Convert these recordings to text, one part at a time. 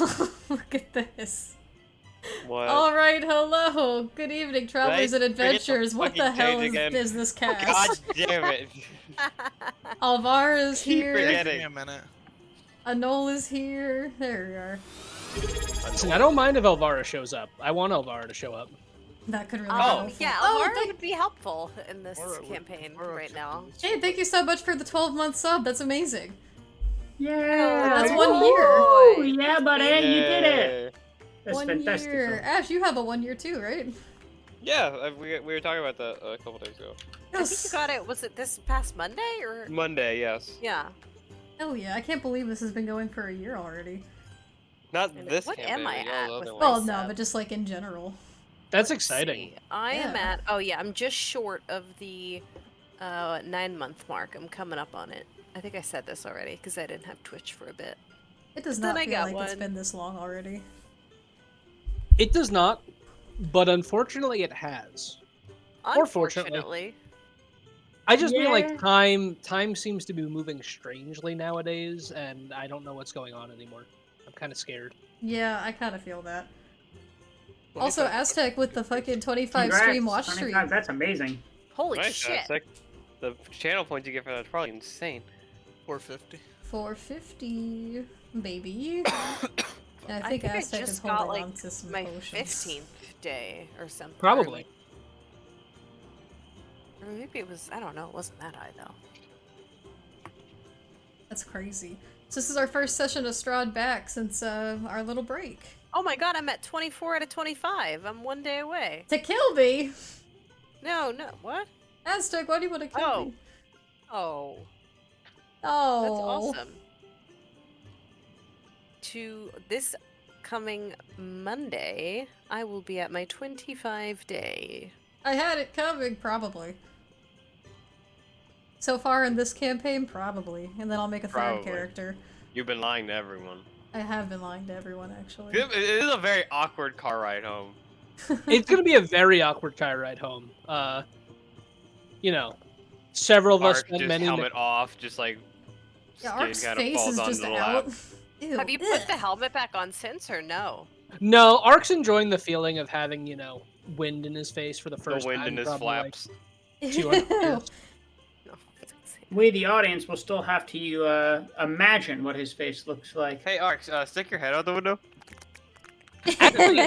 Look at this. What? Alright, hello. Good evening, travelers and adventurers. What the hell is this cast? God damn it. Alvar is Keep here. forgetting. a minute. Anol is here. There we are. Listen, I don't mind if Elvira shows up. I want Elvira to show up. That could really be Oh. helpful. Yeah, Oh, Elvira would be helpful in this campaign right now. Hey, thank you so much for the 12-month sub. That's amazing. Yeah, That's Oh, 1 year. Ooh, yeah, buddy, you did it. That's 1 fantastic. year. Ash, you have a 1 year too, right? Yeah, we were talking about that a couple days ago. I think you got it. Was it this past Monday or? Monday, yes. Yeah. Hell yeah, I can't believe this has been going for a year already. Not And this what campaign, am I but all at the other with ones. Well, no, sub. but just like in general. That's Let's exciting. see. I am Yeah. at. Oh yeah, I'm just short of the 9-month mark. I'm coming up on it. I think I said this already because I didn't have Twitch for a bit. It does Then not I feel got like it's one. been this long already. It does not, but unfortunately it has. Or fortunately. Unfortunately. I just mean Yeah. like time seems to be moving strangely nowadays, and I don't know what's going on anymore. I'm kind of scared. Yeah, I kind of feel that. Also, Aztec with the fucking 25 Congrats, stream watch 25, stream. That's amazing. Holy Nice, shit. Aztec. The channel points you get for that is probably insane. 450. 450, baby. And I I think think I Aztec is just holding got like on to some my potions. 15th day or something. Probably. Or maybe it was. I don't know. It wasn't that high though. That's crazy. So this is our first session of Strahd back since our little break. Oh my god, I'm at 24 out of 25. I'm 1 day away. To kill me? No, what? Aztec, why do you want to kill me? Oh, Oh. that's awesome. To this coming Monday, I will be at my 25 day. I had it coming, probably. So far in this campaign, probably. And then I'll make a third Probably. character. You've been lying to everyone. I have been lying to everyone, actually. It is a very awkward car ride home. It's gonna be a very awkward car ride home. You know, several of us Ark spent just many. helmet off, just like Yeah, skin Ark's kind of face falls is onto just the out. lap. Ew, Have you put the helmet back on since or no? No, Ark's enjoying the feeling of having wind in his face for the The first wind time. in his probably, like, flaps. 200 years. No. that's insane. We, the audience, will still have to imagine what his face looks like. Hey, Ark, stick your head out the window. Actually,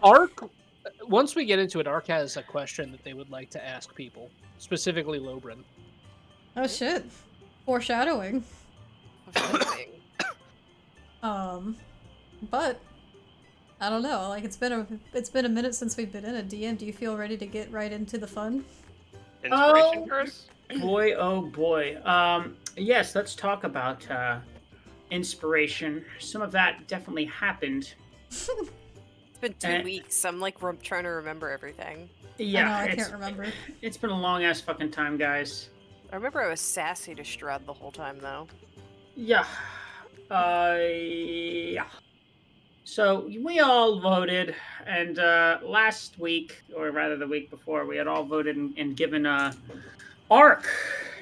Ark. Once we get into it, Ark has a question that they would like to ask people, specifically Lobrin. Oh shit. Foreshadowing. Amazing. But I don't know. Like it's been a minute since we've been in a DM. Do you feel ready to get right into the fun? Inspiration curse? Boy, oh boy. Yes, let's talk about inspiration. Some of that definitely happened. It's been 2 weeks. I'm like trying to remember everything. Yeah, I can't remember. It's been a long ass fucking time, guys. I remember I was sassy to Strahd the whole time though. Yeah. Yeah. So we all voted, and last week, or rather the week before, we had all voted and given Ark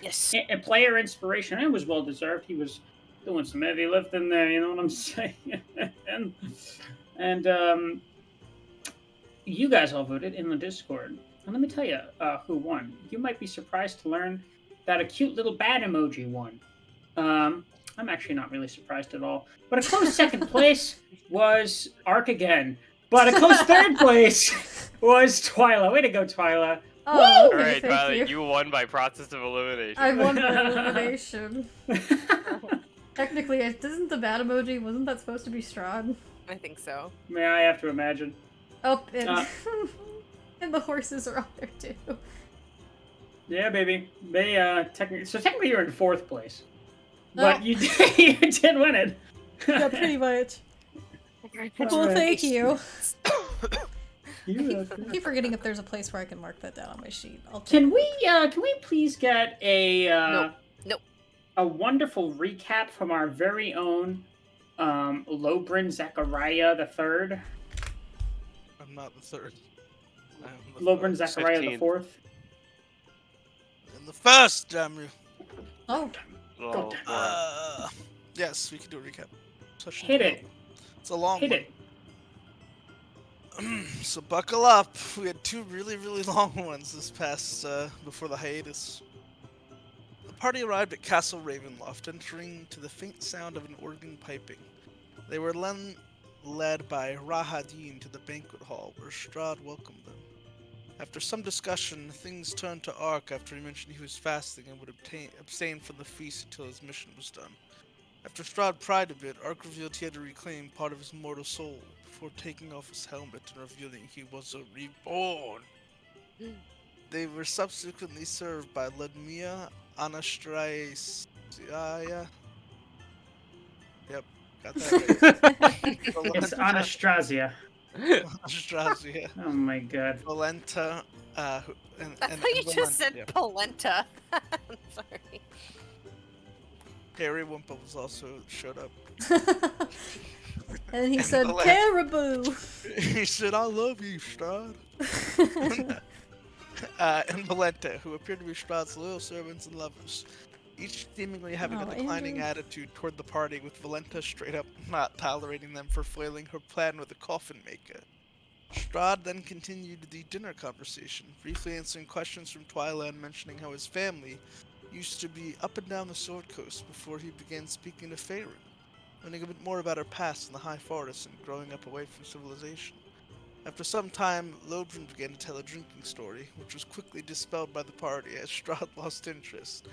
Yes. a player inspiration. It was well deserved. He was doing some heavy lifting there. You know what I'm saying? and you guys all voted in the Discord. And let me tell you who won. You might be surprised to learn that a cute little bat emoji won. I'm actually not really surprised at all. But a close second place was Ark again. But a close third place was Twyla. Way to go, Twyla. Oh, okay, Alright, thank Tyler, you. you won by process of elimination. I won by elimination. Technically, isn't the bat emoji, wasn't that supposed to be Strahd? I think so. May I have to imagine? Oh, and, and the horses are up there too. Yeah, baby. They technically you're in fourth place. Oh. But you did win it. Yeah, pretty much. Well, Alright. thank you. You I keep forgetting if there's a place where I can mark that down on my sheet. Can we please get a Nope. a wonderful recap from our very own Lobrin Zachariah the Third? I'm not the third. I am the Lobrin first. Zachariah the 15th. Fourth. And the first, damn you. Oh, Oh, God boy. Yes, we can do a recap. Session Hit two. it. It's a long Hit one. it. So buckle up. We had 2 really, really long ones this past before the hiatus. The party arrived at Castle Ravenloft, entering to the faint sound of an organ piping. They were led by Rahadin to the banquet hall, where Strahd welcomed them. After some discussion, things turned to Ark after he mentioned he was fasting and would abstain from the feast until his mission was done. After Strahd pried a bit, Ark revealed he had to reclaim part of his mortal soul before taking off his helmet and revealing he was a reborn. They were subsequently served by Ludmilla Anastasia. Yep, got that right. It's Anastasia. Anastasia. Oh my god. Valenta, and I thought you just said yeah. polenta. I'm sorry. Harry Wimple was also showed up. And he said, Valenta. caribou! He said, "I love you, Strahd." And Valenta, who appeared to be Strahd's loyal servants and lovers, each seemingly having Oh, a declining Andrew. attitude toward the party, with Valenta straight up not tolerating them for foiling her plan with the coffin maker. Strahd then continued the dinner conversation, briefly answering questions from Twyla and mentioning how his family used to be up and down the Sword Coast before he began speaking to Faerun, learning a bit more about her past in the High Forest and growing up away from civilization. After some time, Lobren began to tell a drinking story, which was quickly dispelled by the party as Strahd lost interest.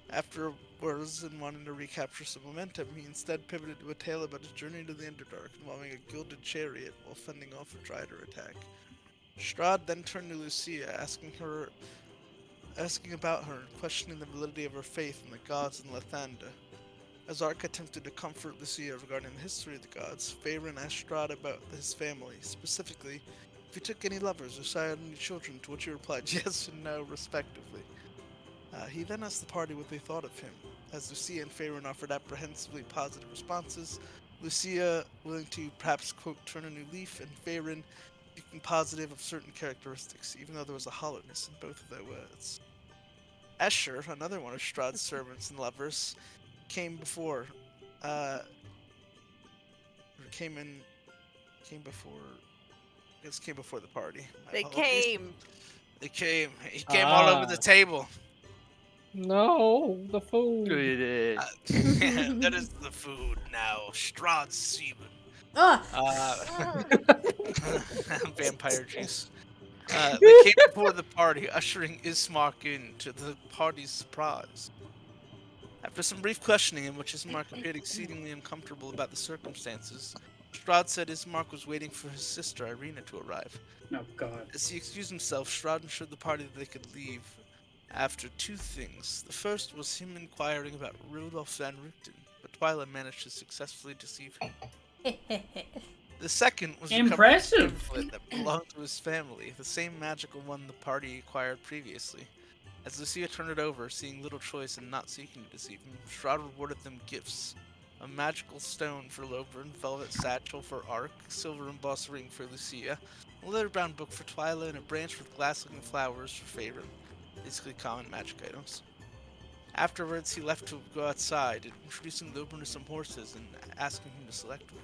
Afterwards, and wanting to recapture some momentum, he instead pivoted to a tale about his journey to the Underdark involving a gilded chariot while fending off a Drider attack. Strahd then turned to Lucia, asking about her and questioning the validity of her faith in the gods in Lathander. As Ark attempted to comfort Lucia regarding the history of the gods, Faerun asked Strahd about his family, specifically if he took any lovers or sired any children, to which he replied yes and no, respectively. He then asked the party what they thought of him. As Lucia and Faerun offered apprehensively positive responses, Lucia willing to perhaps, quote, turn a new leaf, and Faerun speaking positive of certain characteristics, even though there was a hollowness in both of their words. Escher, another one of Strahd's servants and lovers, came before the party. They apologies. came. He came all over the table. No, the food. That is the food now. Strahd's semen. Ah! Vampire juice. They came before the party, ushering Ismark in to the party's surprise. After some brief questioning in which Ismark appeared exceedingly uncomfortable about the circumstances, Strahd said Ismark was waiting for his sister Irina to arrive. Oh god. As he excused himself, Strahd assured the party that they could leave after 2 things. The first was him inquiring about Rudolf van Richten, but Twyla managed to successfully deceive him. The second was Impressive! a amulet that belonged to his family, the same magical one the party acquired previously. As Lucia turned it over, seeing little choice and not seeking to deceive him, Strahd rewarded them gifts. A magical stone for Lobren, velvet satchel for Ark, silver embossed ring for Lucia, a leather-bound book for Twyla, and a branch with glass-looking flowers for Faerun. Basically common magic items. Afterwards, he left to go outside, introducing Lobren to some horses and asking him to select one.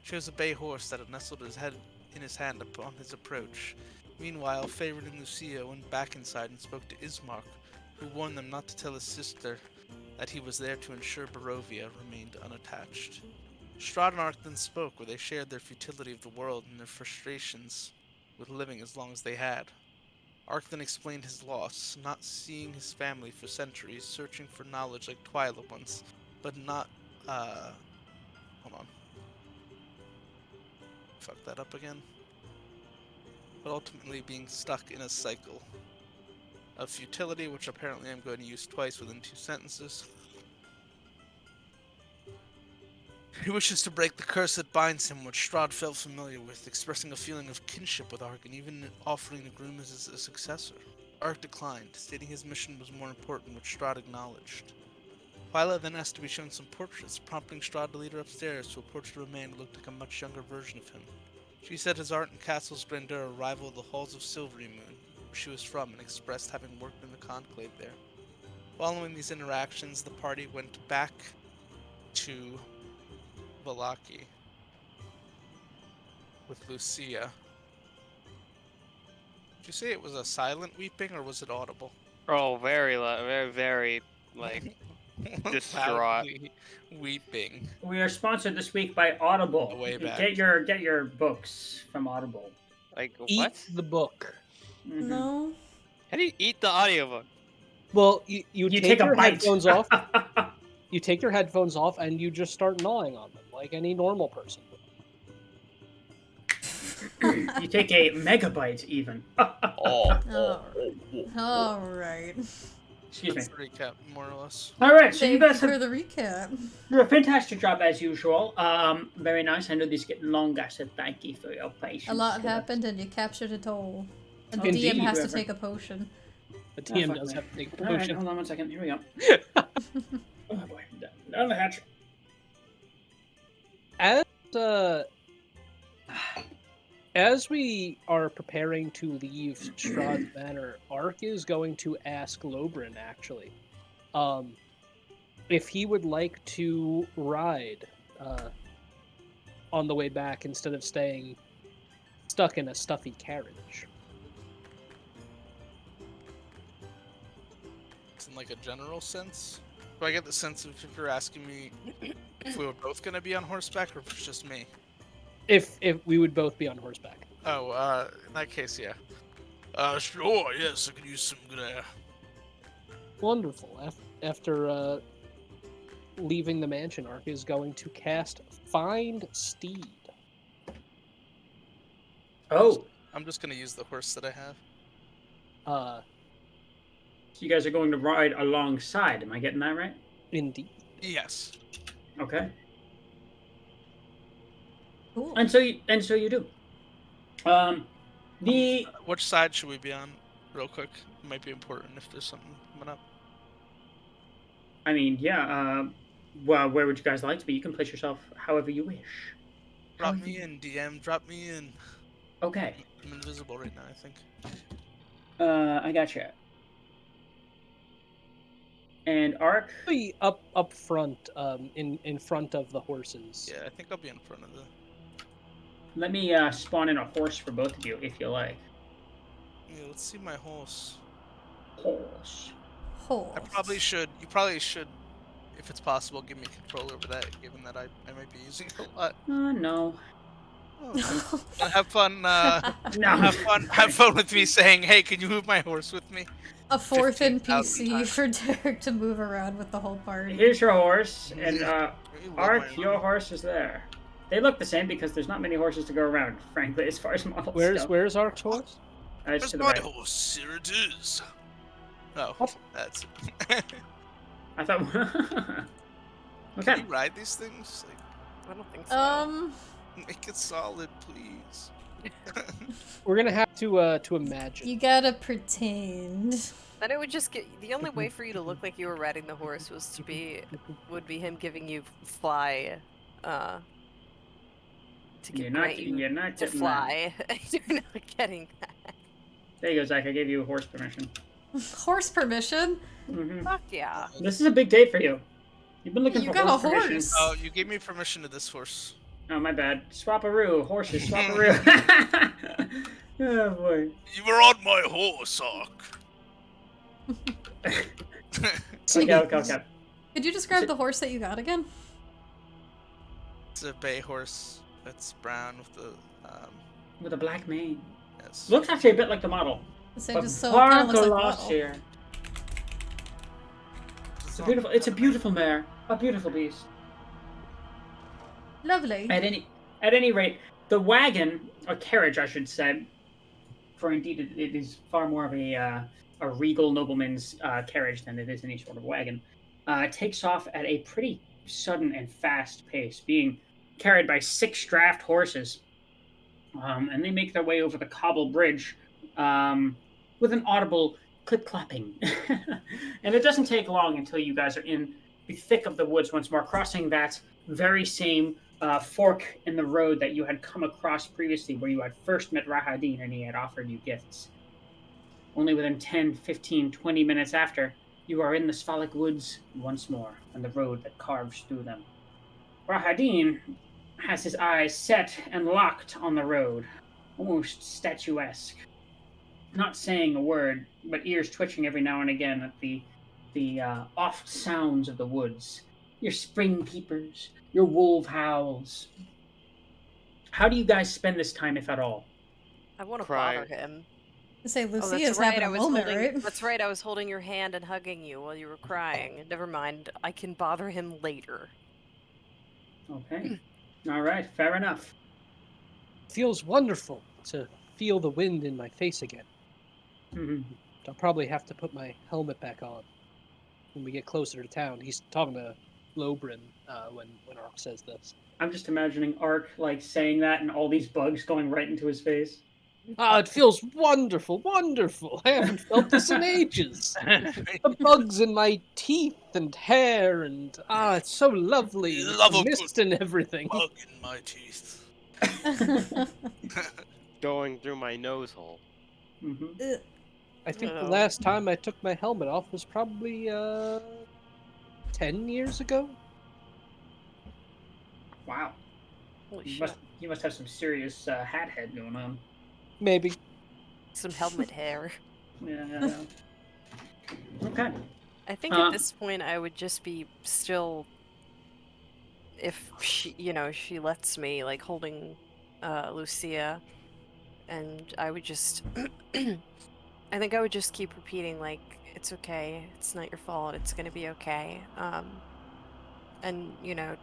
He chose a bay horse that had nestled in his hand upon his approach. Meanwhile, Faerun and Lucia went back inside and spoke to Ismark, who warned them not to tell his sister that he was there to ensure Barovia remained unattached. Strahd and Ark then spoke, where they shared their futility of the world and their frustrations with living as long as they had. Ark then explained his loss, not seeing his family for centuries, searching for knowledge like Twyla once, but not, hold on. Fuck that up again. But ultimately being stuck in a cycle of futility, which apparently I'm going to use twice within 2 sentences. He wishes to break the curse that binds him, which Strahd felt familiar with, expressing a feeling of kinship with Ark and even offering to groom as a successor. Ark declined, stating his mission was more important, which Strahd acknowledged. Twyla then asked to be shown some portraits, prompting Strahd to lead her upstairs to a portrait of a man who looked like a much younger version of him. She said his art and castle's grandeur rivaled the halls of Silvery Moon, where she was from, and expressed having worked in the conclave there. Following these interactions, the party went back to Valaki. with Lucia. Did you say it was a silent weeping or was it audible? Oh, very, very, like, distraught. Loudly weeping. We are sponsored this week by Audible. Way back. Get your books from Audible. Like, Eat what? the book. Mhm. No. How do you eat the audiobook? Well, you You take a your bite. headphones off. You take your headphones off and you just start gnawing on them like any normal person would. You take a megabyte even. All right. Excuse me. That's the recap, more or less. All right, so Thank you you guys for have the recap. done a fantastic job as usual. Very nice. I know this is getting longer, so thank you for your patience. A lot happened and you captured it all. And the Indeed, DM has to Reverend. take a potion. The TM fuck does me. have to take a All right, potion. hold on 1 second. Here we go. Oh boy, down the hatch. As we are preparing to leave Strahd Manor, Ark is going to ask Lobrin, actually, if he would like to ride on the way back instead of staying stuck in a stuffy carriage. It's in like a general sense. Do I get the sense of if you're asking me if we were both gonna be on horseback or if it's just me? If we would both be on horseback. Oh, in that case, yeah. Sure, yes, I could use some good air. Wonderful. After leaving the mansion, Ark is going to cast Find Steed. Oh, I'm just gonna use the horse that I have. so you guys are going to ride alongside. Am I getting that right? Indeed. Yes. Okay. Cool. And so you do. The Which side should we be on, real quick? It might be important if there's something coming up. I mean, yeah. Well, where would you guys like to be? You can place yourself however you wish. Drop me in, DM. Drop me in. Okay. I'm invisible right now, I think. I gotcha. And Ark. Be up front, in front of the horses. Yeah, I think I'll be in front of the. Let me spawn in a horse for both of you, if you like. Yeah, let's see my horse. Horse. Horse. I probably should. You probably should, if it's possible, give me control over that, given that I might be using it a lot. No. Oh, have fun. No. Have fun with me saying, "Hey, can you move my horse with me?" A fourth 15,000 NPC times. for Derek to move around with the whole party. Here's your horse, and You love Ark, my your horse. horse is there. They look the same because there's not many horses to go around, frankly, as far as models go. Where's Ark's horse? It's Where's to the my right. horse? Here it is. Oh, Oh. that's it. I thought. Can Okay. you ride these things? Like, I don't think so. make it solid, please. We're gonna have to imagine. You gotta pretend. Then it would just get the only way for you to look like you were riding the horse would be him giving you fly, to You're grant you not to getting fly. You're not getting that. that. There you go, Zach. I gave you horse permission. Horse permission? Fuck yeah. This is a big day for you. You've been looking You for got a horse permission. horse. Oh, you gave me permission to this horse. Oh, my bad. Swap-a-roo. Horses, swap-a-roo. Oh, boy. You were on my horse, Ark. Okay. Could you describe the horse that you got again? It's a bay horse that's brown with the With a black mane. yes. Looks actually a bit like the model. So But just so it kind of looks like the lost model. here. It's a beautiful mare. A beautiful beast. Lovely. At any rate, the wagon, or carriage, I should say, for indeed it is far more of a regal nobleman's carriage than it is any sort of wagon, takes off at a pretty sudden and fast pace, being carried by 6 draft horses. And they make their way over the cobble bridge with an audible clip-clapping. And it doesn't take long until you guys are in the thick of the woods once more, crossing that very same fork in the road that you had come across previously, where you had first met Rahadin and he had offered you gifts. Only within 10, 15, 20 minutes after, you are in the Sphalic woods once more, on the road that carves through them. Rahadin, has his eyes set and locked on the road, almost statuesque. Not saying a word, but ears twitching every now and again at the oft sounds of the woods. Your spring peepers, your wolf howls. How do you guys spend this time, if at all? I want to Cry. bother him. I say Oh, Lucia's that's right. having a moment, right? That's right. I was holding your hand and hugging you while you were crying. Never mind. I can bother him later. Okay. All right, fair enough. Feels wonderful to feel the wind in my face again. Mhm. I'll probably have to put my helmet back on when we get closer to town. He's talking to Lobrin when Ark says this. I'm just imagining Ark like saying that and all these bugs going right into his face. Ah, it feels wonderful, wonderful. I haven't felt this in ages. The bugs in my teeth and hair, and it's so lovely. With Love the a mist good and everything. bug in my teeth. Going through my nose hole. Mhm. I think the Oh. last time I took my helmet off was probably 10 years ago. Wow. Holy You shit. must have some serious hat head going on. Maybe. Some helmet hair. Yeah. Okay. I think at this point I would just be still, if she lets me, like holding Lucia, and I would just, I think I would just keep repeating like, it's okay, it's not your fault, it's gonna be okay, and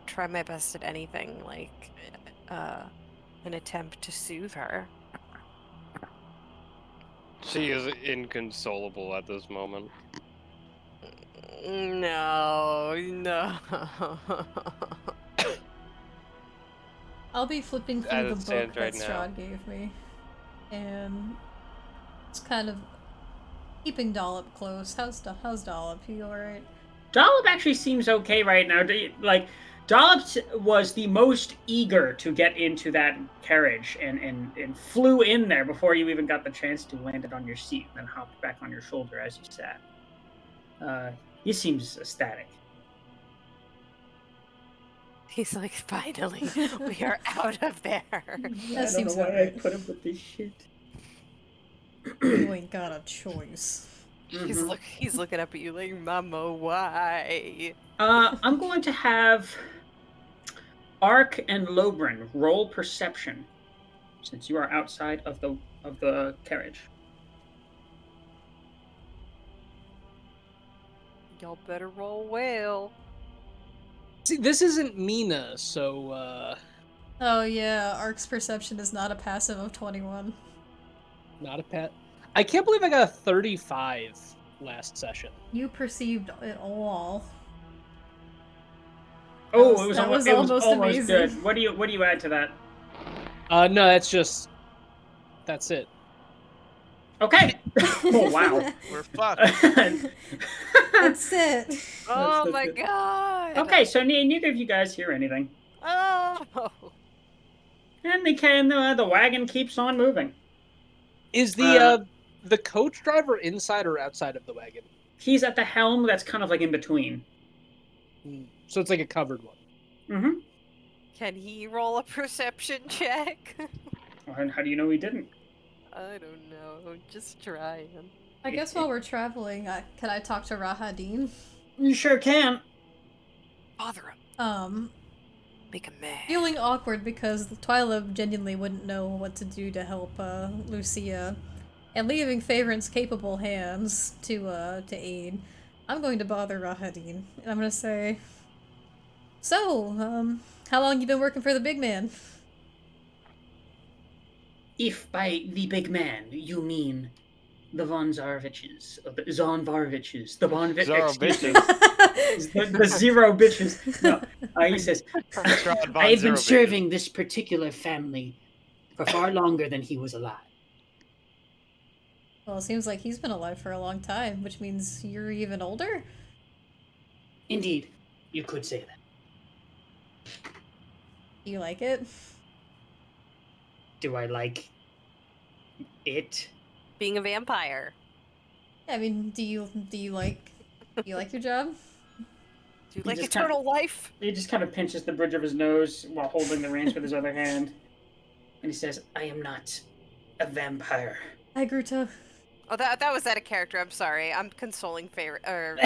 try my best at anything, like an attempt to soothe her. She is inconsolable at this moment. No. I'll be flipping through As the it book stands that right now. Strahd gave me, and it's kind of keeping Dollop close. How's Dollop? You alright? Dollop actually seems okay right now. Like, Dollop was the most eager to get into that carriage and flew in there before you even got the chance to land it on your seat, and then hopped back on your shoulder as you sat. He seems ecstatic. He's like, finally, we are out of there. That seems about right. put up with this shit. You ain't got a choice. He's looking up at you like, Mama, why? I'm going to have Ark and Lobrin roll perception, since you are outside of the carriage. Y'all better roll well. See, this isn't Mina, so, Oh yeah, Ark's perception is not a passive of 21. not a pet. I can't believe I got a 35 last session. You perceived it all. Oh, That was it was almost almost amazing. good. What do you add to that? No, that's it. Okay. Oh wow. We're fucked. That's it. Oh that's my good. god. Okay, so neither of you guys hear anything, Oh. and the wagon keeps on moving. Is the coach driver inside or outside of the wagon? He's at the helm. That's kind of like in between. So it's like a covered one. Mm-hmm. Can he roll a perception check? Well, how do you know he didn't? I don't know. Just trying. I guess while we're traveling, can I talk to Rahadin? You sure can. Bother him. Make him mad. Feeling awkward because Twyla genuinely wouldn't know what to do to help Lucia, and leaving favor in capable hands to aid, I'm going to bother Rahadin, and I'm gonna say, so, how long you been working for the big man? If by the big man you mean the Von Zaroviches, the Zonvaroviches, the Von Zoro excuse me, bitches. the zero bitches. No, he says, Strahd Von I've Zero been serving this particular family for far longer than he was alive. Well, it seems like he's been alive for a long time, which means you're even older? Indeed, you could say that. Do you like it? Do I like it? Being a vampire. I mean, do you like your job? Do you He like just eternal life? He just kind of pinches the bridge of his nose while holding the reins with his other hand. And he says, I am not a vampire. Hi, Gruta. Oh, that was out of character. I'm sorry. I'm consoling Lucia.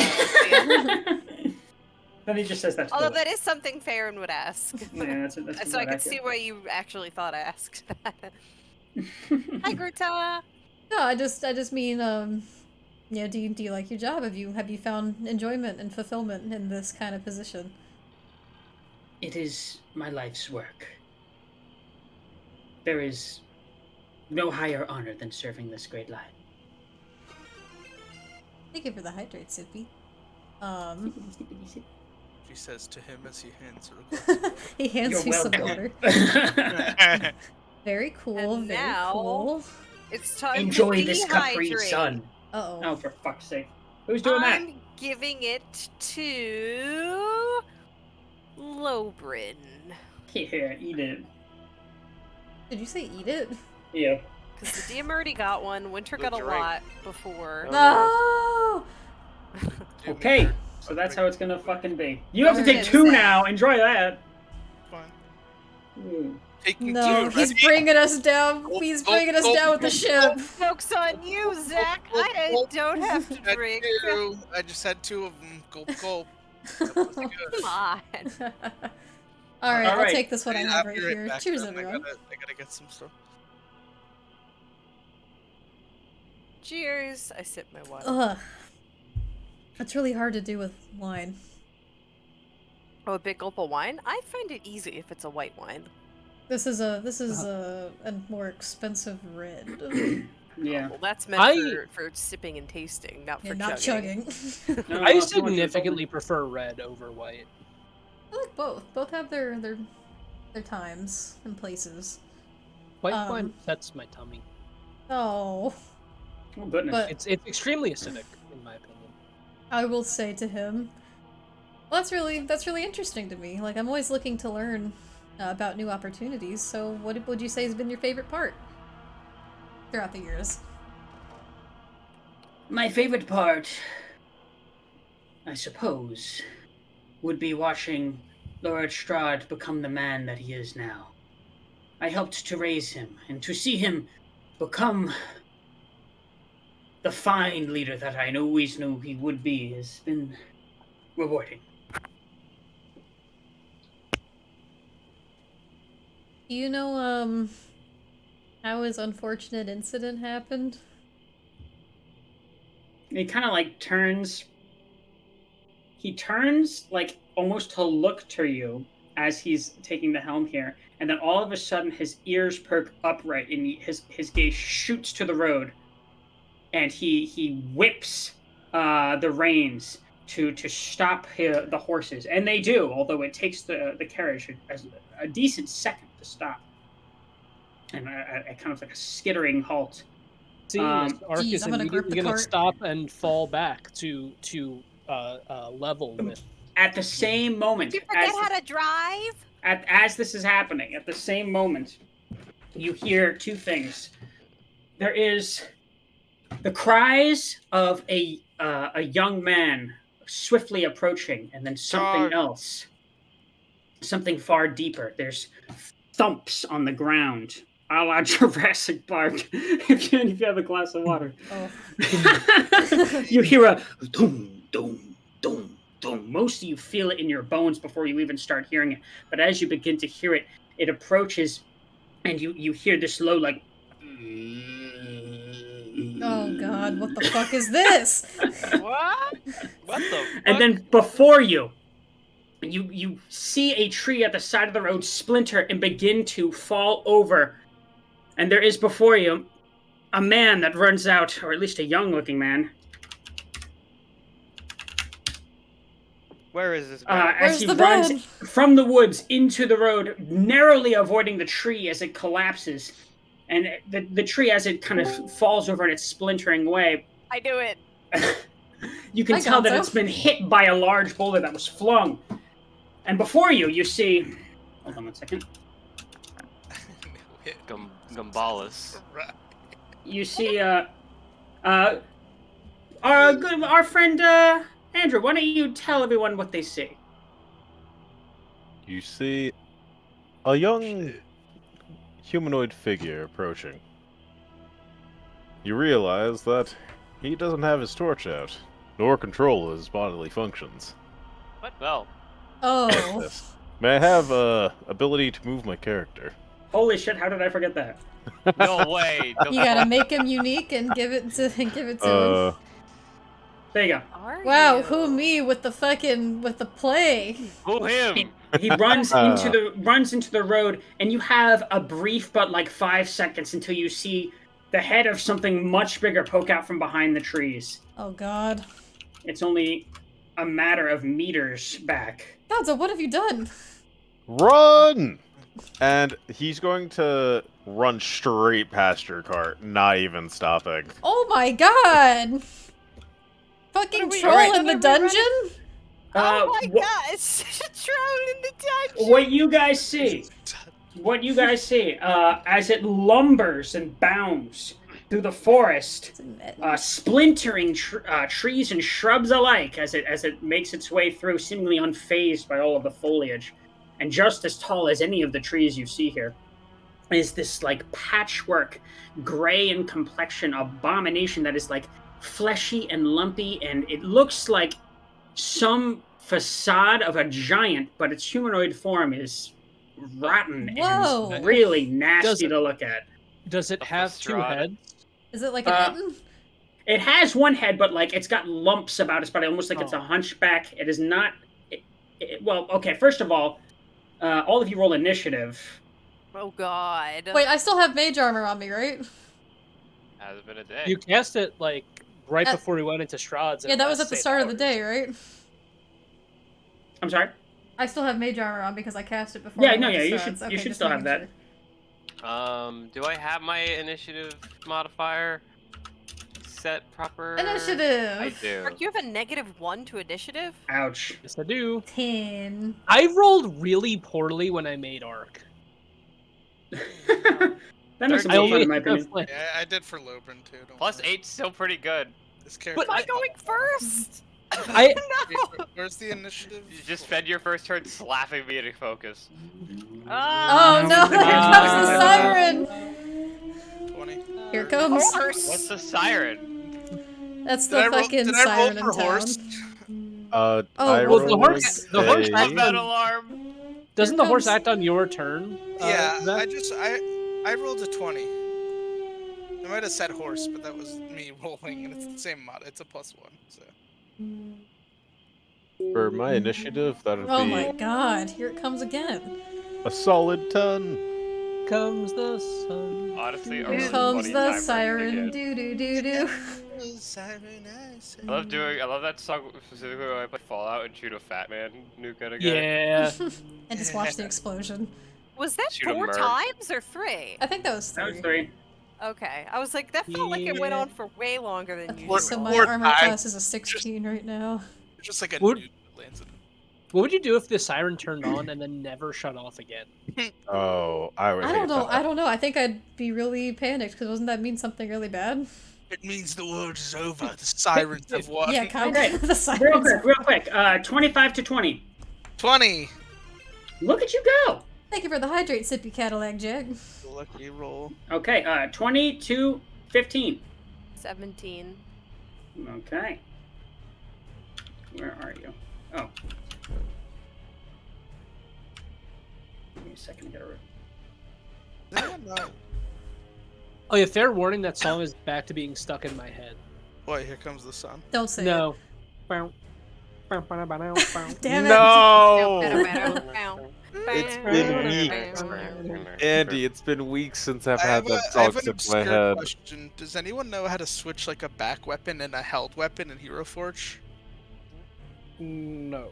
Then he just says that to Although the that is something Farron would ask. Yeah, that's So I about could accurate. see why you actually thought I asked that. Hi, Gruta. No, I just mean, yeah, do you like your job? Have you found enjoyment and fulfillment in this kind of position? It is my life's work. There is no higher honor than serving this great line. Thank you for the hydrate, Sippy. She says to him as he hands her a glass. He hands You're you some welcome. water. Very cool, And very now- cool. It's time Enjoy to this Capri dehydrate. Sun. Uh-oh. Oh, for fuck's sake. Who's doing that? I'm giving it to Lobrin. Here, eat it. Did you say eat it? Yeah. Because the DM already got one. Winter The got a drink. lot before. No! Okay, so that's how it's gonna fucking be. You have to take Okay, 2 Zach. now. Enjoy that. Fine. Ooh. Taking No, two, he's ready? bringing us down. He's bringing us down with the ship. Joke's on you, Zach. I don't have to Had drink. two. I just had 2 of them. Gulp, gulp. That was good. Come on. Alright, I'll Alright. take this one I have I'll right be right here. back, Cheers, then. everyone. I gotta get some stuff. Cheers. I sip my water. Ugh. That's really hard to do with wine. Oh, a big gulp of wine? I find it easy if it's a white wine. This is a more expensive red. Yeah. Well, that's meant for sipping and tasting, not for Yeah, not chugging. chugging. No, I no, significantly prefer red over white. I like both. Both have their times and places. White wine sets my tummy. Oh, Oh, goodness. but It's extremely acidic, in my opinion. I will say to him, well, that's really interesting to me. Like, I'm always looking to learn about new opportunities. So, what would you say has been your favorite part throughout the years? My favorite part, I suppose, would be watching Lord Strahd become the man that he is now. I helped to raise him, and to see him become the fine leader that I always knew he would be has been rewarding. Do you know how his unfortunate incident happened? He kind of like turns. He turns like almost to look to you as he's taking the helm here, and then all of a sudden his ears perk upright and his gaze shoots to the road, and he whips the reins to stop the horses, and they do, although it takes the carriage a decent second to stop, and a kind of like a skittering halt. See, Ark Geez, is I'm gonna grip immediately the going cart. to stop and fall back to level with. At the same moment, Did you forget how to drive? as this is happening, at the same moment, you hear 2 things. There is the cries of a young man swiftly approaching, and then something Charge. else, something far deeper. There's thumps on the ground, a la Jurassic Park. if you have a glass of water, Oh. you hear a doom, doom, doom, doom. Most of you feel it in your bones before you even start hearing it. But as you begin to hear it, it approaches, and you hear this low, like. Oh god, what the fuck is this? What? What the fuck? And then before you, you see a tree at the side of the road splinter and begin to fall over. And there is before you a man that runs out, or at least a young-looking man. Where is this guy? As he Where's the runs bed? from the woods into the road, narrowly avoiding the tree as it collapses. And the tree, as it kind of falls over in its splintering way, I do it. you can I tell that gonzo. it's been hit by a large boulder that was flung. And before you, you see... Hold on one second. Gumbalis. You see, our friend, Andrew, why don't you tell everyone what they see? You see a young humanoid figure approaching. You realize that he doesn't have his torch out, nor control his bodily functions. What? No. Oh. Yes. May I have ability to move my character? Holy shit! How did I forget that? No way. You gotta make him unique and give it to him. There you go. Are Wow, you? who me with the play? Who him? He runs into the road, and you have a brief but like 5 seconds until you see the head of something much bigger poke out from behind the trees. Oh god. It's only a matter of meters back. God, so what have you done? Run! And he's going to run straight past your cart, not even stopping. Oh my god! Fucking troll in the dungeon? Oh my gosh! Troll in the dungeon! What you guys see, as it lumbers and bounds through the forest, splintering trees and shrubs alike as it makes its way through, seemingly unfazed by all of the foliage, and just as tall as any of the trees you see here, is this like patchwork, gray in complexion abomination that is like fleshy and lumpy, and it looks like some facade of a giant, but its humanoid form is rotten and really nasty to look at. Does it have 2 heads? Is it like an Etten? It has 1 head, but like it's got lumps about its body, almost like it's a hunchback. It is not. Well, okay. First of all of you roll initiative. Oh god. Wait, I still have mage armor on me, right? Has been a day. You cast it like right before we went into Strahd's. Yeah, that was at the start of the day, right? I'm sorry? I still have mage armor on because I cast it before. Yeah, no, yeah, you should still have that. Do I have my initiative modifier set proper? Initiative! I do. Mark, you have a -1 to initiative? Ouch. Yes, I do. 10. I rolled really poorly when I made Arc. That makes it more fun in my opinion. Yeah, I did for Lobrin too. Plus 8's still pretty good. This character. Am I going first? No. Where's the initiative? You just spend your first turn slapping me into focus. Oh no, here comes the siren! 20. Here comes. What's the siren? That's the fucking siren in town. Horse? The horse Battle alarm. Doesn't the horse act on your turn? Yeah, I rolled a 20. I might have said horse, but that was me rolling, and it's the same mod. It's a +1, so. For my initiative, that would be... Oh my god, here it comes again. A solid 10. Comes the sun. Honestly, Here comes the siren, doo-doo-doo-doo. I love that song specifically when I play Fallout and shoot a fat man nuke at a guy. Yeah. And just watch the explosion. Was that Shoot a 4 merc. times or 3? I think that was 3. That was 3. Okay, I was like, that felt like it went on for way longer than Okay, usual. so my armor class is a 16 right now. Just like a nuke that lands in. What would you do if the siren turned on and then never shut off again? Oh, I would I hate don't know. that. I don't know. I think I'd be really panicked because doesn't that mean something really bad? It means the world is over. The sirens have won. Yeah, kind Okay. of. The sirens. Real quick. 25 to 20. 20. Look at you go. Thank you for the hydrate, sippy Cadillac Jack. Lucky roll. Okay. 20 to 15. 17. Okay. Where are you? Oh. Give me a second to get a Oh yeah, fair warning, that song is back to being stuck in my head. Boy, here comes the sun. Don't say No. it. Damn it. No! It's been weeks. Andy, it's been weeks since I've had that I have song an stuck in my obscure head. question. Does anyone know how to switch like a back weapon and a held weapon in Hero Forge? No.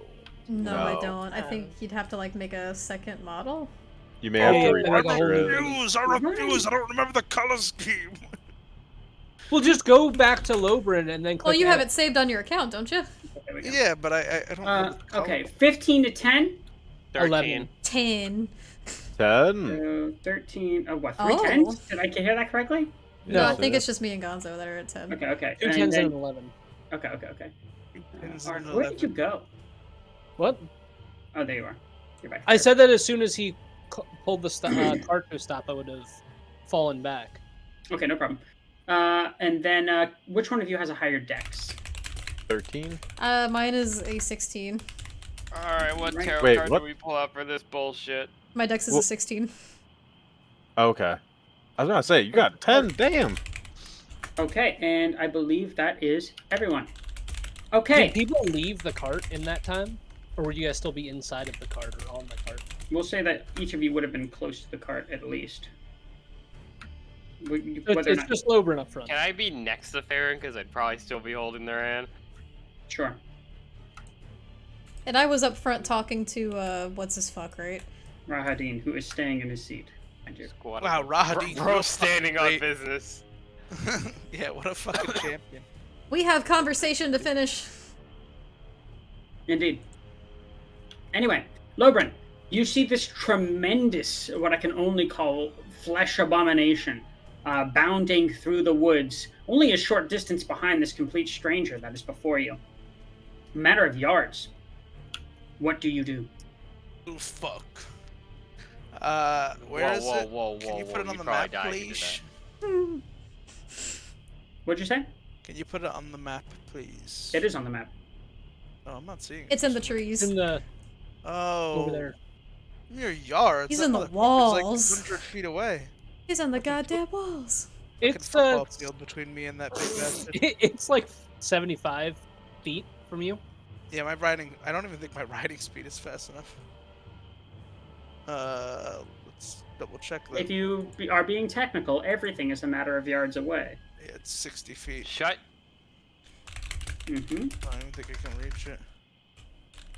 No, I No. don't. I think you'd have to like make a second model. You may have to Yeah, refactor it. I don't remember the color scheme. We'll just go back to Lobrin and then click Well, you have add. it saved on your account, don't you? There we go. Yeah, but I don't know. the color. Okay. 15 to 10. 13. 10. 10? 13. Oh, what? 3 Oh. 10s? Did I hear that correctly? No, I Yes, think it it's just me and Gonzo that are at 10. Okay. 2 10s and an 11. Okay. Pins Ark, in where did you 11. go? What? Oh, there you are. You're back. I there. said that as soon as he pulled the cart to a stop, I would have fallen back. Okay, no problem. And then, which one of you has a higher dex? 13? Mine is a 16. Alright, what Right. tarot Wait, card what? do we pull out for this bullshit? My dex is Well- a 16. Okay. I was gonna say, you got 10, damn! Okay, and I believe that is everyone. Okay, Did people leave the cart in that time? Or would you guys still be inside of the cart or on the cart? we'll say that each of you would have been close to the cart at least. So Whether or it's not, just Lobrin up front. Can I be next to Farron? Because I'd probably still be holding their hand. sure. And I was up front talking to, what's his fuck, right? Rahadin, who is staying in his seat. Thank you. Squad Wow, of- Rahadin's Bro, real standing fucking on great. business. Yeah, what a fucking champion. We have conversation to finish. Indeed. Anyway, Lobrin, you see this tremendous, what I can only call flesh abomination, bounding through the woods, only a short distance behind this complete stranger that is before you. A matter of yards. What do you do? Oh, fuck. Where is it? Can you put it on the map, please? What'd you say? Can you put it on the map, please? It is on the map. Oh, I'm not seeing it. It's in the It's trees. in the Oh. over there. Near yards. He's that in the motherfucker's walls. Like 100 feet away. He's on the goddamn walls. Fucking It's football field between me and that big bastard. it's like 75 feet from you. Yeah, my riding. I don't even think my riding speed is fast enough. Let's double check that. If you are being technical, everything is a matter of yards away. Yeah, it's 60 feet. Shut. Mm-hmm. I don't even think I can reach it.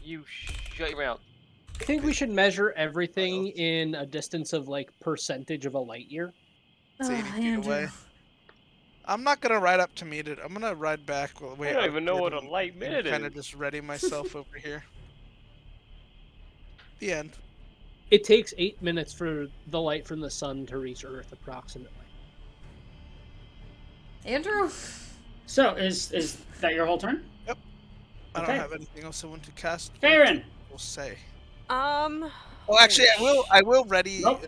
You shut your mouth. I think we should measure everything in a distance of like percentage of a light year. It's 80 feet Andrew. away. I'm not gonna ride up to meet it. I'm gonna ride back. I don't even know what a light minute Kind is. of just ready myself over here. The end. It takes 8 minutes for the light from the sun to reach Earth, approximately. Andrew? So, is that your whole turn? I Okay. don't have anything else I want to cast. Farron! We'll say. Um. Well, actually, I will ready Nope.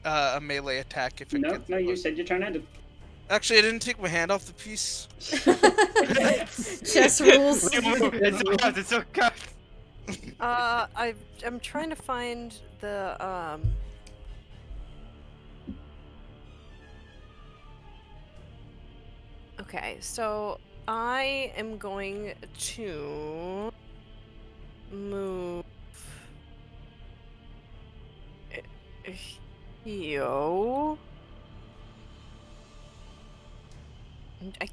a melee attack if it No, gets no, you close. said your turn ended. Actually, I didn't take my hand off the piece. Chess rules. It's so cuffed, it's so cuffed. I'm trying to find the Okay, so I am going to move yo.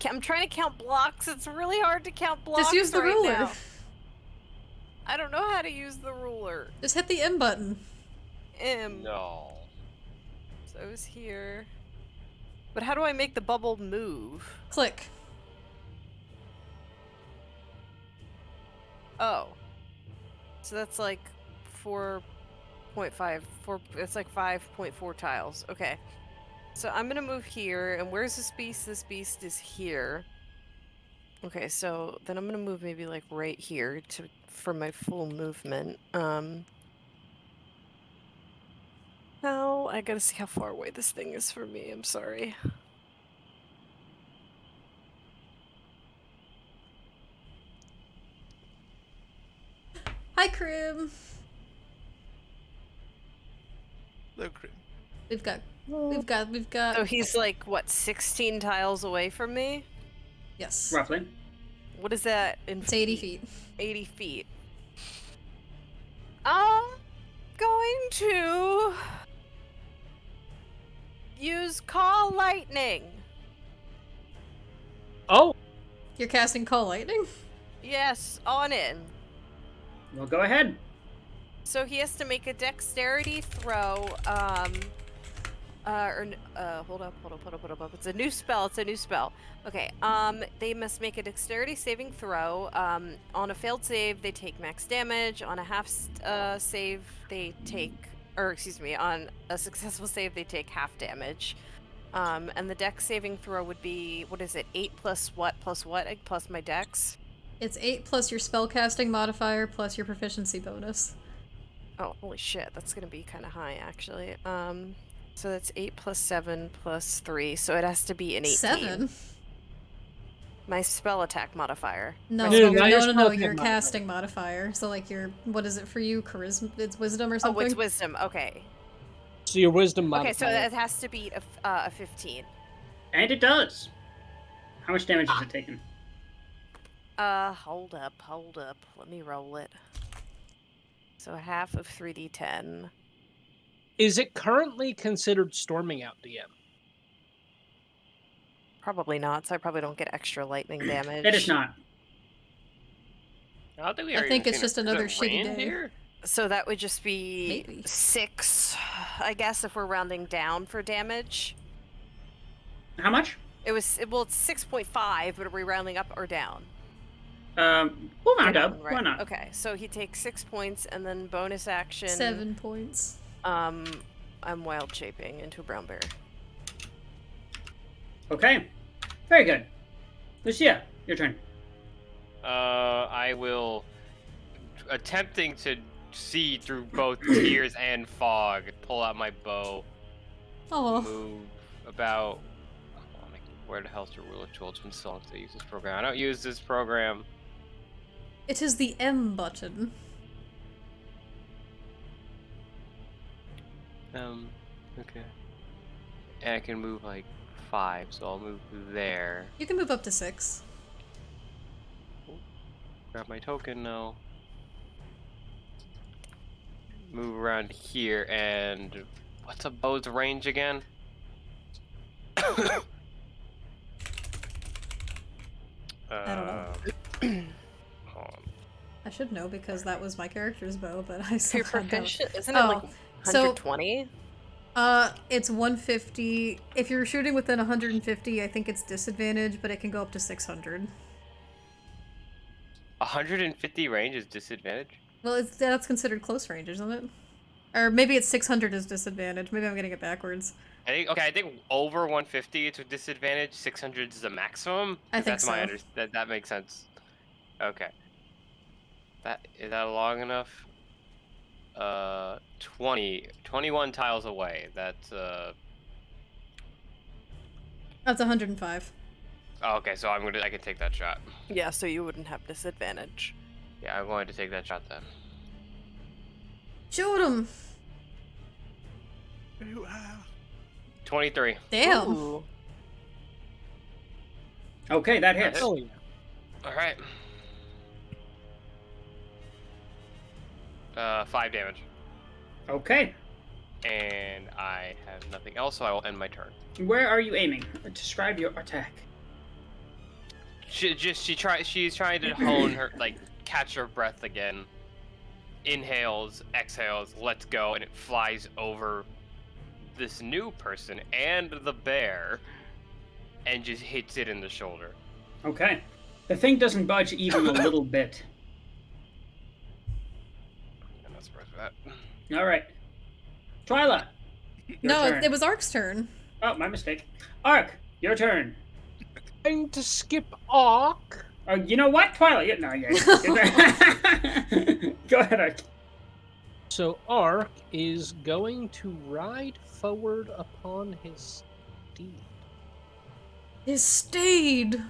I'm trying to count blocks. It's really hard to count blocks. Just use the right ruler. now. I don't know how to use the ruler. Just hit the M button. No. So I was here. But how do I make the bubble move? Click. Oh. So that's like 4.5. It's like 5.4 tiles. Okay. So I'm gonna move here, and where's this beast? This beast is here. Okay, so then I'm gonna move maybe like right here for my full movement. Now I gotta see how far away this thing is from me. I'm sorry. Hi, Crib. Look, Crim. We've got. So he's like what, 16 tiles away from me? Yes. Roughly. What is that in It's 80 feet. 80 feet? I'm going to use Call Lightning. Oh, You're casting Call Lightning? Yes, on it. Well, go ahead. So he has to make a dexterity throw. Hold up. It's a new spell. Okay. They must make a dexterity saving throw. On a failed save, they take max damage. On a half save, they take, on a successful save, they take half damage. And the dex saving throw would be, what is it? 8 plus what? Plus what? Plus my dex. It's 8 plus your spellcasting modifier plus your proficiency bonus. Oh, holy shit, that's gonna be kind of high, actually. So that's 8 plus 7 plus 3, so it has to be an 18. 7? My spell attack modifier. No, My No, spell- not your no, spellcasting your modifier. casting modifier. So like your, what is it for you? Charisma? It's wisdom or Oh, something? it's wisdom, okay. So your wisdom modifier. Okay, so that has to beat a 15. And it does. How much damage is it taking? Hold up. Let me roll it. So half of 3d10. Is it currently considered storming out, DM? Probably not, so I probably don't get extra lightning damage. It is not. I don't think we I ever think even it's seen just it. Is another it shitty rain day. here? So that would just be Maybe. 6, I guess, if we're rounding down for damage. How much? It's 6.5, but are we rounding up or down? We'll round Down, up. right. Why not? Okay, so he takes 6 points, and then bonus action. 7 points. I'm wild shaping into a brown bear. Okay. Very good. Lucia, your turn. I will, attempting to see through both tears and fog, pull out my bow, Oh, move about. Where the hell's the rule of Tool? It's been so long since I use this program. I don't use this program. it is the M button. Okay. And I can move like 5, so I'll move there. You can move up to 6. Grab my token now. Move around here, and what's a bow's range again? I don't know. Hold on. I should know because that was my character's bow, but I If still you're don't. proficient, isn't it Oh, like so- 120? It's 150. If you're shooting within 150, I think it's disadvantage, but it can go up to 600. 150 range is disadvantage? Well, that's considered close range, isn't it? Or maybe it's 600 is disadvantage. Maybe I'm getting it backwards. I think over 150 it's a disadvantage. 600 is the maximum. I think That's my so. that makes sense. Okay. Is that long enough? 21 tiles away. That's That's 105. oh, okay, so I can take that shot. Yeah, so you wouldn't have disadvantage. Yeah, I'm going to take that shot then. Shoot him! 23. Damn. Ooh. Okay, that hits. Oh, yeah. All right. 5 damage. Okay. And I have nothing else, so I will end my turn. Where are you aiming? Describe your attack. She's trying to hone her, like, catch her breath again. Inhales, exhales, lets go, and it flies over this new person and the bear and just hits it in the shoulder. Okay. The thing doesn't budge even a little bit. I'm not surprised for that. All right. Twyla. Your No, turn. it was Ark's turn. Oh, my mistake. Ark, your turn. Going to skip Ark. Oh, you know what, Twyla? No, yeah. Go ahead, Ark. So Ark is going to ride forward upon his steed. His steed!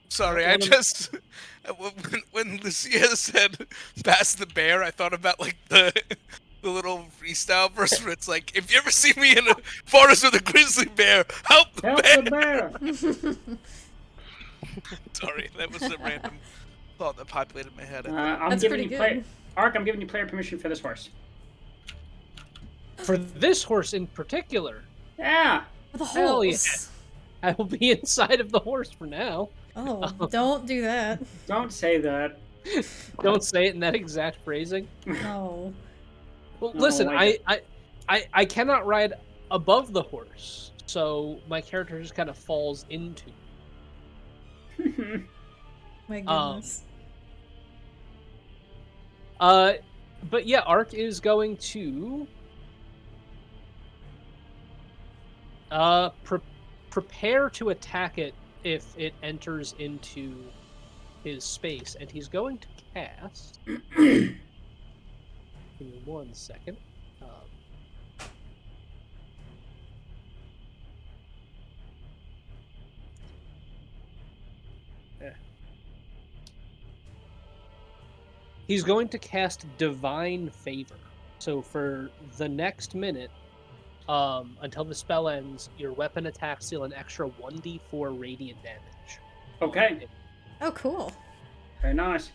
Sorry, One I of- just when Lucia said "pass the bear," I thought about like the little freestyle verse where it's like, "If you ever see me in a forest with a grizzly bear, help the Help bear." the bear. Sorry, that was a random thought that populated my head. I'm That's giving pretty you good. Ark, I'm giving you player permission for this horse. For this horse in particular, Yeah. The Hell yeah. horse. I will be inside of the horse for now. Oh, don't do that. Don't say that. Don't say it in that exact phrasing. No. Well, No, listen, I I cannot ride above the horse, so my character just kind of falls into. My goodness. But yeah, Ark is going to prepare to attack it if it enters into his space, and he's going to cast. Give me 1 second. He's going to cast Divine Favor. So for the next minute, until the spell ends, your weapon attacks deal an extra 1d4 radiant damage. Okay. Oh, cool. Very nice.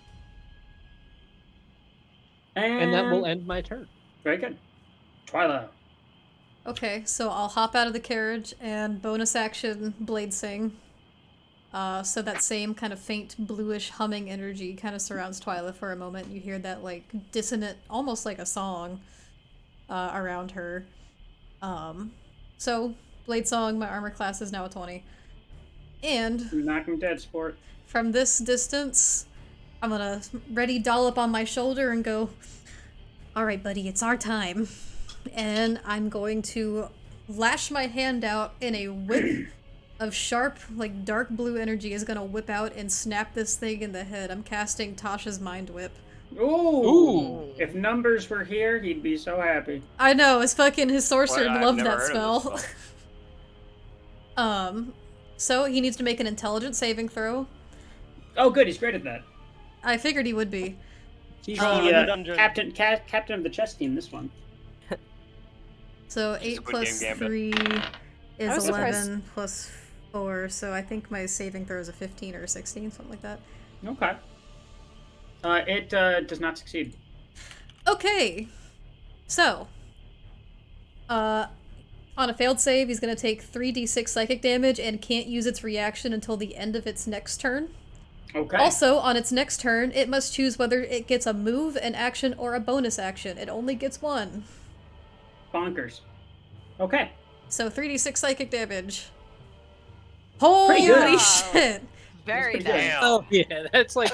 And that will end my turn. Very good. Twyla. Okay, so I'll hop out of the carriage and bonus action Blade Sing. So that same kind of faint bluish humming energy kind of surrounds Twyla for a moment. You hear that like dissonant, almost like a song, around her. So Blade Song, my armor class is now a 20. And Knock him dead, sport. from this distance, I'm gonna ready dollop on my shoulder and go, "Alright, buddy, it's our time." And I'm going to lash my hand out, and a whip of sharp, like dark blue energy is gonna whip out and snap this thing in the head. I'm casting Tasha's Mind Whip. Ooh. If Numbers were here, he'd be so happy. I know, his sorcerer I've loved never that heard spell. of this spell. So he needs to make an intelligence saving throw. Oh, good. He's great at that. I figured he would be. He's Dungeon. captain of the chess team. This one. So She's 8 a good plus game gambit. 3 I was is surprised. 11 plus 4, so I think my saving throw is a 15 or a 16, something like that. Okay. It does not succeed. Okay, so, on a failed save, he's gonna take 3d6 psychic damage and can't use its reaction until the end of its next turn. Okay. Also, on its next turn, it must choose whether it gets a move, an action, or a bonus action. It only gets one. Bonkers. Okay. So 3d6 psychic damage. Holy Pretty good. shit! Very That's pretty nice. good. Oh yeah, that's like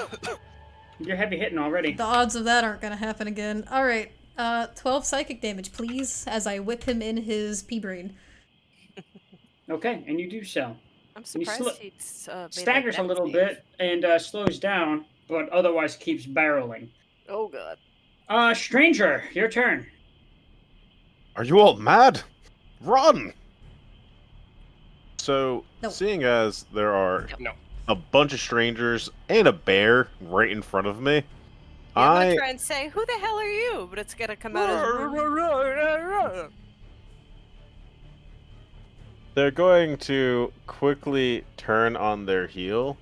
You're heavy hitting already. The odds of that aren't gonna happen again. Alright, 12 psychic damage, please, as I whip him in his pea brain. Okay, and you do so. I'm And he surprised he's made staggers that a little save. bit and slows down, but otherwise keeps barreling. Oh god. Stranger, your turn. Are you all mad? Run! So, No. seeing as there are No. a bunch of strangers and a bear right in front of me, Yeah, I'm I gonna try and say, "Who the hell are you?" But it's gonna come out as. they're going to quickly turn on their heel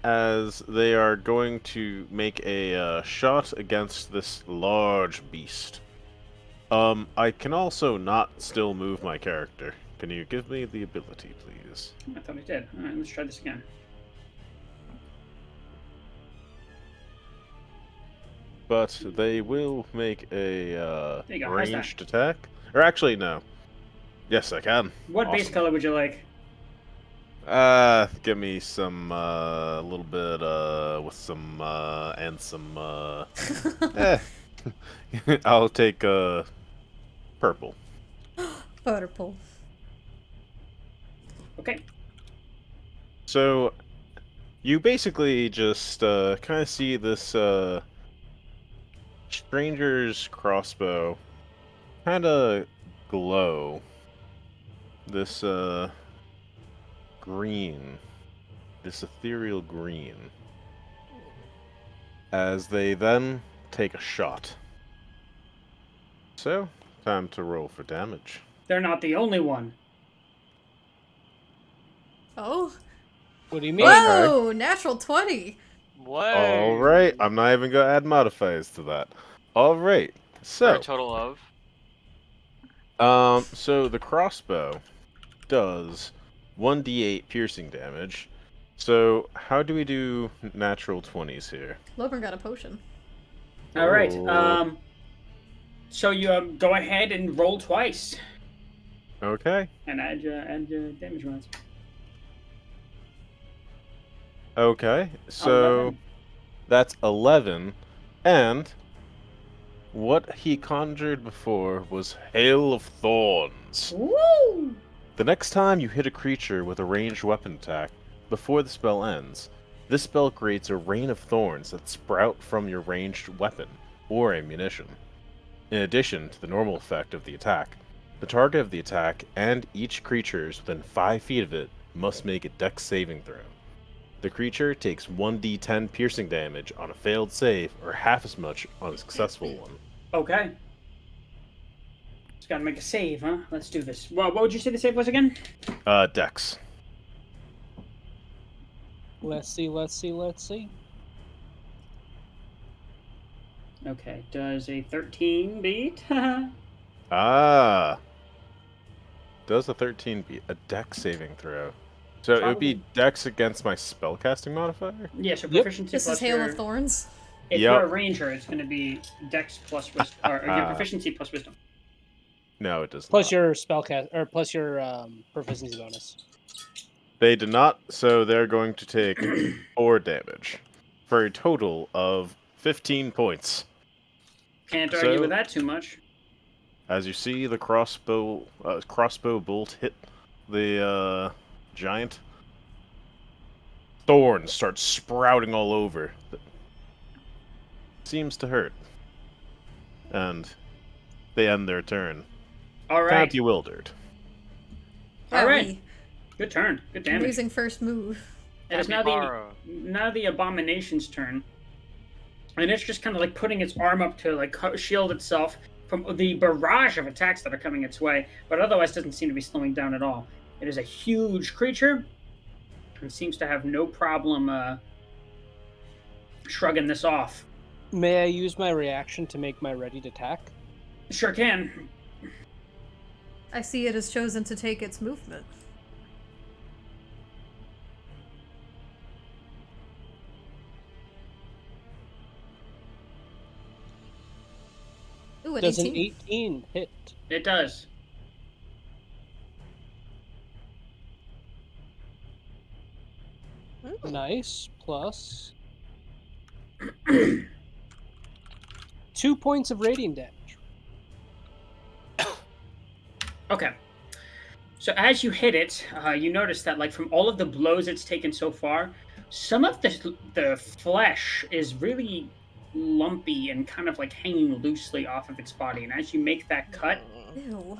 as they are going to make a shot against this large beast. I can also not still move my character. Can you give me the ability, please? I thought I did. All right, let's try this again. But they will make a There you go, how's that? ranged attack. Or actually, no. Yes, I can. What base Awesome. color would you like? Give me some, little bit, with some, and some, I'll take, purple. Purple. Okay. So, you basically just, kind of see this, stranger's crossbow kind of glow. This, green. This ethereal green. As they then take a shot. So, time to roll for damage. They're not the only one. Oh. what do you mean? Whoa! Natural 20! What? Alright, I'm not even gonna add modifiers to that. Alright, For so, a total of. so the crossbow does 1d8 piercing damage. So, how do we do natural 20s here? Logan got a potion. All right. Oh. So you go ahead and roll twice Okay. and add your damage rounds. Okay, so 11. that's 11, and what he conjured before was Hail of Thorns. Woo! The next time you hit a creature with a ranged weapon attack, before the spell ends, this spell creates a rain of thorns that sprout from your ranged weapon or ammunition. In addition to the normal effect of the attack, the target of the attack and each creatures within 5 feet of it must make a dex saving throw. The creature takes 1d10 piercing damage on a failed save or half as much on a successful one. Okay. Just gotta make a save, huh? Let's do this. Well, what would you say the save was again? Dex. Let's see. Okay, does a 13 beat? Ah. Does a 13 be a dex saving throw? So it would be Probably. dex against my spellcasting modifier? Yeah, so Yep. proficiency This plus is Hail your... of Thorns. If Yep. you're a ranger, it's going to be dex plus wisdom, or your proficiency plus wisdom. No, it does Plus not. your spellcast, or plus your proficiency bonus. They did not, so they're going to take 4 damage for a total of 15 points. Can't argue with So- that too much. As you see, the crossbow bolt hit the giant. Thorns start sprouting all over. Seems to hurt. And they end their turn. All Kind right. of bewildered. All right. Wowie. Good turn. Good damage. Amazing first move. It is now the abomination's turn, and it's just kind of like putting its arm up to like shield itself from the barrage of attacks that are coming its way, but otherwise doesn't seem to be slowing down at all. It is a huge creature and seems to have no problem shrugging this off. May I use my reaction to make my ready to attack? Sure can. I see it has chosen to take its movement. Ooh, an Does 18. an 18 hit? It does. Nice. Plus 2 points of radiant damage. Okay. So as you hit it, you notice that, like, from all of the blows it's taken so far, some of the flesh is really lumpy and kind of like hanging loosely off of its body. And as you make that cut, Ew.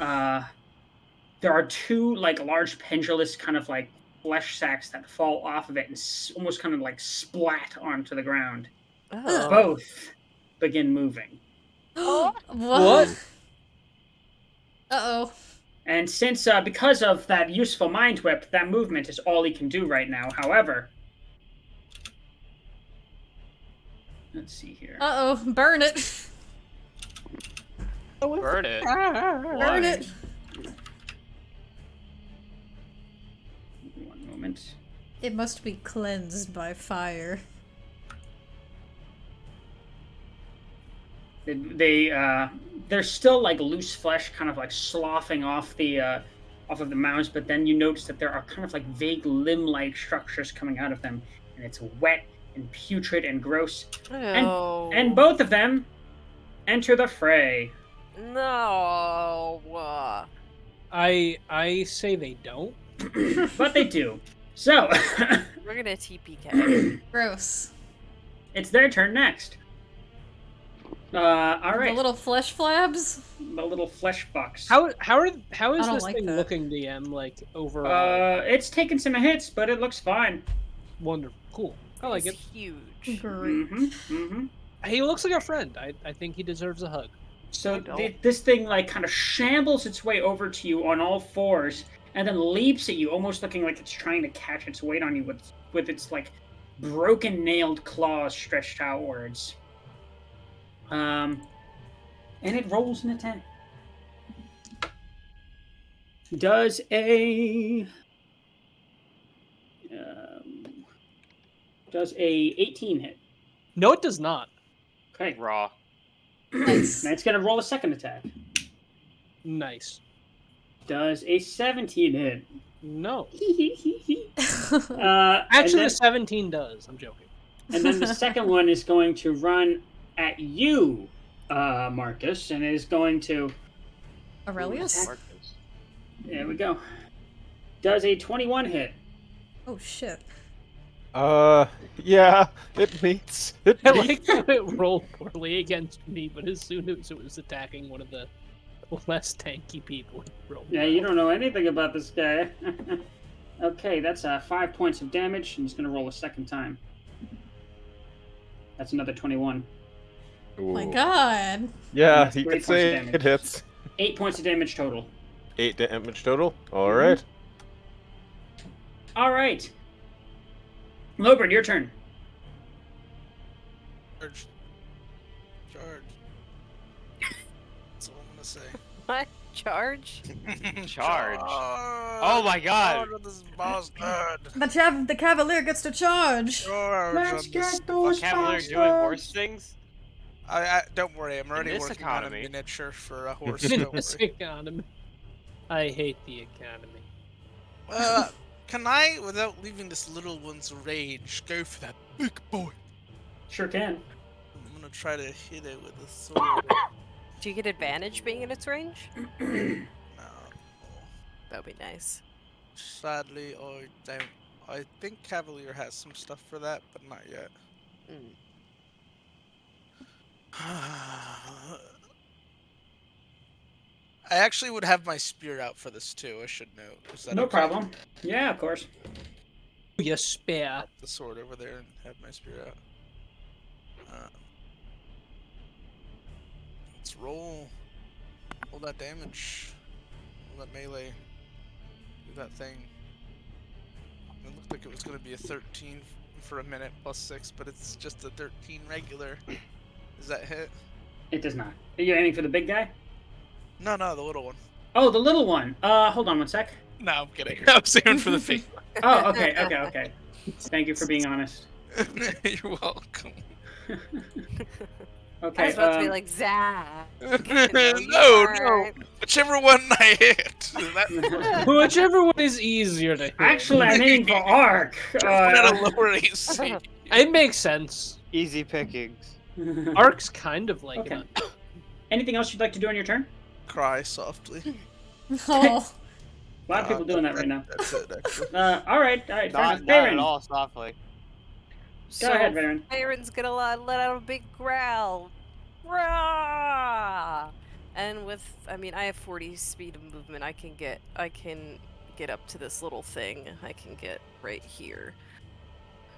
there are 2 like large pendulous kind of like flesh sacks that fall off of it and almost kind of like splat onto the ground. Oh. Both begin moving. What? Uh-oh. And since, because of that useful mind whip, that movement is all he can do right now. However, let's see here. Uh-oh. Burn it. Burn it. Burn it. One moment. It must be cleansed by fire. There's still like loose flesh, kind of like sloughing off off of the mounds, but then you notice that there are kind of like vague limb-like structures coming out of them, and it's wet and putrid and gross. No. And both of them enter the fray. No. I say they don't. But they do. So We're gonna TPK. Gross. it's their turn next. All right. The little flesh flabs? The little flesh fucks. How is I don't this like thing that. looking, DM? Like overall, It's taken some hits, but it looks fine. wonderful, cool. I like He's it. huge. Great. He looks like a friend. I think he deserves a hug. So I don't. this thing like kind of shambles its way over to you on all fours, and then leaps at you, almost looking like it's trying to catch its weight on you with its like broken nailed claws stretched outwards. And it rolls an attack. Does a 18 hit? No, it does not. Okay. Raw. Nice. Now it's gonna roll a second attack. Nice. Does a 17 hit? No. Actually, and the 17 does. I'm joking. then the second one is going to run at you, Marcus, and is going to Aurelius? Marcus. There we go. Does a 21 hit? Oh shit. Yeah, it meets. It I meets. like how it rolled poorly against me, but as soon as it was attacking one of the less tanky people, it rolled Yeah, well. you don't know anything about this guy. Okay, that's 5 points of damage, and he's going to roll a second time. That's another 21. My Ooh. god. Yeah, That's you 3 could points of say damage. it hits. 8 points of damage total. 8 damage total. All right. All right. Lobert, your turn. Charge. Charge. That's all I'm gonna say. What? Charge? Charge. Oh Oh my god. Charge on this bastard. The cavalier gets to charge. Charge Let's on this get those Cavalier doing worse things? I don't worry, I'm already this working on a economy. miniature for a horse. Don't This worry. economy. I hate the economy. Can I, without leaving this little one's rage, go for that big boy? Sure can. I'm gonna try to hit it with a sword. Do you get advantage being in its range? No. That'd be nice. Sadly, I don't. I think Cavalier has some stuff for that, but not yet. Mm. I actually would have my spear out for this too, I should note. Is that No okay? problem. Yeah, of course. You spare. The sword over there and have my spear out. Let's roll. Roll that damage. Roll that melee. Do that thing. It looked like it was going to be a 13 for a minute plus 6, but it's just a 13 regular. Does that hit? It does not. Are you aiming for the big guy? No, the little one. Oh, the little one. Hold on one sec. No, I'm kidding. I was aiming for the big one. Oh, okay. Thank you for being honest. You're welcome. I Okay. was about to be like, Zach. No. Whichever one I hit. Whichever one is easier to hit. Actually, I'm aiming for Arc. At a lower AC. It makes sense. Easy pickings. Arc's kind of like Okay. an Anything else you'd like to do on your turn? Cry softly. Oh. A lot of people doing that right now. That's it, actually. All right. Fair enough. Not at Varen. all softly. Go ahead, Varen. Aaron's gonna let out a big growl. Rah! And with, I have 40 speed of movement. I can get up to this little thing. I can get right here.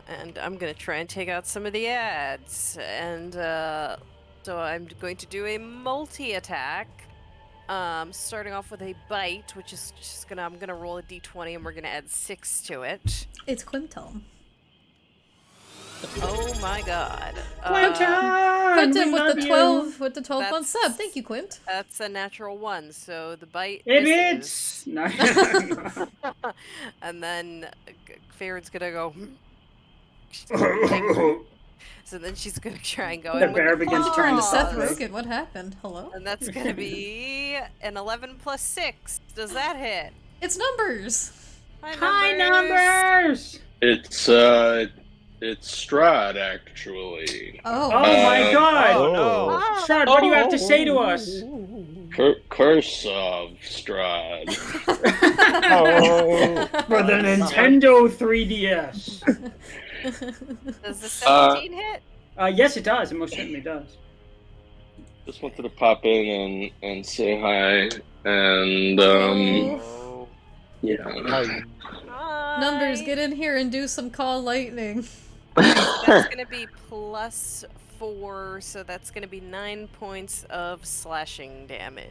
And I'm gonna try and take out some of the ads. And so I'm going to do a multi-attack. Starting off with a bite, which is just I'm gonna roll a d20 and we're gonna add 6 to it. It's Quinton. Oh my god. Quinton with the 12 month sub. Thank you, Quint. That's a natural 1, so the bite It misses. is. No. And then Farron's gonna go. So then she's gonna try and go The in bear with the begins Turn turning to Seth claws. Rogen. What happened? Hello? And that's gonna be an 11 plus 6. Does that hit? It's numbers. High numbers. It's Strahd, actually. Oh. Oh my God. Oh no. Strahd, what do you have to say to us? Curse of Strahd. For the Nintendo 3DS. Does the 17 hit? Yes, it does. It most certainly does. Just wanted to pop in and say hi. And, Oh. yeah. Numbers, get in here and do some call lightning. That's gonna be plus 4, so that's gonna be 9 points of slashing damage.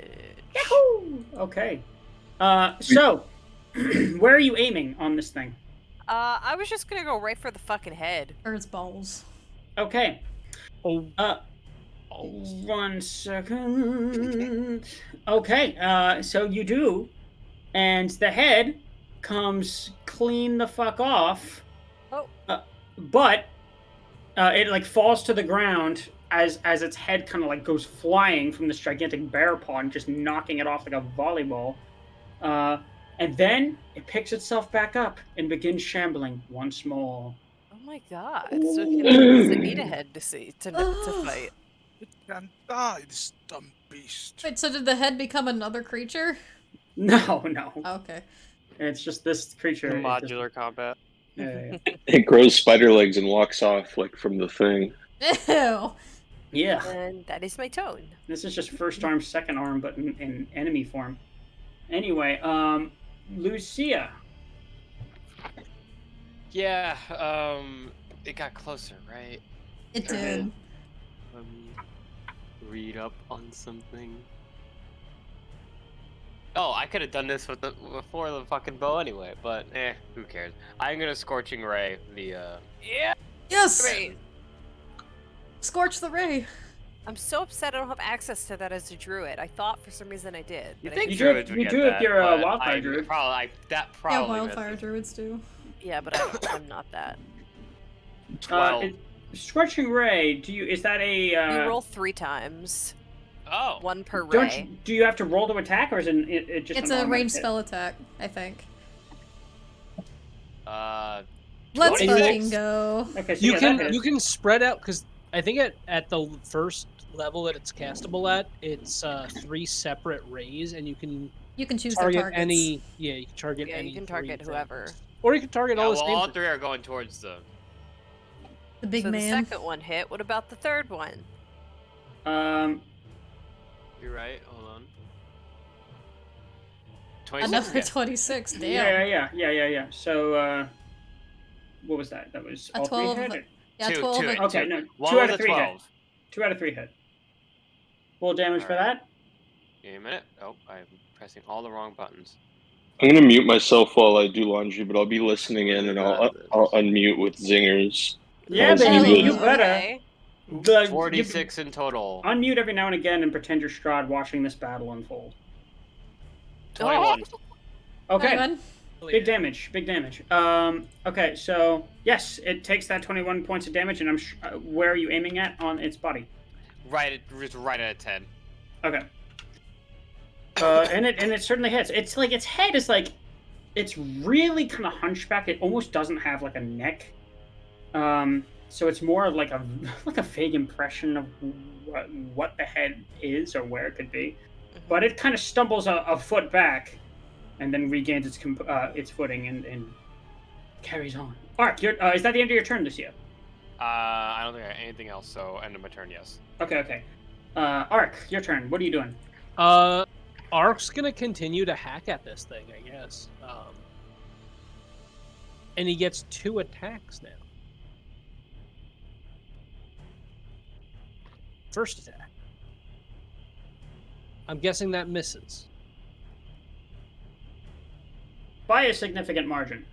Yahoo! Okay. So, where are you aiming on this thing? I was just gonna go right for the fucking head. Or its balls. Okay. Oh. 1 second. Okay, so you do, and the head comes clean the fuck off. Oh. But it like falls to the ground as its head kind of like goes flying from this gigantic bear paw and just knocking it off like a volleyball. And then it picks itself back up and begins shambling once more. Oh my god. So does it need a head to see to fight? It can die, this dumb beast. Wait, so did the head become another creature? No, no. Oh, okay. It's just this creature. The it just- modular combat. yeah. It grows spider legs and walks off like from the thing. Ew. Yeah. And that is my tone. This is just first arm, second arm, but in enemy form. Anyway, Lucia. Yeah, it got closer, right? It did. Let me read up on something. Oh, I could have done this before the fucking bow anyway, but who cares? I'm gonna Scorching Ray the Yes! Great. Scorch the ray! I'm so upset I don't have access to that as a druid. I thought for some reason I did. You but I think You didn't. drew- druids would you get drew if that, you're a but wildfire I druid. Probably Yeah, probably wildfire misses. druids do. Yeah, but I'm not that. 12. Scorching Ray. Is that a? You roll 3 times. Oh, One per Don't ray. you, do you have to roll to attack, or is it just? It's an a automatic ranged hit? spell attack, I think. Let's 26. fucking go. Okay, so You yeah, can that hits. you can spread out because I think at the first level that it's castable at, it's 3 separate rays, and you can You can choose their target targets. any. Yeah, you can target Yeah, any. you can 3 target whoever. things. Or you can target Yeah, all well, the same. all 3 are going towards the. The big so man. the second one hit. What about the third one? You're right. Hold on. 26. Another Yeah. 26, damn. Yeah. So, what was that? That was A all 12. 3 hit? Yeah, Two, 12. two. and- Okay, no, One 2 was out a of 3 hit. 12. 2 out of 3 hit. Full damage for Alright. that. Give me a minute. Oh, I'm pressing all the wrong buttons. I'm gonna mute myself while I do laundry, but I'll be listening in, and I'll unmute with zingers. Yeah, As baby, needed. you better. Okay. The 46 in total. Unmute every now and again and pretend you're Strahd watching this battle unfold. 21. Okay. Alright, Big damage. Big damage. Okay, so yes, it takes that 21 points of damage, and where are you aiming at on its body? Right at a 10. Okay. And it certainly hits. It's like its head is like, it's really kind of hunchback. It almost doesn't have like a neck. So it's more of like a vague impression of what the head is or where it could be. But it kind of stumbles a foot back, and then regains its footing and carries on. Ark, is that the end of your turn, Lucia? I don't think I have anything else, so end of my turn, yes. Okay. Ark, your turn. What are you doing? Ark's gonna continue to hack at this thing, I guess. And he gets 2 attacks now. First attack. I'm guessing that misses. By a significant margin.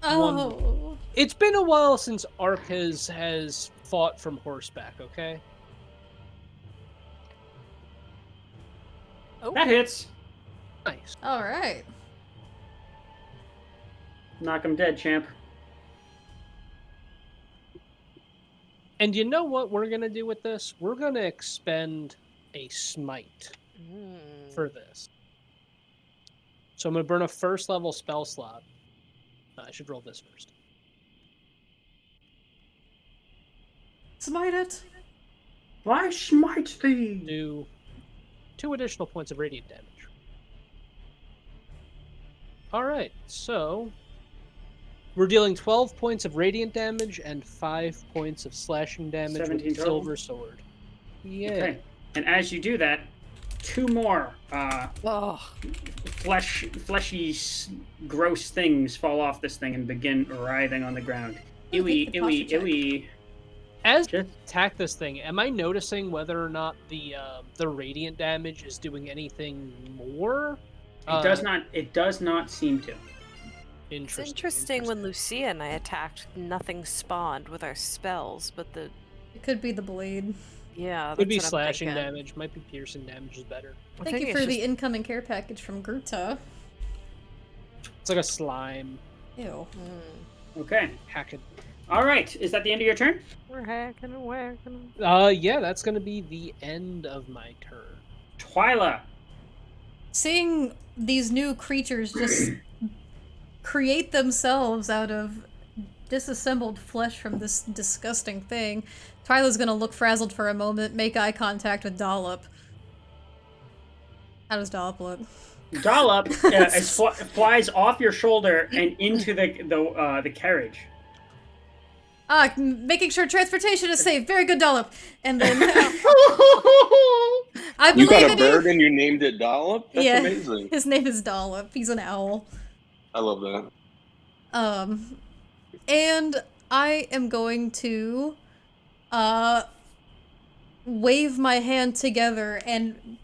Oh. It's been a while since Ark has fought from horseback, okay? Oh. That hits. Nice. Alright. Knock him dead, champ. And you know what we're gonna do with this? We're gonna expend a smite for this. So I'm gonna burn a first level spell slot. I should roll this first. Smite it. Why smite thee? Do 2 additional points of radiant damage. Alright, so we're dealing 12 points of radiant damage and 5 points of slashing damage 17 with total? Silver Sword. Yeah. Okay. And as you do that, 2 more Oh. fleshy, gross things fall off this thing and begin writhing on the ground. Ewy, Make the ewy, posture check. ewy. As Just- attack this thing, am I noticing whether or not the radiant damage is doing anything more? It does not seem to. It's interesting when Lucia and I attacked, nothing spawned with our spells, but the It could be the blade. yeah, that's Could be what I'm slashing thinking. damage, might be piercing damage is better. I'm Thank you thinking for it's the just- incoming care package from Gruta. It's like a slime. Ew. Okay. Hack it. All right. Is that the end of your turn? We're hacking and whacking. Yeah, that's gonna be the end of my turn. Twyla. seeing these new creatures just create themselves out of disassembled flesh from this disgusting thing, Twyla's gonna look frazzled for a moment, make eye contact with Dollop. How does Dollop look? Dollop flies off your shoulder and into the carriage. Making sure transportation is safe. Very good, Dollop. And then I You believe got a in bird you. and you named it Dollop? That's Yeah, amazing. his name is Dollop. He's an owl. I love that. And I am going to wave my hand together, and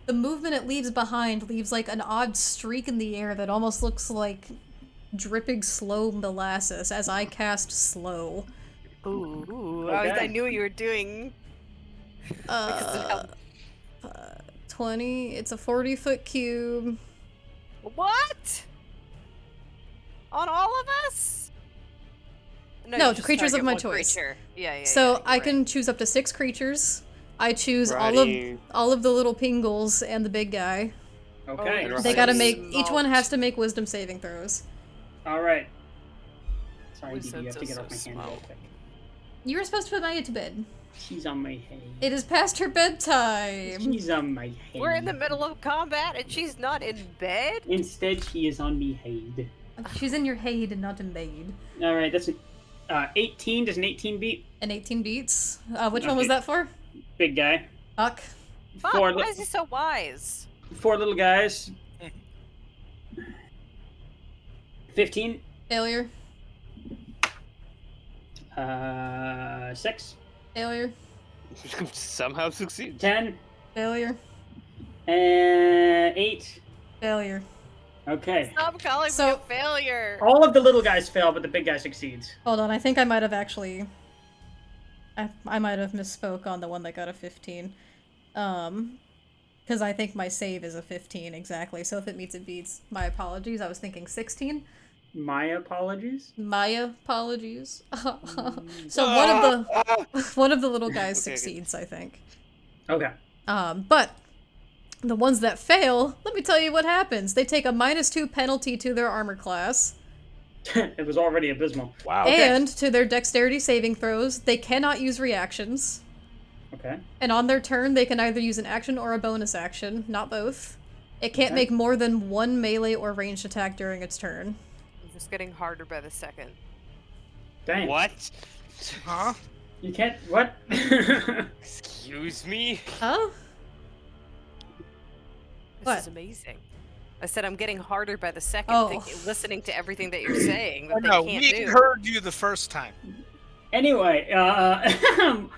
the movement it leaves behind leaves like an odd streak in the air that almost looks like dripping slow molasses as I cast slow. Ooh, Okay. I knew what you were doing. 20, it's a 40-foot cube. What? On all of us? No, you the just creatures of target my one choice. creature. Yeah, So you're I right. can choose up to 6 creatures. I choose Righty. all of the little pingles and the big guy. Okay. Oh, They Right. gotta make, each one has Smoked. to make wisdom saving throws. All right. Sorry, Who Dee, said you have to so get off my hand real smoked? quick. You were supposed to put Maya to bed. She's on my head. It is past her bedtime. She's on my head. We're in the middle of combat and she's not in bed? Instead, she is on me head. She's in your head and not in bed. All right, that's an 18. Does an 18 beat? And 18 beats. Which one was that for? Big guy. Fuck. Fuck, Four, why is he so wise? 4 little guys. 15. Failure. 6. Failure. Somehow succeed. 10. Failure. And 8. Failure. Okay. Stop calling So- me a failure. All of the little guys fail, but the big guy succeeds. Hold on, I think I might have actually... I might have misspoke on the one that got a 15. Because I think my save is a 15, exactly. So if it meets, it beats. My apologies, I was thinking 16. My apologies. My apologies. So one of the little guys Okay, okay. succeeds, I think. Okay. But the ones that fail, let me tell you what happens. They take a -2 penalty to their armor class. It was already abysmal. Wow. And to their dexterity saving throws. They cannot use reactions. Okay. And on their turn, they can either use an action or a bonus action, not both. It can't Okay. make more than 1 melee or ranged attack during its turn. I'm just getting harder by the second. Dang. What? Huh? You can't. What? Excuse me? Huh? This What? is amazing. I said I'm getting harder by the second, Oh. listening to everything that you're saying that Oh, no, they can't we do. heard you the first time. Anyway, Gonzo.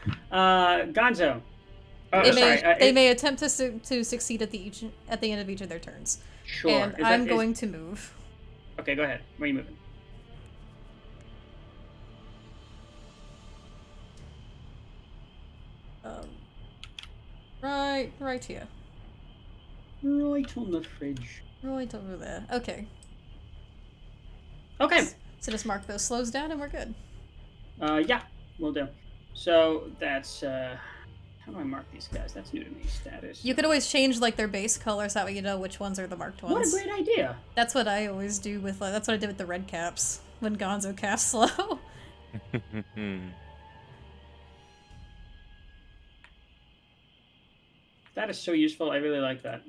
Oh, They sorry. may attempt to succeed at the end of each of their turns. Sure. And Is I'm that- going to move. Okay, go ahead. Where are you moving? Right here. Right on the fridge. Right over there. Okay. Okay. So just mark those slows down and we're good. Yeah, we'll do. So that's how do I mark these guys? That's new to me. Status. You could always change like their base color so that way you know which ones are the marked ones. What a great idea. That's what I always do with that's what I did with the red caps when Gonzo cast slow. That is so useful. I really like that.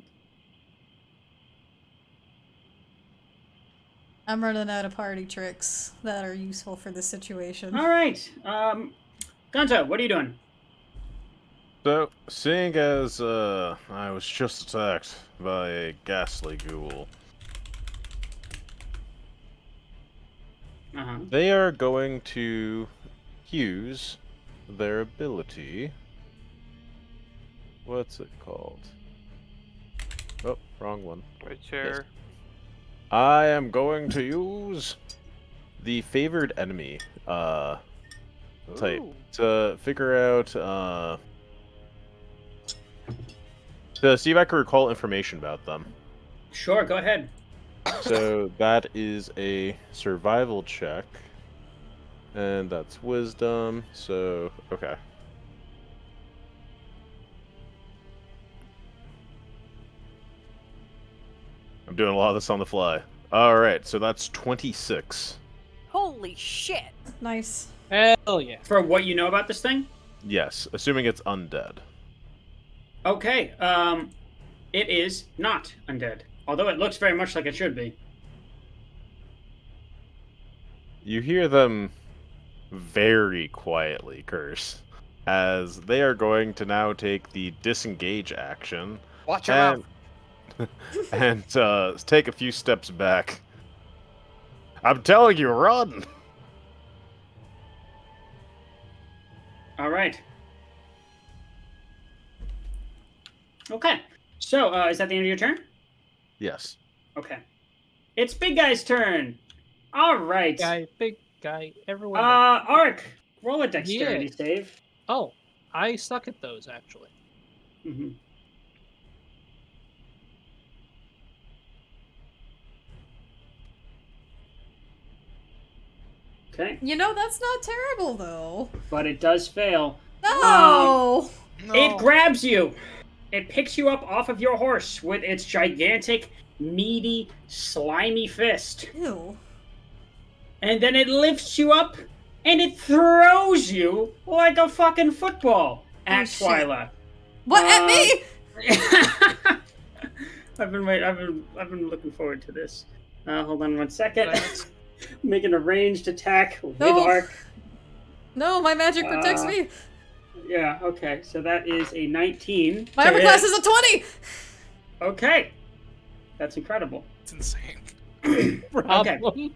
I'm running out of party tricks that are useful for this situation. All right. Gonzo, what are you doing? So, seeing as I was just attacked by a ghastly ghoul, Uh-huh. they are going to use their ability. What's it called? Oh, wrong one. Right chair. I am going to use the favored enemy type Ooh. to figure out to see if I can recall information about them. Sure, go ahead. So that is a survival check, and that's wisdom. So okay. I'm doing a lot of this on the fly. Alright, so that's 26. Holy shit! Nice. Hell yeah. For what you know about this thing? Yes, assuming it's undead. Okay, it is not undead. Although it looks very much like it should be. You hear them very quietly curse, as they are going to now take the disengage action Watch your mouth. and take a few steps back. I'm telling you, run! All right. Okay. So, is that the end of your turn? Yes. Okay. It's Big Guy's turn. All right. Big guy, everyone. Ark, roll a dexterity Yeah. save. Oh, I suck at those, actually. Mm-hmm. Okay. You know, that's not terrible, though. But it does fail. No! No. It grabs you. It picks you up off of your horse with its gigantic, meaty, slimy fist. Ew. And then it lifts you up and it throws you like a fucking football at shit. Twyla. What, at me? I've been looking forward to this. Hold on one second. Making a ranged attack with No. Ark. No, my magic protects me. Yeah, okay. So that is a 19. My to armor hit. class is a 20! Okay. That's incredible. It's insane. Problem.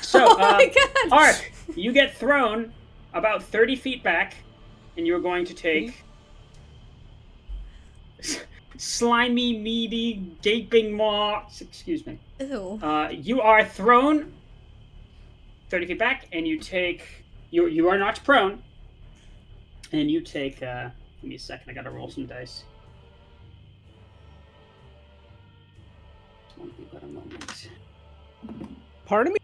So, Oh my god! Ark, you get thrown about 30 feet back, and you're going to take slimy, meaty, gaping maw. Excuse me. Ew. You are thrown 30 feet back, and you take. You are knocked prone, and you take. Give me a second. I gotta roll some dice. Just got a moment. Part of me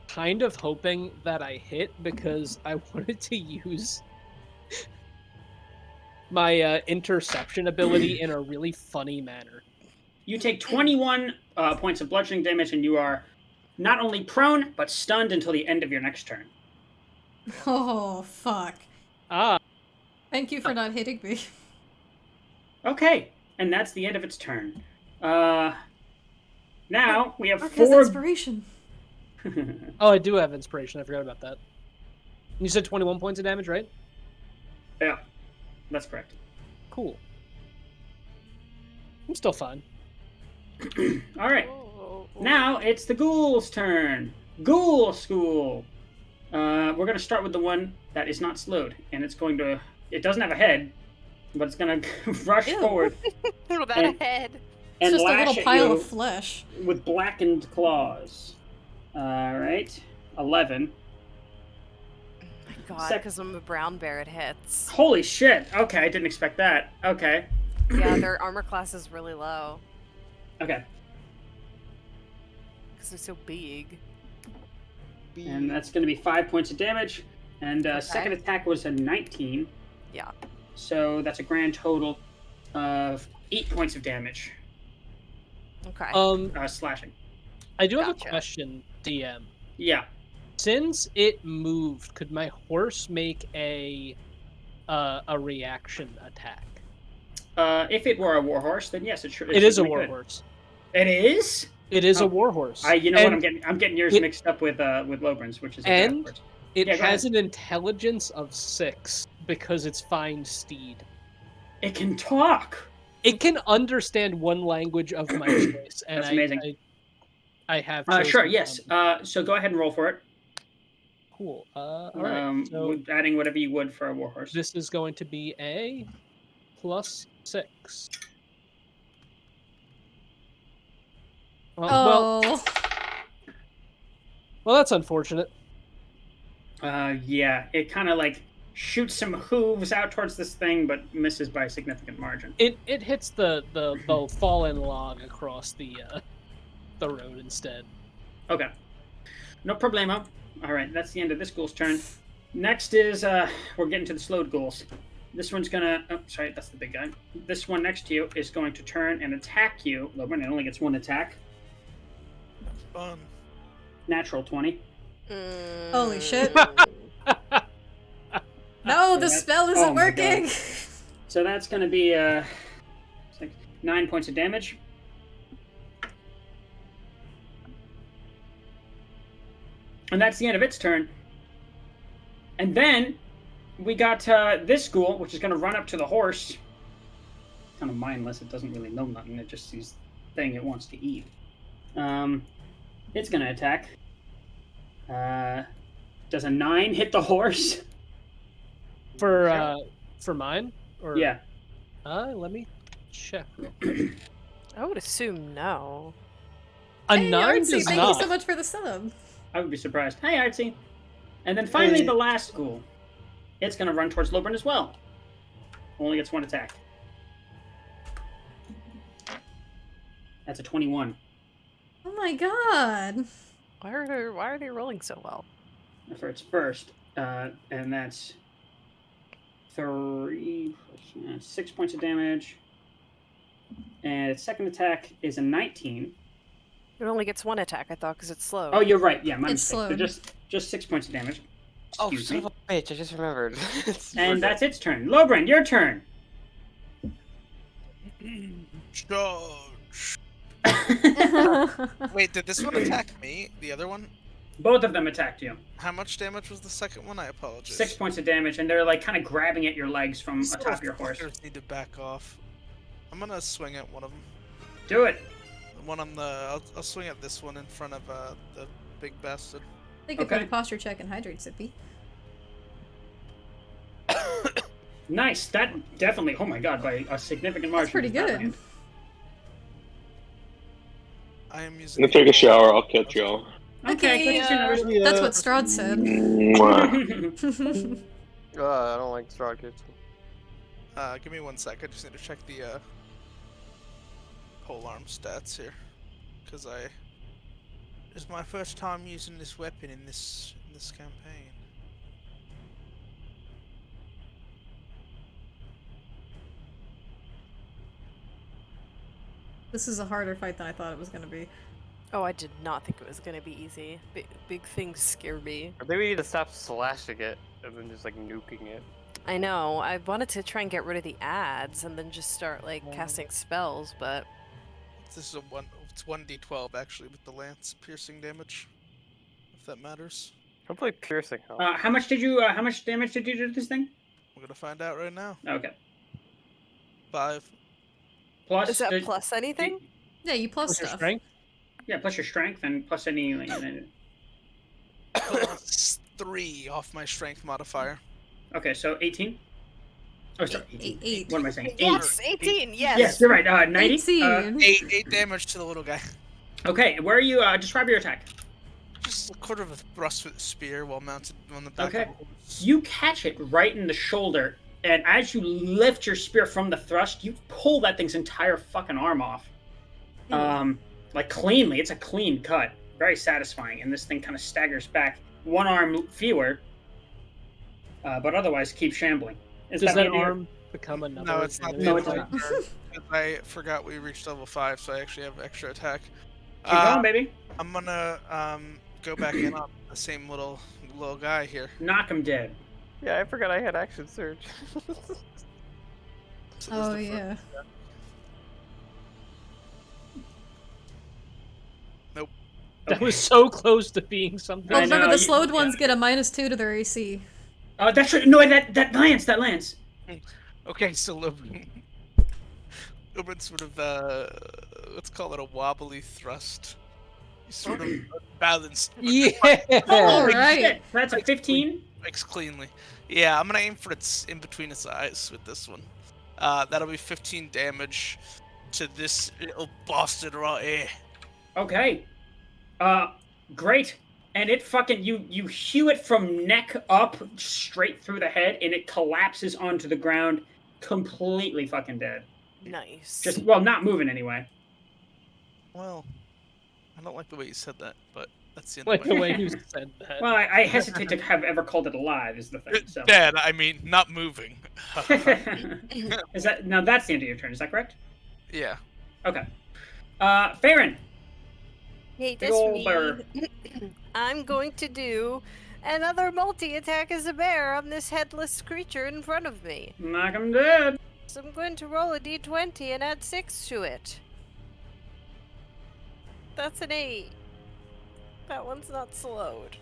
kind of hoping that I hit because I wanted to use my interception ability in a really funny manner. You take 21 points of bludgeoning damage, and you are not only prone, but stunned until the end of your next turn. Oh, fuck. Ah, Thank you for not hitting me. Okay, and that's the end of its turn. Now we have Ark has 4. inspiration. oh, I do have inspiration. I forgot about that. You said 21 points of damage, right? Yeah, that's correct. Cool. I'm still fine. All right. Now it's the ghoul's turn. Ghoul school. We're going to start with the one that is not slowed, and it's going to. It doesn't have a head, but it's going to rush Ew. forward Without And- a head. It's and just a lash little at pile you of flesh. with blackened claws. All right, 11. My god, Sec- because I'm a brown bear, it hits. Holy shit! Okay, I didn't expect that. Okay, Yeah, their armor class is really low. okay, Because they're so big. and that's going to be 5 points of damage. And second attack was a 19. Yeah. So that's a grand total of 8 points of damage. Okay. Slashing. I do have a Gotcha. question, DM. Yeah. Since it moved, could my horse make a reaction attack? If it were a warhorse, then yes, it should. It is a should be good. warhorse. It is. It is Oh. a warhorse. You know what? And I'm getting yours it- mixed up with Lobrin's, which is a And- draft horse. It Yeah, go has ahead. an intelligence of 6 because it's fine steed. It can talk. It can understand one language of my choice, and That's amazing. I have. Sure. chosen Yes. one. So go ahead and roll for it. Cool. All right. So with adding whatever you would for a warhorse. this is going to be a +6. Oh. Well, that's unfortunate. Yeah. It kind of like shoots some hooves out towards this thing, but misses by a significant margin. It hits the fallen log across the road instead. Okay. No problemo. All right, that's the end of this ghoul's turn. Next is, we're getting to the slowed ghouls. This one's gonna, oh, sorry, that's the big guy. This one next to you is going to turn and attack you. Lobrin, it only gets one attack. Fun. Natural 20. Holy shit. Mm. No, So the that- spell isn't oh my God. working! So that's going to be 9 points of damage. And that's the end of its turn. And then we got this ghoul, which is going to run up to the horse. Kind of mindless. It doesn't really know nothing. It just sees the thing it wants to eat. It's going to attack. Does a 9 hit the horse? For mine? Or Yeah. let me check. I would assume no. A Hey, 9 Artsy, does thank not. you so much for the sub. I would be surprised. Hi, Artsy. And then finally, Hey. the last ghoul. It's going to run towards Lobrin as well. Only gets 1 attack. That's a 21. Oh my god. Why are they rolling so well? For its first. And that's 6 points of damage. And its second attack is a 19. It only gets 1 attack, I thought, because it's slow. Oh, you're right. Yeah, my It's mistake. So slowed. just 6 points of damage. Oh, Excuse son me. of a bitch! I just remembered. And that's its turn. Lobrin, your turn. Charge. Wait, did this one attack me? The other one? Both of them attacked you. How much damage was the second one? I apologize. 6 points of damage, and they're like kind of grabbing at your legs from These atop your horse. motherfuckers need to back off. I'm gonna swing at one of them. Do it. The one on the. I'll swing at this one in front of the big bastard. Thank you for Okay. the posture check and hydrate, Sippy. Nice. That definitely. Oh my god, by a significant margin. That's pretty does that good. land. I am I'm using. gonna take a shower. I'll catch y'all. Okay. Good to see That's what Strahd said. Mwah. you. I don't like straw kids. Give me 1 sec. I just need to check the polearm stats here, because it's my first time using this weapon in this campaign. This is a harder fight than I thought it was gonna be. Oh, I did not think it was going to be easy. Big things scare me. Or maybe we need to stop slashing it and then just like nuking it. I know. I wanted to try and get rid of the ads and then just start like casting spells, but This is it's 1d12 actually with the lance piercing damage, if that matters. Hopefully piercing helps. How much damage did you do to this thing? We're gonna find out right now. Okay. 5. Plus. is that plus anything? Yeah, you plus What's your stuff. strength? Yeah, plus your strength and plus any. Plus 3 off my strength modifier. Okay, so 18. Oh, sorry. 18. Eight. What am I saying? Yes, 18. Yes. Yes, you're right. 90. 18. 8 damage to the little guy. Okay, where are you? Describe your attack. Just a quarter of a thrust with a spear while mounted on the back Okay. of the horse. You catch it right in the shoulder, and as you lift your spear from the thrust, you pull that thing's entire fucking arm off. Like cleanly. It's a clean cut. Very satisfying, and this thing kind of staggers back. 1 arm fewer, but otherwise keeps shambling. Does that the end of your- arm become another? No, it's not. enemy? No, the it's end not. of my turn, 'cause I forgot we reached level 5, so I actually have extra attack. Keep going, baby. I'm gonna go back in on the same little guy here. Knock him dead. Yeah, I forgot I had action surge. So this is Oh the fir- yeah. That was so close to being something. Well, I remember know, the you- slowed yeah. ones get a -2 to their AC. That's right. No, that lands. Okay, so Lubin sort of let's call it a wobbly thrust. He's sort of balanced. Yeah. Holy Alright. shit! That's a 15. Makes cleanly. Yeah, I'm gonna aim for its in between its eyes with this one. That'll be 15 damage to this little bastard right here. Okay. Great. And it fucking you hew it from neck up straight through the head, and it collapses onto the ground, completely fucking dead. Nice. Just not moving anyway. Well, I don't like the way you said that, but that's the end Like of the my way you said that. Well, I hesitate to have ever called it alive. Is the thing. So. Dead, I mean, not moving. Is that now? That's the end of your turn. Is that correct? Yeah. Okay. Farron. Hey, Big that's ol' me. bear. I'm going to do another multi-attack as a bear on this headless creature in front of me. Knock him dead. So I'm going to roll a d20 and add 6 to it. That's an 8. That one's not slowed.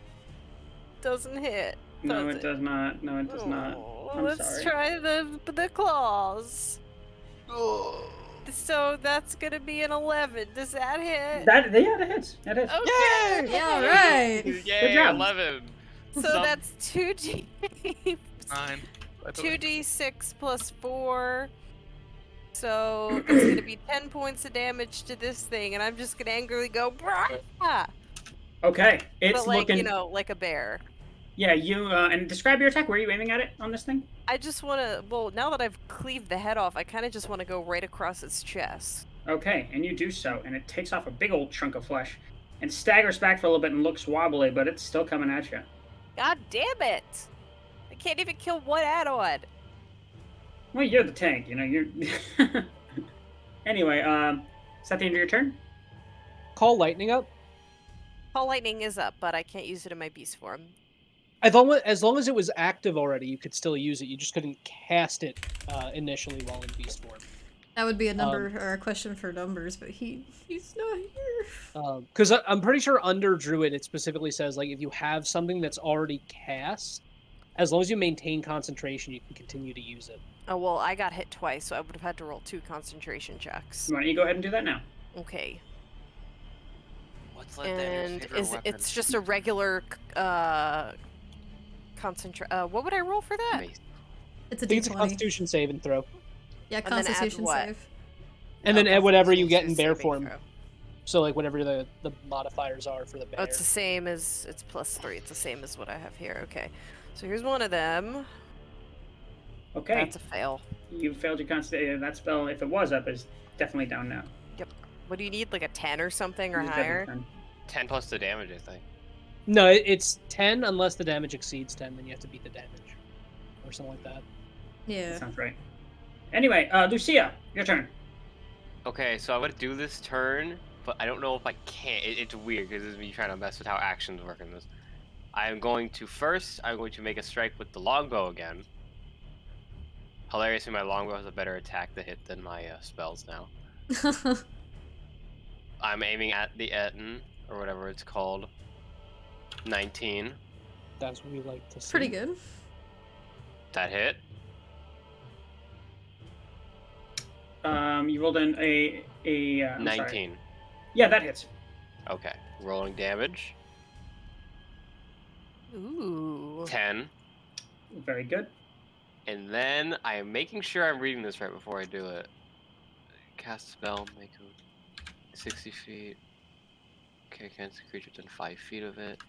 Doesn't hit. No, Does it does not. No, it does not. Oh, I'm let's sorry. try the claws. So that's gonna be an 11. Does that hit? That hits. That hits. Okay. Yeah, all right. Yay, job. 11. So that's 2d 9. 2d6 plus 4. So that's gonna be 10 points of damage to this thing, and I'm just gonna angrily go, "Brah!" Okay, it's But like, looking. like a bear. Yeah, you and describe your attack. Where are you aiming at it on this thing? I just wanna, well, now that I've cleaved the head off, I kind of just want to go right across its chest. Okay, and you do so, and it takes off a big old chunk of flesh, and staggers back for a little bit and looks wobbly, but it's still coming at you. God damn it! I can't even kill one add-on. Well, you're the tank, you're. Anyway, is that the end of your turn? Call lightning up. Call lightning is up, but I can't use it in my beast form. I thought as long as it was active already, you could still use it. You just couldn't cast it initially while in beast form. That would be a number or a question for numbers, but he's not here. Because I'm pretty sure under Druid it specifically says like if you have something that's already cast, as long as you maintain concentration, you can continue to use it. Oh, well, I got hit twice, so I would have had to roll 2 concentration checks. Why don't you go ahead and do that now? Okay. What's And it's just a regular what would I roll for that? It's a I think it's a D20. Constitution save and throw, Yeah, And then add Constitution what? save. and then add whatever you get in Constitution bear saving form. throw. So like whatever the modifiers are for the bear. Oh, it's the same as, it's plus 3. It's the same as what I have here. Okay. So here's one of them. Okay, That's a fail. you failed your concentration. That spell, if it was up, is definitely down now. What do you need, like a 10 or something, or It's higher? definitely 10 plus the damage, I think. No, it's 10 unless the damage exceeds 10. Then you have to beat the damage, or something like that. done. Yeah. That sounds right. Anyway, Lucia, your turn. Okay, so I'm gonna do this turn, but I don't know if I can. It's weird because this is me trying to mess with how actions work in this. I'm going to make a strike with the longbow again. Hilariously, my longbow has a better attack to hit than my spells now. I'm aiming at the Etten, or whatever it's called. 19. That's what we like to see. Pretty good. That hit. You rolled in I'm 19. sorry. Yeah, that hits. Okay. Rolling damage. Ooh. 10. Very good. And then I am making sure I'm reading this right before I do it. Cast a spell, make a 60 feet. Okay, against a creature within 5 feet of it.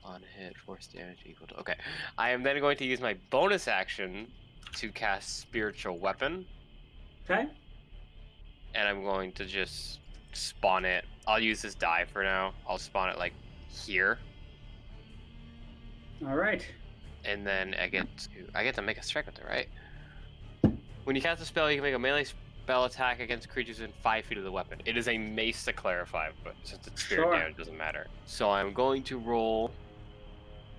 On hit, force damage equal to. Okay. I am then going to use my bonus action to cast Spiritual Weapon. Okay. And I'm going to just spawn it. I'll use this die for now. I'll spawn it like here. All right. And then I get to make a strike with it, right? When you cast a spell, you can make a melee spell attack against creatures within 5 feet of the weapon. It is a mace to clarify, but since it's spirit Sure. damage, it doesn't matter. So I'm going to roll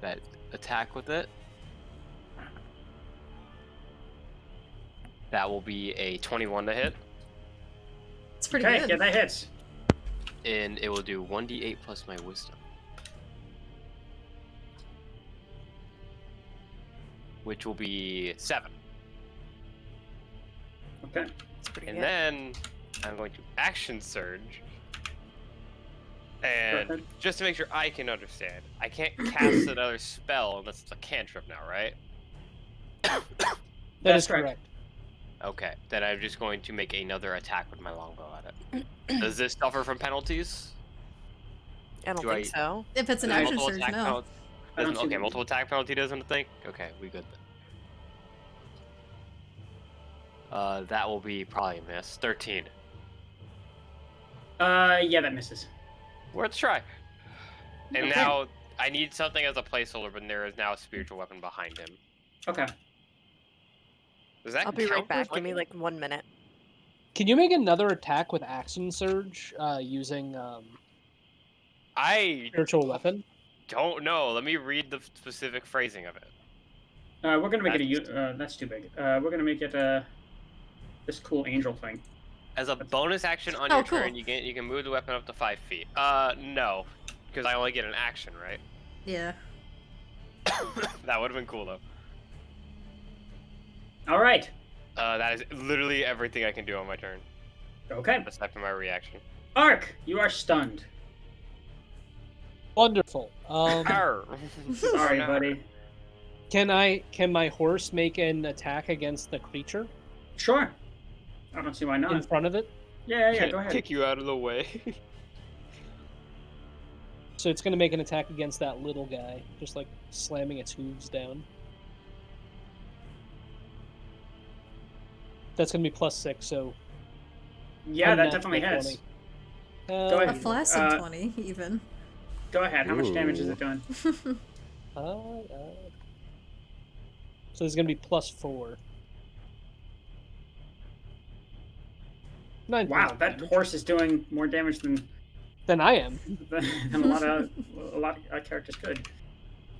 that attack with it. That will be a 21 to hit, It's pretty Okay, good. yeah, that hits. and it will do 1d8 plus my wisdom. Which will be 7. Okay. That's pretty And good. then I'm going to action surge. And Perfect. just to make sure I can understand, I can't cast another spell unless it's a cantrip now, right? That That's is correct. correct. Okay, then I'm just going to make another attack with my longbow at it. Does this suffer from penalties? I don't do think I- so. If it's an Does action multiple surge, attack no. penalty- I don't doesn't- see okay, the- multiple attack penalty doesn't think? Okay, we good then. That will be probably a miss. 13. Yeah, that misses. Let's try. And Okay. now I need something as a placeholder, but there is now a spiritual weapon behind him. Okay. Does that I'll be right count for back. Give me flanking? like 1 minute. Can you make another attack with action surge using I Spiritual weapon? don't know. Let me read the specific phrasing of it. We're gonna make it a. That's too big. We're gonna make it this cool angel thing. As a bonus action on Oh, your cool. turn, you can move the weapon up to 5 feet. No, because I only get an action, right? Yeah. That would have been cool though. All right. That is literally everything I can do on my turn, Okay. aside from my reaction. Ark, you are stunned. Wonderful. Arr. Sorry, No. buddy. Can my horse make an attack against the creature Sure. I don't see why in not. front of it? Yeah. Go ahead. Kick you out of the way. So it's going to make an attack against that little guy, just like slamming its hooves down. That's going to be +6, so Yeah, that unnatural definitely hits. 20. Go A ahead. flaccid 20, even. Go ahead. How much damage is Ooh. it doing? So it's going to be +4. 9 Wow, points of that damage. horse is doing more damage than I am. a lot of characters could.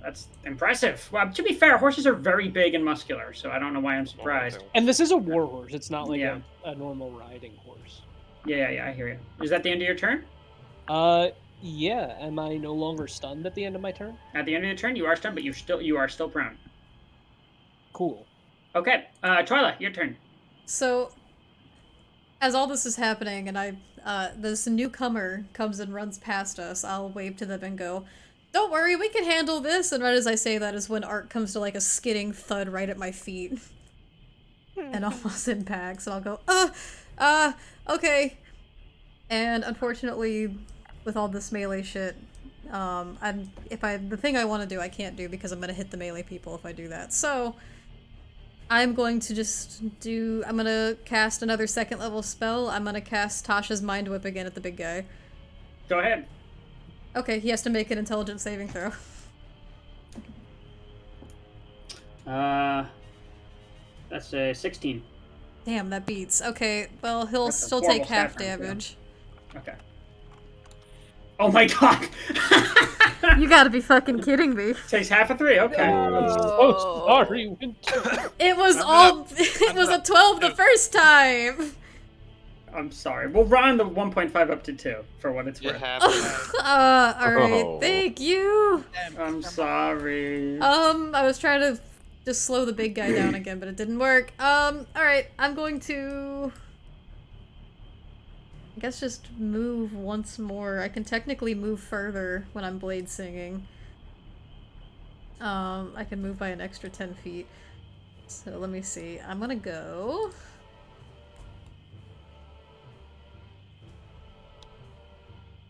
That's impressive. Well, to be fair, horses are very big and muscular, so I don't know why I'm surprised. And this is a war horse. It's not like Yeah. a normal riding horse. Yeah, I hear you. Is that the end of your turn? Yeah. Am I no longer stunned at the end of my turn? At the end of your turn, you are stunned, but you are still prone. Cool. Okay, Twyla, your turn. So, as all this is happening, and this newcomer comes and runs past us, I'll wave to them and go, "Don't worry, we can handle this." And right as I say that is when Art comes to like a skidding thud right at my feet, and almost impacts. And I'll go, okay. And unfortunately, with all this melee shit, the thing I want to do, I can't do because I'm gonna hit the melee people if I do that. So. I'm going to I'm gonna cast another 2nd level spell. I'm gonna cast Tasha's Mind Whip again at the big guy. Go ahead. Okay, he has to make an intelligence saving throw. That's a 16. Damn, that beats. Okay, well, he'll That's a still horrible take half stat rank, yeah. damage. Okay. Oh my god! You gotta be fucking kidding me. Takes half a 3, okay. I'm so sorry, Winter. It was it was a 12 the first time! I'm sorry. We'll round the 1.5 up to 2 for what it's It worth. happens. Alright, Oh. thank you! I'm sorry. I was trying to just slow the big guy down again, but it didn't work. Alright, I'm going to... I guess just move once more. I can technically move further when I'm blade singing. I can move by an extra 10 feet. So let me see. I'm gonna go...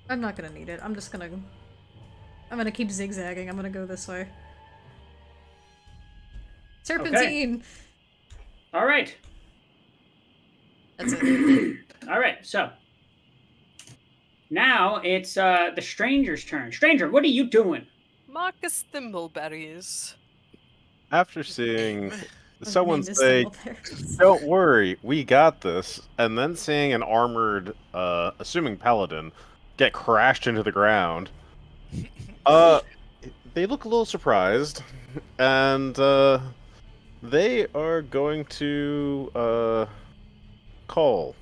I'm not gonna need it. I'm gonna keep zigzagging. I'm gonna go this way. Serpentine! All right. That's it. All right, so now it's the stranger's turn. Stranger, what are you doing? Marcus Thimbleberries. After seeing His someone name is say, Thimbleberries. "Don't worry, we got this," and then seeing an armored, assuming paladin, get crashed into the ground, they look a little surprised, and they are going to call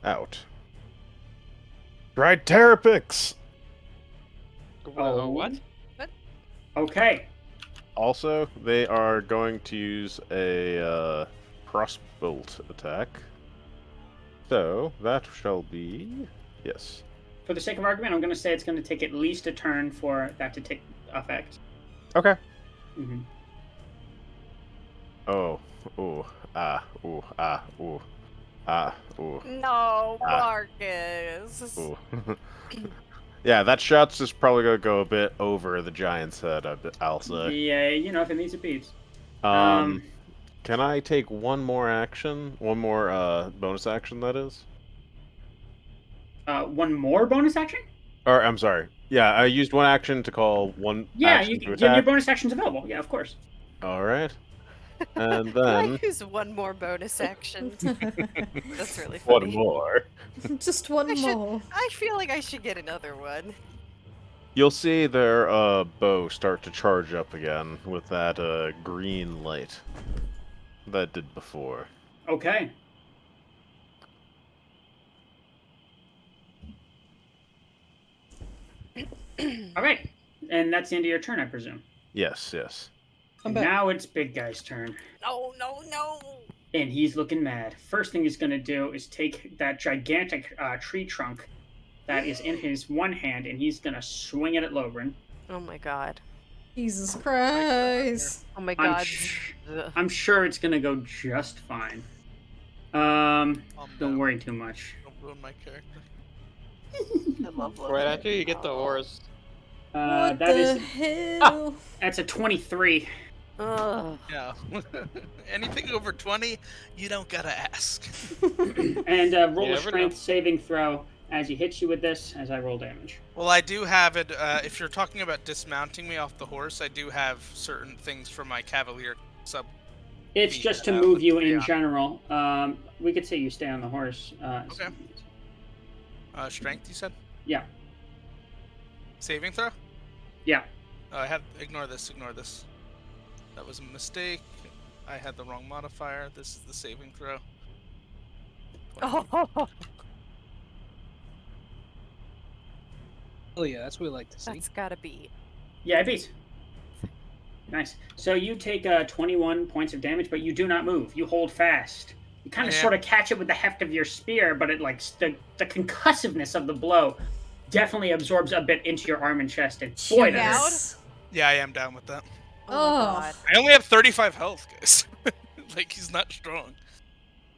out. Right, Terrapix! What? Okay. Also, they are going to use a crossbolt attack. So, that shall be... yes. For the sake of argument, I'm going to say it's going to take at least a turn for that to take effect. Okay. Mm-hmm. Oh. Ooh. Ah. Ooh. Ah. Ooh. Ah. Ooh. No, Marcus. Ooh. Yeah, that shot's just probably gonna go a bit over the giant's head, I'll say. Yeah, you know, if it needs, it beats. Can I take one more action? One more bonus action, that is? One more bonus action? Or, I'm sorry. Yeah, I used one action to call one Yeah, action to your attack. bonus action's available. Yeah, of course. Alright. And Can I then... use one more bonus action? That's really funny. one more. Just one I should- more. I feel like I should get another one. You'll see their bow start to charge up again with that green light that did before. Okay. All right. And that's the end of your turn, I presume. Yes, yes. And now it's Big Guy's turn. No, no, no. And he's looking mad. First thing he's going to do is take that gigantic tree trunk that is in his one hand, and he's going to swing it at Lobrin. Oh my god. Jesus Christ. Oh my I'm, god. I'm sure it's going to go just fine. Don't worry too much. Don't ruin my character. I love Right after you get the horse. What That the is hell? that's a 23. Ugh. Yeah. Anything over 20, you don't gotta ask. And roll You a never strength know. saving throw as he hits you with this, as I roll damage. Well, I do have it. If you're talking about dismounting me off the horse, I do have certain things for my cavalier sub. It's Beat just that to out move with you in 3 general. We could say you stay on the horse. Okay. Strength, you said? Yeah. Saving throw? Yeah. I have. Ignore this. Ignore this. That was a mistake. I had the wrong modifier. This is the saving throw. Oh, Oh yeah, that's what we like to see. that's gotta be. Yeah, it beats. Nice. So you take 21 points of damage, but you do not move. You hold fast. You kind of Yeah. sort of catch it with the heft of your spear, but it like the concussiveness of the blow definitely absorbs a bit into your arm and chest. And boy, that Down? hurts. Yeah, I am down with that. Oh, Oh. my god. I only have 35 health, guys. Like, he's not strong.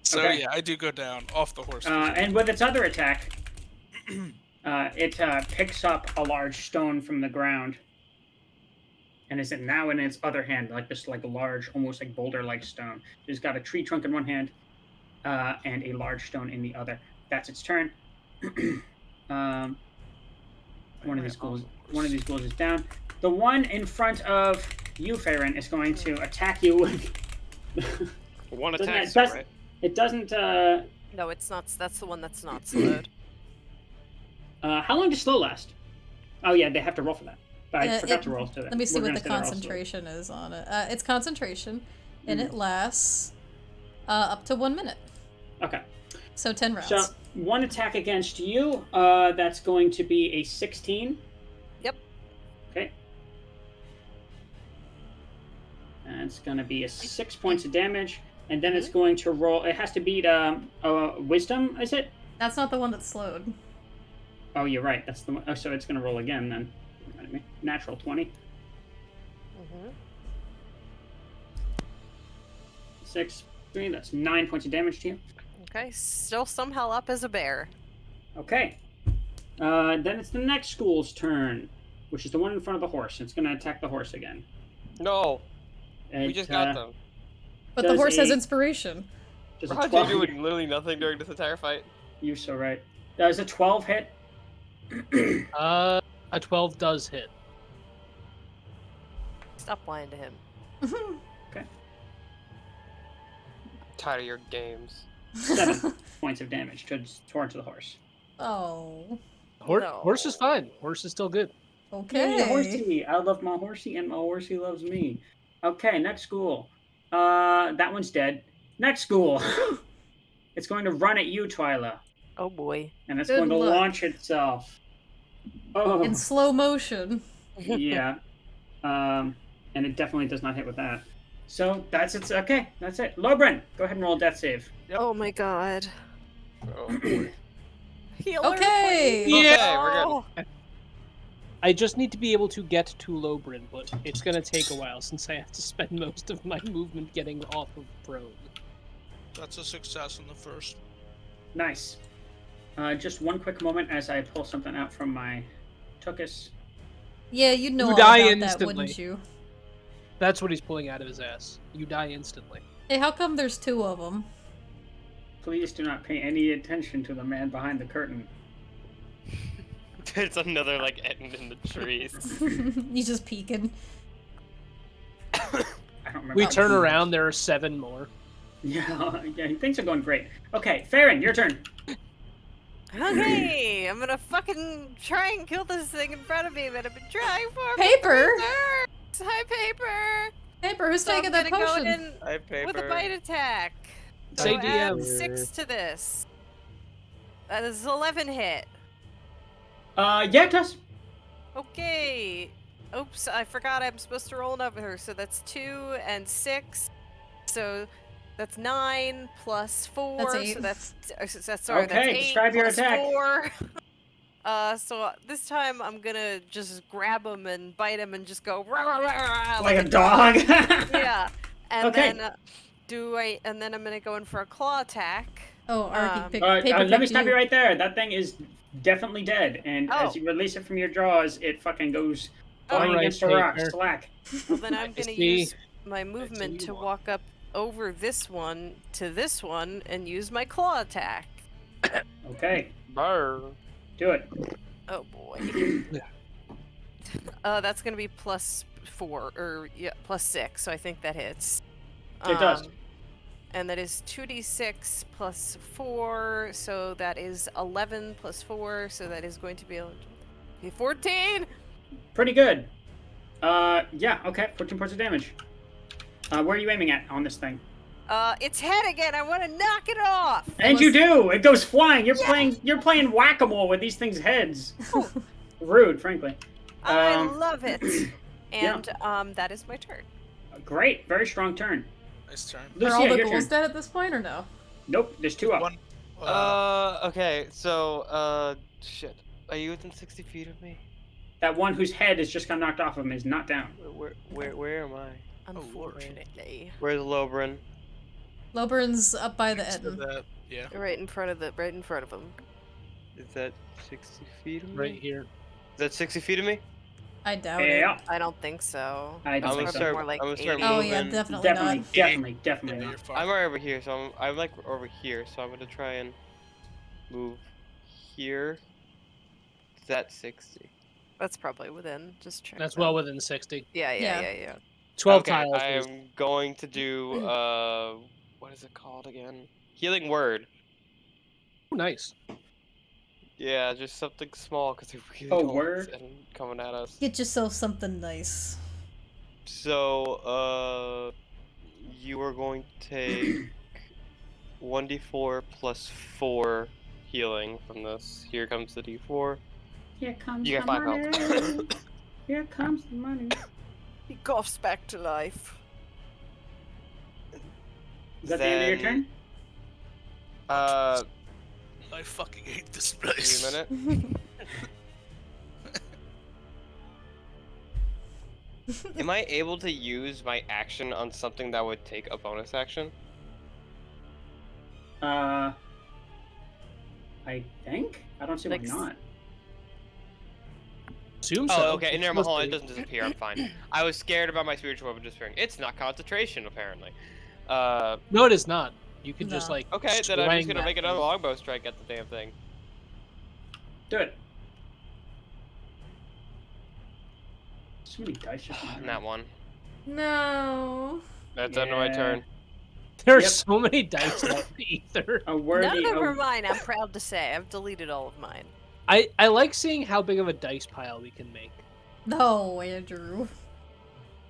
So, Okay. yeah, I do go down off the horse. And with its other attack, it picks up a large stone from the ground, and is now in its other hand, like this, like a large, almost like boulder-like stone. It's got a tree trunk in one hand, and a large stone in the other. That's its turn. One of these ghouls is down. The one in front of you, Farron, is going to attack you with. One Doesn't attack, it- so, does- right? It doesn't. No, it's not. That's the one that's not slowed. How long does slow last? Oh yeah, they have to roll for that. I Yeah, forgot to roll to that. Let me see We're what gonna the say they're all slow. concentration is on it. It's concentration, and it lasts up to 1 minute. Okay. So 10 rounds. So one attack against you. That's going to be a 16. Yep. Okay. And it's going to be a 6 points of damage, and then it's going to roll. It has to beat wisdom, is it? That's not the one that's slowed. Oh, you're right. That's the one. Oh, so it's going to roll again then. Natural 20. Mm-hmm. 6, 3. That's 9 points of damage to you. Okay, still somehow up as a bear. Okay. Then it's the next school's turn, which is the one in front of the horse. It's going to attack the horse again. No, we It, just got them. But the Does horse has a- inspiration. Does a Roger 12 doing literally nothing during this entire fight. You're so right. Does a 12 hit? A 12 does hit. Stop lying to him. Tired of your games. 7 points of damage towards the horse. Oh. Horse is fine. Horse is still good. Okay. Yay, horsey. I love my horsey, and my horsey loves me. Okay, next school. That one's dead. Next school. It's going to run at you, Twyla, Oh boy. and it's Good going to luck. launch itself. Oh, In slow motion. yeah. And it definitely does not hit with that. So that's it. Okay, that's it. Lobrin, go ahead and roll a death save. Oh my god. Oh, boy. Okay. Healer, Okay, we're good. good. I just need to be able to get to Lobrin, but it's gonna take a while since I have to spend most of my movement getting off of prone. That's a success in the first. Nice. Just one quick moment as I pull something out from my Tookus. Yeah, you'd know You all die about instantly. that, wouldn't you? That's what he's pulling out of his ass. You die instantly. Hey, how come there's 2 of them? Please do not pay any attention to the man behind the curtain. There's another like end in the trees. He's just peeking. I don't remember. We turn around, there are 7 more. Yeah, things are going great. Okay, Farron, your turn. Okay, I'm gonna fucking try and kill this thing in front of me that I've been trying for. Paper? Hi, Paper. Paper, who's So taking I'm that gonna potion? go in Hi, with a Paper. bite attack. Say So add DM. 6 to this. That is 11 hit. Yeah, it does. Okay. Oops, I forgot I'm supposed to roll another. So that's 2 and 6. So that's 9 plus 4. That's 8. So that's sorry. Okay, That's 8 describe your plus attack. 4. So this time I'm gonna just grab him and bite him and just go rah, rah, rah, rah, Like a dog. Yeah. And Okay. then and then I'm gonna go in for a claw attack. Oh, Arky picked Let Paper me picked stop you. you right there. That thing is definitely dead, and Oh. as you release it from your jaws, it fucking goes flying Alright, against a rock. Paper. Slack. Well, then I'm I gonna see. use my movement to walk up over this one to this one and use my claw attack. Okay, Brr. do it. Oh boy. That's gonna be plus 4 or plus 6, so I think that hits. It does. And that is 2d6 plus 4, so that is 11 plus 4, so that is going to be 14. Pretty good. Yeah, okay, 14 points of damage. Where are you aiming at on this thing? Its head again. I want to knock it off. And you do! It goes flying! You're playing whack-a-mole with these things' heads. Rude, frankly. I love it. Yeah. And that is my turn. Great, very strong turn. Nice turn. Are all Lucia, the your ghouls turn. dead at this point, or no? Nope, there's 2 up. One. Okay, so, shit. Are you within 60 feet of me? That one whose head has just got knocked off of him is not down. Where am I? Unfortunately. Where's Lobrin? Loburn's up by the Next to Etten. that, yeah. Right in front of him. Is that 60 feet of me? Right here. Is that 60 feet of me? I doubt Yeah, I don't think so. I don't I'm think gonna so. start. More like I'm gonna start 80. it. Oh moving. yeah, definitely Definitely, not. definitely Yeah, not. you're fine. I'm right over here, so I'm like over here, so I'm gonna try and move here. Is that 60? That's probably within. Just check. That's that. well within 60. Yeah. 12 Okay, tiles. I is- am going to do what is it called again? Healing word. Oh, nice. Yeah, just something small because they really Oh, don't want word? it coming at us. Get yourself something nice. So, you are going to take 1d4 plus 4 healing from this. Here comes the d4. Here comes You the get 5 money. health. Here comes the money. He coughs back to life. Is that the end of your turn? I fucking hate this Give me place. a minute. Am I able to use my action on something that would take a bonus action? I think? I don't see why Like not. Assume so. Oh, okay. It's Never mind. supposed Hold on, to it be. doesn't disappear. I'm fine. I was scared about my spiritual weapon disappearing. It's not concentration, apparently. No, it is not. You can just No. like. Okay, then I'm swing just gonna that make another thing. longbow strike at the damn thing. Do it. So many dice just went And that one. No. That's under my Yeah. turn. There's Yep. so many dice out in the ether. A worthy. None of them a- are mine. I'm proud to say. I've deleted all of mine. I like seeing how big of a dice pile we can make. No, Andrew.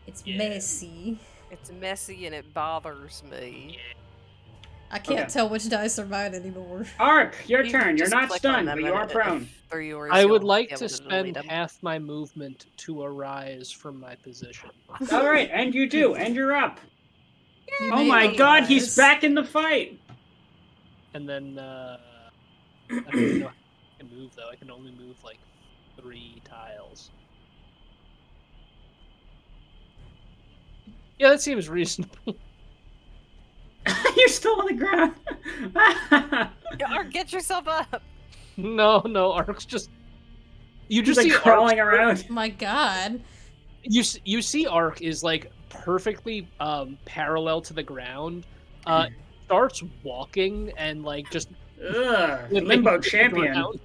It's Yeah. messy. It's messy and it bothers me. I can't Okay. tell which dice are mine anymore. Ark, your You turn. You're just not click on stunned, them but you and are if prone. they're yours, I would you'll like be to able delete spend them. half my movement to arise from my position. All right, and you do, and you're up. You Oh may my God, he's otherwise. back in the fight. And then, I don't even know how I can move, though. I can only move, like, 3 tiles. Yeah, that seems reasonable. You're still on the ground. Or get yourself up. No, Ark's just... You He's just like see crawling Ark's- around. My god. You see Ark is, like, perfectly parallel to the ground. Starts walking and, like, just... Ugh, flipping limbo champion. around.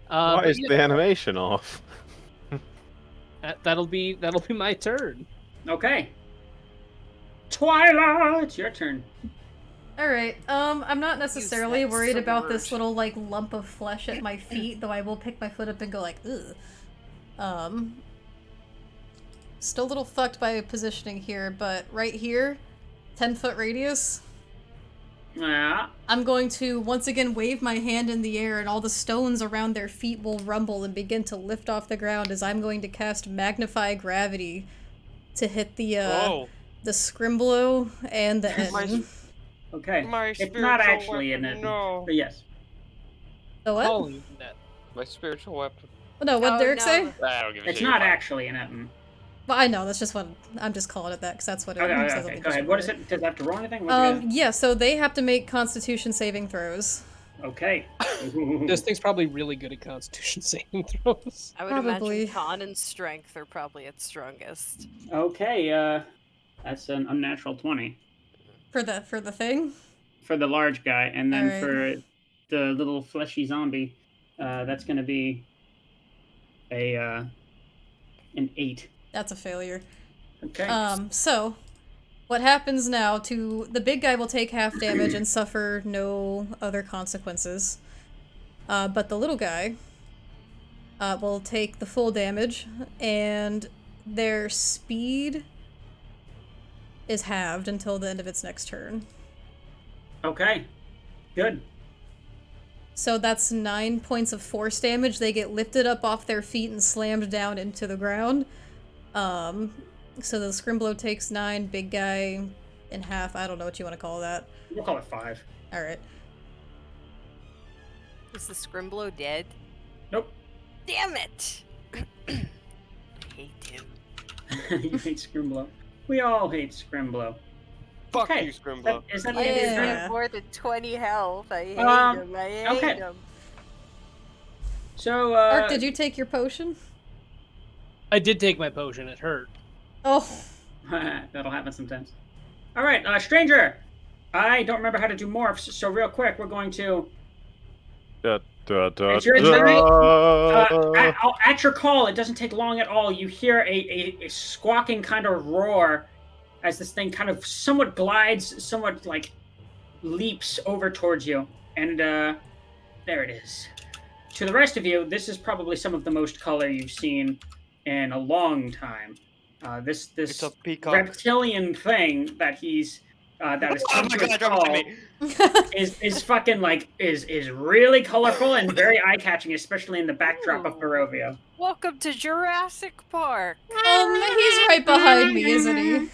Why but is yeah, the animation off? that'll be my turn. Okay. Twyla, it's your turn. Alright, I'm not necessarily that worried about this sword. little, like, lump of flesh at my feet, though I will pick my foot up and go like, ugh. Still a little fucked by positioning here, but right here, 10-foot radius, Yeah. I'm going to once again wave my hand in the air and all the stones around their feet will rumble and begin to lift off the ground as I'm going to cast Magnify Gravity to hit the Scrimblow and the My Etten. Okay. My It's not spiritual actually weapon, an Etten. no. But yes. The what? Calling that. My spiritual weapon. No, what'd Oh, Derek no. say? I don't give a It's shit. not You're fine. actually an Etten. Well, I know, that's just what I'm just calling it that, because that's what it Okay, says on okay, the go ahead. What is it? Does it have to roll anything? What's it Yeah, so they have to make Constitution saving throws. Okay. This thing's probably really good at Constitution saving throws. I would Probably. imagine con and strength are probably its strongest. Okay, that's an unnatural 20 For the thing? for the large guy, and then Alright. for the little fleshy zombie, that's gonna be an 8. That's a failure. Okay. So what happens now to the big guy will take half damage and suffer no other consequences. But the little guy will take the full damage, and their speed is halved until the end of its next turn. Okay. Good. So that's 9 points of force damage. They get lifted up off their feet and slammed down into the ground. So the Scrimblow takes 9, big guy in half. I don't know what you want to call that. We'll call it 5. Alright. Is the Scrimblow dead? Nope. Damn it! Hate him. You hate Scrimblow. We all hate Scrimblow. Fuck Okay. you, Scrimblow. Is that the end of your Yeah. turn? I have more than 20 health. I hate him. I hate okay. him. So, Ark, did you take your potion? I did take my potion. It hurt. Oh. that'll happen sometimes. All right, stranger. I don't remember how to do morphs, so real quick, we're going to. It's your turn. At your call, it doesn't take long at all. You hear a squawking kind of roar as this thing kind of somewhat glides, somewhat like leaps over towards you, and there it is. To the rest of you, this is probably some of the most color you've seen in a long time. This It's a peacock. reptilian thing that he's that is Oh my god, don't hit me. is fucking like is really colorful and very eye catching, especially in the backdrop of Barovia. Welcome to Jurassic Park. He's right behind me, isn't he?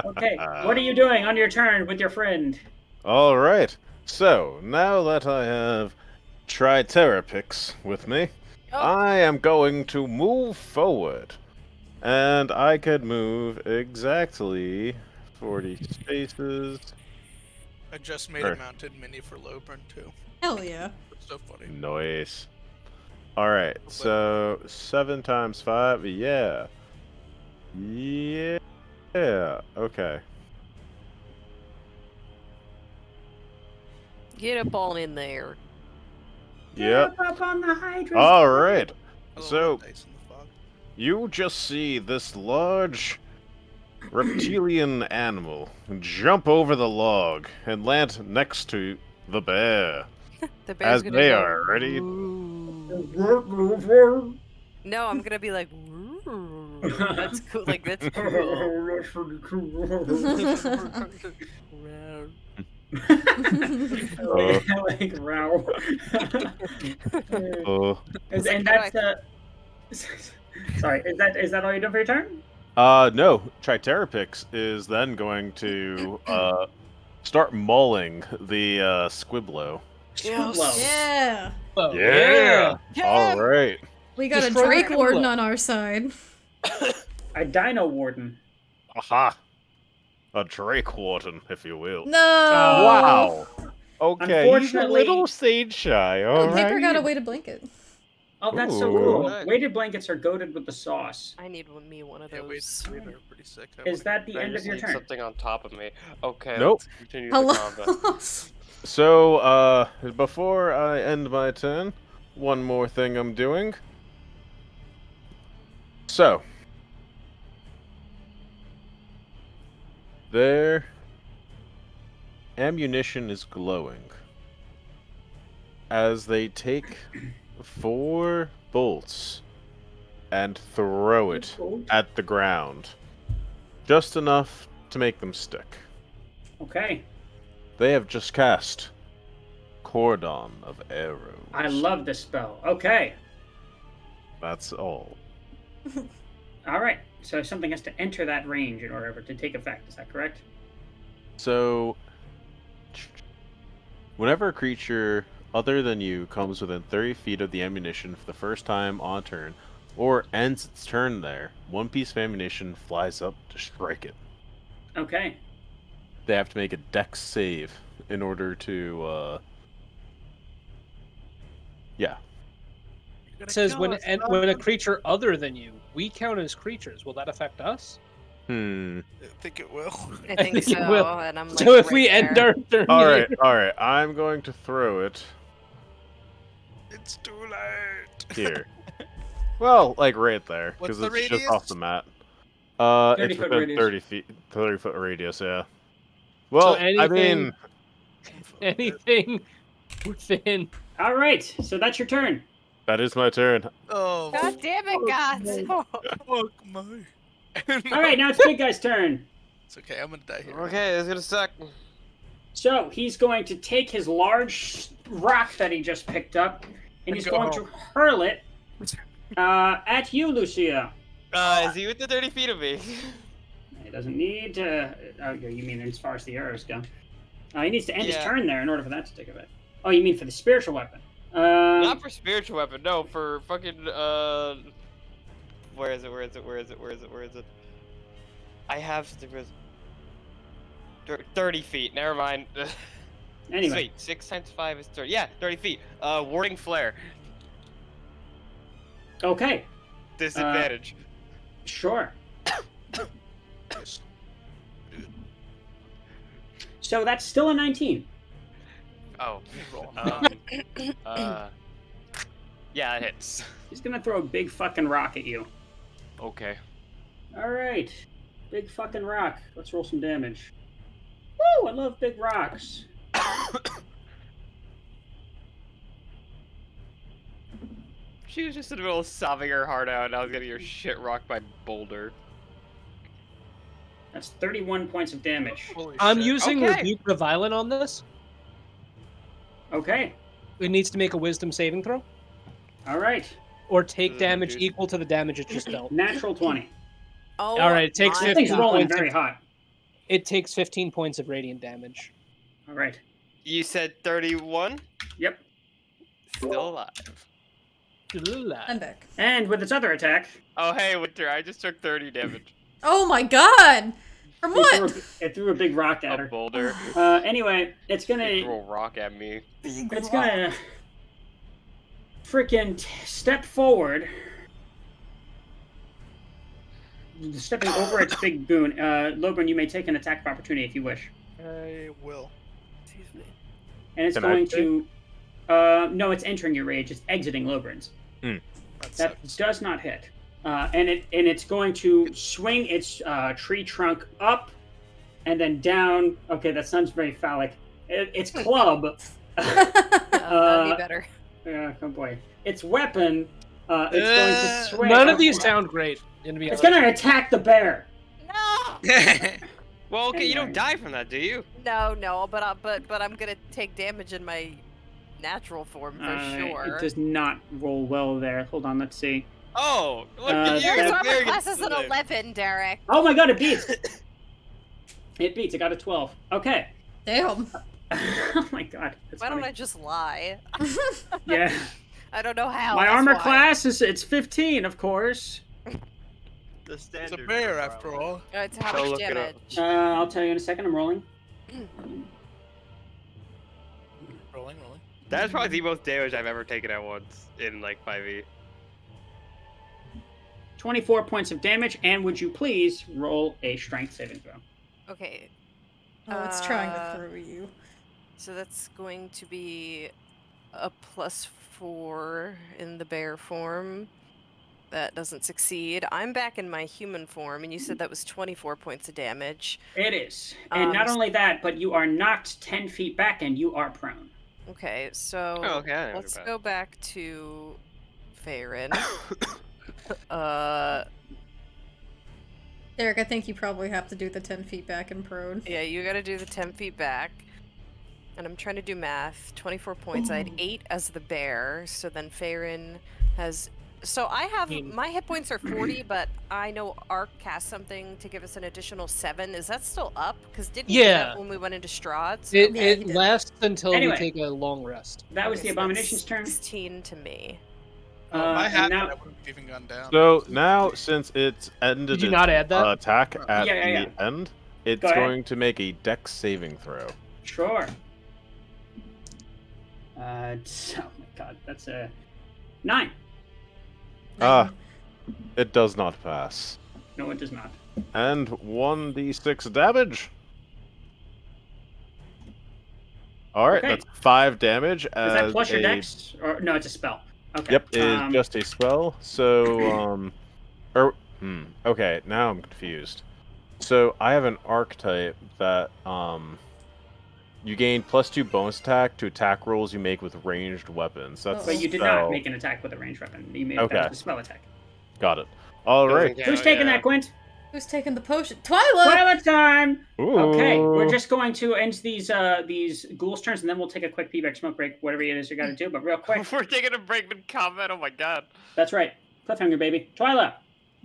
Okay, what are you doing on your turn with your friend? All right. So now that I have Tricerapix with me, Oh. I am going to move forward, and I could move exactly 40 spaces. I just made Sure. a mounted mini for Lobren too. Hell yeah. It's so funny. Nice. All right. So 7 times 5. Yeah. Yeah. Okay. Get up on in there. Yep. Up on the hydrant. All right. I love So dice in the fog. you just see this large reptilian animal jump over the log and land next to the bear. The bear's As gonna they go, are ready. "Woo." No, I'm gonna be like, "Woo." That's cool. Like that's cool. That's pretty cool. Round. Like row. Oh. And that's sorry. Is that all you do for your turn? No. Tricerapix is then going to start mauling the Squiblow. Squiblow. Yeah. Oh, Yeah. All right. We got Destroy a Drake the Warden Scrimblow. on our side. A Dino Warden. Aha. A Drake Warden, if you will. No. Wow. Okay, he's a Unfortunately- little sage shy. All Oh, right. Paper got a weighted blanket. Oh, that's so Ooh. cool. Nice. Weighted blankets are goated with the sauce. I need me one of Yeah, wait, those. wait, they're pretty sick. Is that the I end of just your need turn? something on top of me. Okay, Nope. let's continue the combat. Hello. So, before I end my turn, one more thing I'm doing. So, ammunition is glowing. As they take 4 bolts and throw it Bolt. at the ground. Just enough to make them stick. Okay. They have just cast Cordon of Arrows. I love this spell. Okay. That's all. All right. So something has to enter that range in order for it to take effect. Is that correct? So, whenever a creature other than you comes within 30 feet of the ammunition for the first time on turn, or ends its turn there, 1 piece of ammunition flies up to strike it. Okay. They have to make a dex save in order to, yeah. It says when a creature other than you, we count as creatures. Will that affect us? I think it will. I think think it so, will. and I'm like, So if right we end there. our turn, Alright, alright. I'm going to throw it It's too late. here. Well, like right there, What's because the it's just radius? off the mat. 30 It's foot within radius. 30 feet, 30 foot radius, yeah. Well, I anything- mean, anything within. All right. So that's your turn. that is my turn. Oh, God damn it, God! fuck my. All right. Now it's Big Guy's turn. It's okay. I'm gonna die here. Okay, it's gonna suck. So he's going to take his large rock that he just picked up, and he's Go going home. to hurl it at you, Lucia. Is he within 30 feet of me? He doesn't need to. Oh, you mean as far as the arrows go? He needs to end his Yeah. turn there in order for that to take effect. Oh, you mean for the spiritual weapon? Not for spiritual weapon, no, for fucking, Where is it? I have, 30 feet, never mind. Anyway. Sweet, 6 times 5 is 30. Yeah, 30 feet. Warding flare. Okay. Disadvantage. Sure. So that's still a 19. Oh. Yeah, it hits. He's gonna throw a big fucking rock at you. Okay. All right. Big fucking rock. Let's roll some damage. Woo! I love big rocks. She was just in the middle of sobbing her heart out, and I was getting her shit rocked by boulder. That's 31 points of damage. Holy I'm shit. using Okay. Rebuke the Violent on this. Okay. It needs to make a Wisdom saving throw, All right. or take damage dude. equal to the damage it just dealt. Natural 20. Oh, All right, it takes my That thing's 15 rolling points. very hot. It takes 15 points of radiant damage. All right. You said 31? Yep. Still alive. I'm back. And with its other attack, Oh, hey, Winter, I just took 30 damage. Oh my god! From what? it threw a big rock at A her. boulder. Anyway, it's They gonna threw a rock at me. freaking step forward, stepping over its big boon. Logren, you may take an attack of opportunity if you wish, I will. Excuse me. and it's Can I going take? to. No, it's entering your rage. It's exiting Logren's. That sucks. does not hit. And it's going to swing its tree trunk up and then down. Okay, that sounds very phallic. Its club. That'd be better. Oh boy. Its weapon. It's going to swing. None of these sound great. Gonna be It's honest. going to attack the bear. No, Well, okay, you don't Anyway. die from that, do you? no, but I'm gonna take damage in my natural form for sure. It does not roll well there. Hold on, let's see. Oh, look Uh, at you. Your that- armor Very class is good. an 11, Derek. Oh my god, it beats! It beats. It got a 12. Okay. Damn. Oh my god. That's Why don't funny. I just lie? Yeah. I don't know how. My that's armor why. class it's 15, of course. The It's a standard. bear after all. It's how Go much look it up. damage? I'll tell you in a second. I'm rolling. Rolling. That's probably the most damage I've ever taken at once in like 5e. 24 points of damage, and would you please roll a strength saving throw? Okay. Oh, it's trying to throw you. So that's going to be a +4 in the bear form. That doesn't succeed. I'm back in my human form, and you said that was 24 points of damage. It is. And not only that, but you are knocked 10 feet back and you are prone. Okay, so Oh, okay, I know let's about go back to Farron. Derek, I think you probably have to do the 10 feet back and prone. Yeah, you gotta do the 10 feet back. And I'm trying to do math. 24 points. I had 8 as the bear, so then Farron has... So I have... My hit points are 40, but I know Ark cast something to give us an additional 7. Is that still up? Because didn't he do that when we went into Strahd's? It lasts until Anyway, we take a long rest. That was the Abomination's turn. 16 to me. My hat now, that wouldn't have even gone down. So now, since it's ended Did you its not add that? attack at Yeah. the end, it's Go ahead. going to make a dex saving throw. Sure. Oh my god, that's a 9. It does not pass. No, it does not. And 1d6 damage. Alright, Okay. that's 5 damage. Is that plus your a- dex? Or no, it's a spell. Okay. Yep, it is just a spell. So, okay, now I'm confused. So I have an archetype that you gain +2 bonus attack to attack rolls you make with ranged weapons. That's But you did spell. not make an attack with a ranged weapon. You made Okay. that was a spell attack. Got it. All right. Who's taking that, Quint? Who's taking the potion? Twyla! Twilight time! Okay, we're Ooh. just going to end these ghouls' turns, and then we'll take a quick feedback smoke break, whatever it is you got to do. But real quick, We're taking a break mid combat. Oh my god. that's right, cliffhanger, baby. Twyla,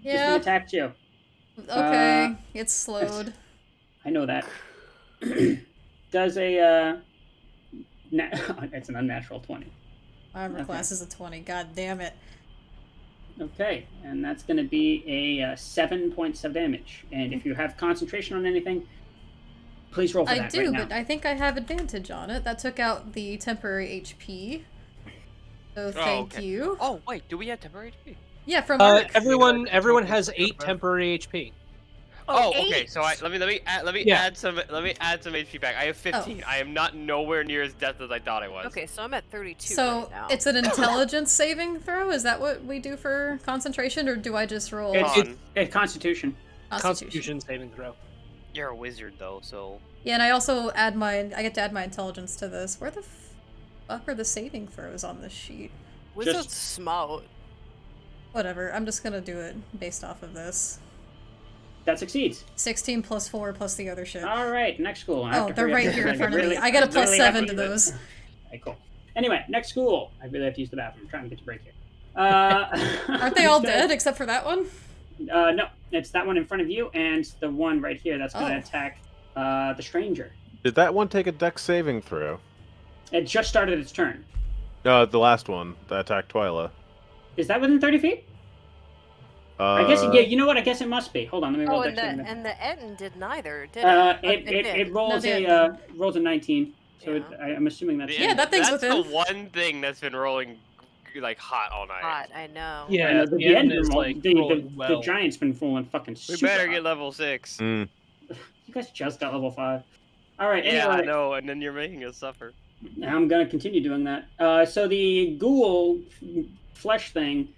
Yeah. just attacked you. Okay, it's slowed. I know that. Does a it's an unnatural 20. Armor Okay. class is a 20. God damn it. Okay, and that's going to be a 7 points of damage. And if you have concentration on anything, please roll for I that do, right now. but I think I have advantage on it. That took out the temporary HP. So thank okay. you. Oh wait, do we have temporary HP? Yeah, from Everyone has 8 temporary HP. Oh, okay. 8. So let me Yeah. add some HP back. I have 15. I am not nowhere near as death as I thought I was. Okay, so I'm at 32 So right now. it's an intelligence saving throw? Is that what we do for concentration, or do I just roll It's Constitution. Constitution saving throw. You're a wizard though, so. Yeah, and I also I get to add my intelligence to this. Where the fuck are the saving throws on this sheet? Wizard Smout. Whatever, I'm just gonna do it based off of this. That succeeds. 16 plus 4 plus the other shit. All right, next school. I have Oh, to they're hurry up right here in because front of really- me. I get a plus really have 7 to use it. those. Okay, cool. Anyway, next school. I really have to use the bathroom. I'm trying to get to break here. Aren't they all dead except for that one? No, it's that one in front of you and the one right here that's going to Oh. attack the stranger. Did that one take a dex saving throw? It just started its turn. The last one that attacked Twyla. Is that within 30 feet? I guess, yeah, you know what? I guess it must be. Hold on, let me roll Oh, and dex the, saving. and the Etten did neither, did it? It rolls No, rolls a 19. So I'm assuming that's Yeah, that thing's that's within. the one thing that's been rolling like hot all night. Hot, I know. Yeah, I know, the the end end is, roll- like, the rolling well. giant's been rolling fucking We super better hot. get level 6. Mm. You guys just got level 5. All right, Yeah, I anyway. know, and then you're making us suffer. I'm gonna continue doing that. So the ghoul flesh thing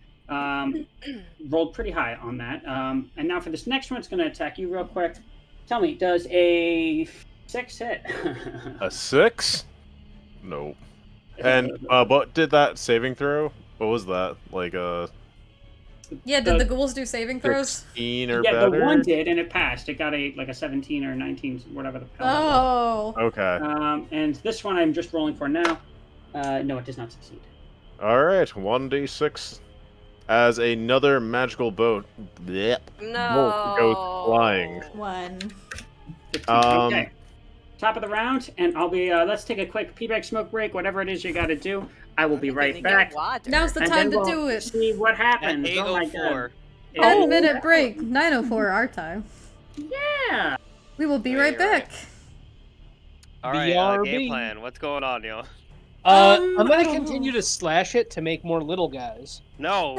rolled pretty high on that. And now for this next one, it's gonna attack you real quick. Tell me, does a 6 hit? A 6? Nope. And what did that saving throw? What was that? Like Yeah, did the ghouls do saving throws? 16 or yeah, better? the one did, and it passed. It got a 17 or 19, whatever the hell that was. Oh. Okay. And this one I'm just rolling for now. No, it does not succeed. Alright, 1d6 as another magical boat bolt goes flying. 1. 15. Okay. Top of the round, and I'll be. Let's take a quick pee-bag smoke break. Whatever it is you got to do, I will be right back. Now's the And time then to we'll do it. See what At happens. Oh my 8:04. god. 10-minute break. 9:04 our time. Yeah. We will be Yeah, right you're right. back. Alright, BRB. game plan. What's going on, yo? I'm I gonna don't continue know. to slash it to make more little guys. No.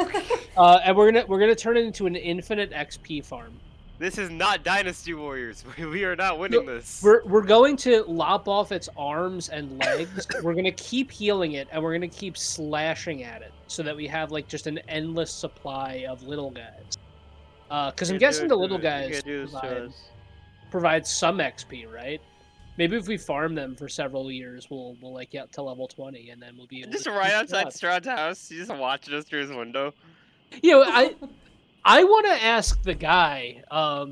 And we're gonna turn it into an infinite XP farm. This is not Dynasty Warriors. We are not winning this. We're going to lop off its arms and legs. We're gonna keep healing it, and we're gonna keep slashing at it, so that we have like just an endless supply of little guys. Because I'm guessing the little guys provide some XP, right? Maybe if we farm them for several years, we'll like get to level 20, and then we'll be able Just to right keep outside Strahd. Strahd's house. He's just watching us through his window. You know, I want to ask the guy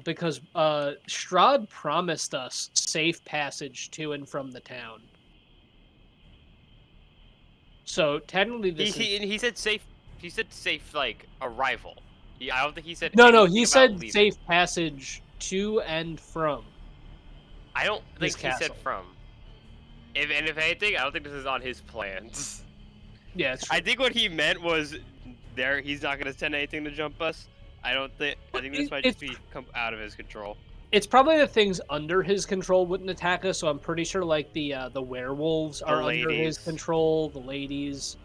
because Strahd promised us safe passage to and from the town. So technically, He said safe. He said safe like arrival. I don't think he said no. anything He about said leaving. safe passage to and from. I don't think he castle. said from. If anything, I don't think this is on his plans. Yeah, it's true. I think what he meant was he's not gonna send anything to jump us. I think this might just be come out of his control. It's probably the things under his control wouldn't attack us, so I'm pretty sure like the werewolves are under his control, the ladies.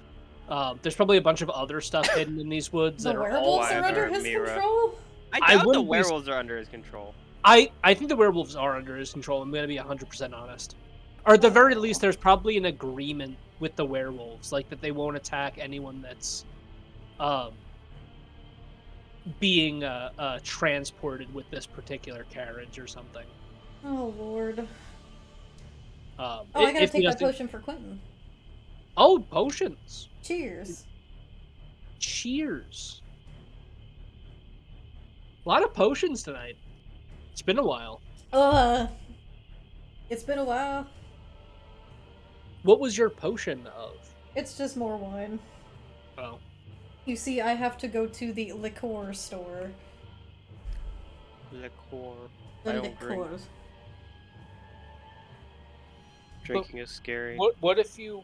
There's probably a bunch of other stuff hidden in these woods The that are werewolves all are under his control? I doubt the werewolves are under his control. I think the werewolves are under his control. I'm gonna be 100% honest. Or at the very least, there's probably an agreement with the werewolves, like that they won't attack anyone that's being transported with this particular carriage or something. Oh, Lord. I gotta take my potion for Quentin. Oh, potions. Cheers. Cheers. A lot of potions tonight. It's been a while. It's been a while. What was your potion of? It's just more wine. Oh. You see, I have to go to the liqueur store. Liqueur. The liqueurs. Drinking is scary. What if you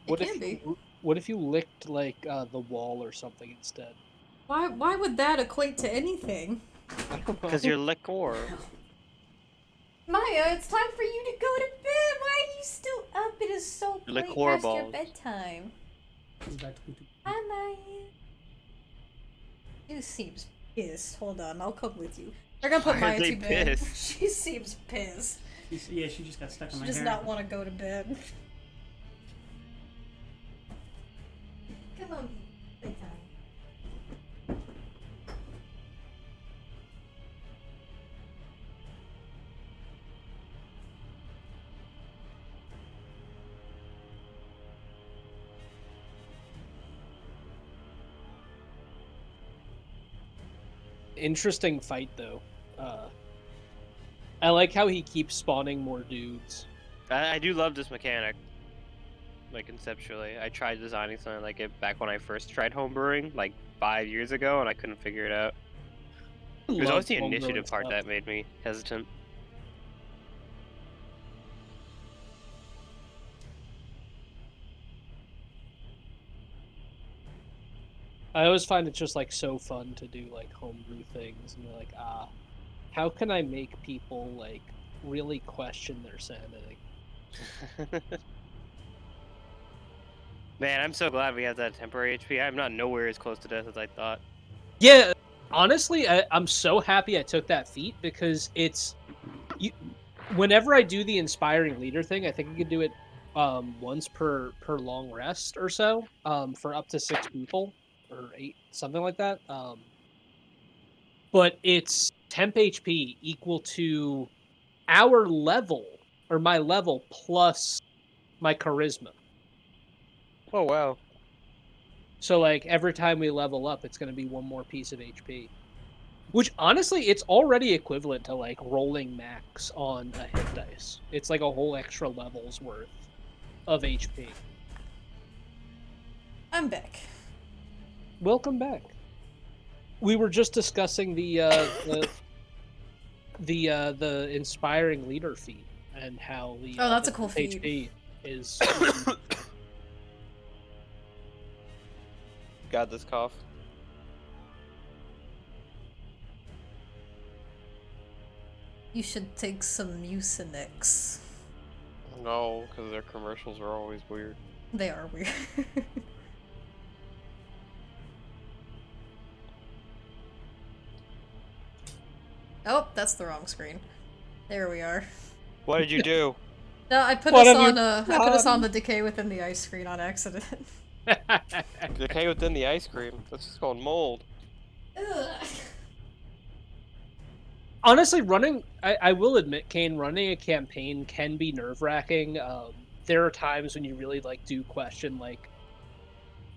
licked like the wall or something instead? Why would that equate to anything? Because you're liqueur. Maya, it's time for you to go to bed. Why are you still up? It is so late past your bedtime. Hi, Maya. She seems pissed. Hold on, I'll come with you. They're gonna put Maya to bed. She seems pissed. Yeah, she just got stuck in my hair. She does not want to go to bed. Come on, bedtime. Interesting fight though. I like how he keeps spawning more dudes. I do love this mechanic. Like conceptually, I tried designing something like it back when I first tried homebrewing, like 5 years ago, and I couldn't figure it out. It was always the initiative part that made me hesitant. I always find it just like so fun to do like homebrew things and be like, how can I make people like really question their sanity? Man, I'm so glad we have that temporary HP. I'm not nowhere as close to death as I thought. Yeah, honestly, I'm so happy I took that feat because whenever I do the inspiring leader thing, I think I could do it once per long rest or so for up to 6 people or 8, something like that. But it's temp HP equal to our level or my level plus my charisma. Oh wow. So like every time we level up, it's going to be 1 more piece of HP. Which honestly, it's already equivalent to like rolling max on a hit dice. It's like a whole extra level's worth of HP. I'm back. Welcome back. We were just discussing the inspiring leader feat and how the that's a cool feat. HP is. Got this cough. You should take some Mucinex. No, because their commercials are always weird. They are weird. Oh, that's the wrong screen. There we are. What did you do? No, I put What us have on you I put us done? on the decay within the ice screen on accident. Decay within the ice cream. That's just called mold. Honestly, I will admit, Kane, running a campaign can be nerve-wracking. There are times when you really do question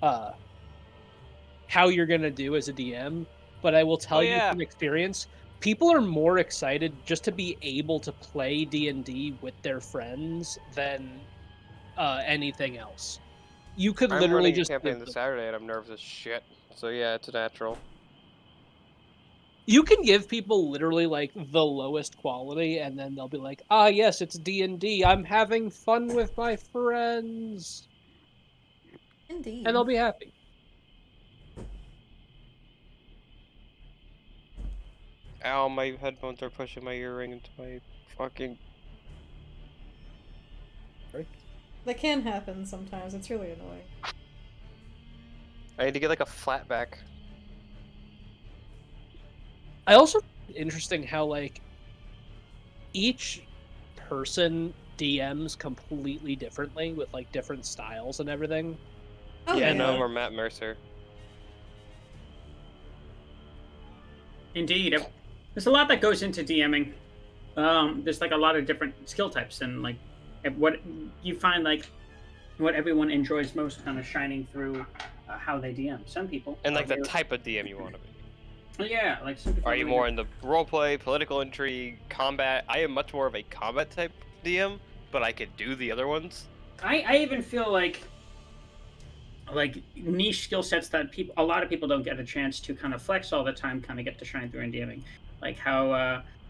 how you're gonna do as a DM. But I will tell you from experience, people are more excited just to be able to play D&D with their friends than anything else. You could I'm literally running a just campaign this Saturday and I'm nervous as shit. So yeah, it's natural. You can give people literally the lowest quality, and then they'll be like, "Ah, yes, it's D&D. I'm having fun with my friends," Indeed. and they'll be happy. Ow, my headphones are pushing my earring into my fucking... That can happen sometimes. It's really annoying. I need to get a flat back. I also find it interesting how each person DMs completely differently with different styles and everything. Oh, yeah, yeah. none of them are Matt Mercer. Indeed. There's a lot that goes into DMing. There's a lot of different skill types, and what you find what everyone enjoys most kind of shining through how they DM. Some people And the type of DM you want to be. Yeah, some people Are you more in the roleplay, political intrigue, combat? I am much more of a combat type DM, but I could do the other ones. I even feel like niche skill sets that a lot of people don't get a chance to kind of flex all the time, kind of get to shine through in DMing,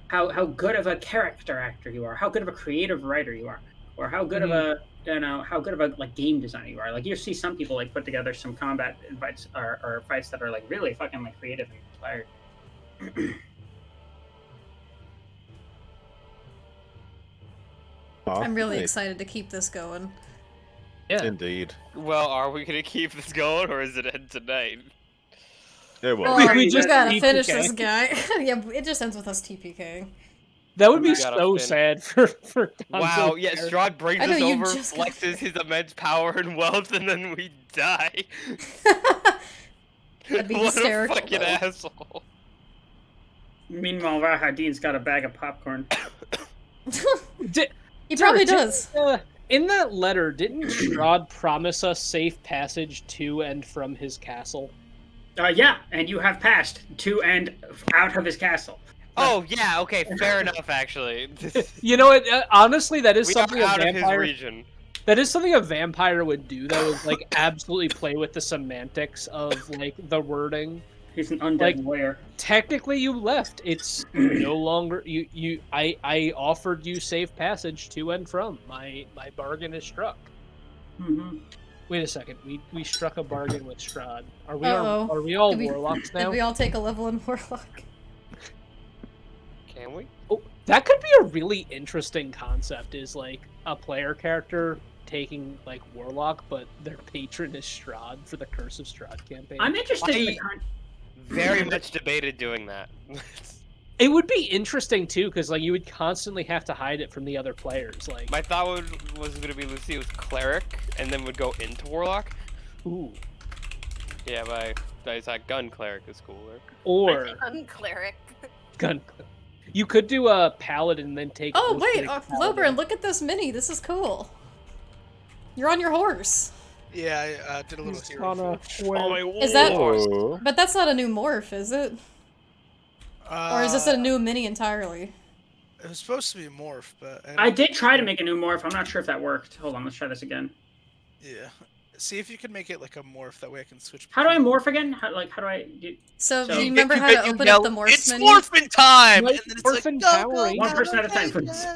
how good of a character actor you are, how good of a creative writer you are, or how good of a how good of a game designer you are. You see some people put together some combat fights or fights that are really fucking creative and inspired. I'm really excited to keep this going. Yeah. Indeed. Well, are we gonna keep this going, or is it end tonight? It will. Oh, We just gotta TPK. finish this guy. Yeah, it just ends with us TPKing. That would be We gotta so fin- sad for Wow, yeah, Strahd brings I know, us you over, just gotta flexes his immense power and wealth, and then we die. That'd be What hysterical, a fucking though. asshole. Meanwhile, Rahadin's got a bag of popcorn. He probably does. In that letter, didn't Strahd promise us safe passage to and from his castle? Yeah, and you have passed to and out of his castle. Oh, yeah, okay, fair enough, actually. You know what? Honestly, that is We something are a out of his vampire. region. That is something a vampire would do, though, is absolutely play with the semantics of the wording. He's an undead warrior. Technically, you left. It's no longer you. I offered you safe passage to and from. My bargain is struck. Mm-hmm. Wait a second. We struck a bargain with Strahd. Are we all warlocks now? Did we all take a level in warlock? Can we? Oh, that could be a really interesting concept. Is a player character taking warlock, but their patron is Strahd for the Curse of Strahd campaign. I'm interested in the very much debated doing that. It would be interesting too, because you would constantly have to hide it from the other players. My thought was going to be Lucy was cleric, and then would go into warlock. Ooh. Yeah, but I thought gun cleric is cooler. Or Gun cleric. gun. You could do a paladin and then take. Oh wait, Lobern, look at this mini. This is cool. You're on your horse. Yeah, I did a little hero. Is that? But that's not a new morph, is it? Or is this a new mini entirely? It was supposed to be a morph, but I did try to make a new morph. I'm not sure if that worked. Hold on, let's try this again. Yeah, see if you can make it a morph. That way I can switch. How do I morph again? How do I? So do you remember how to open up the morph it's menu? It's morphin' time! And then it's go, one person at a time, please.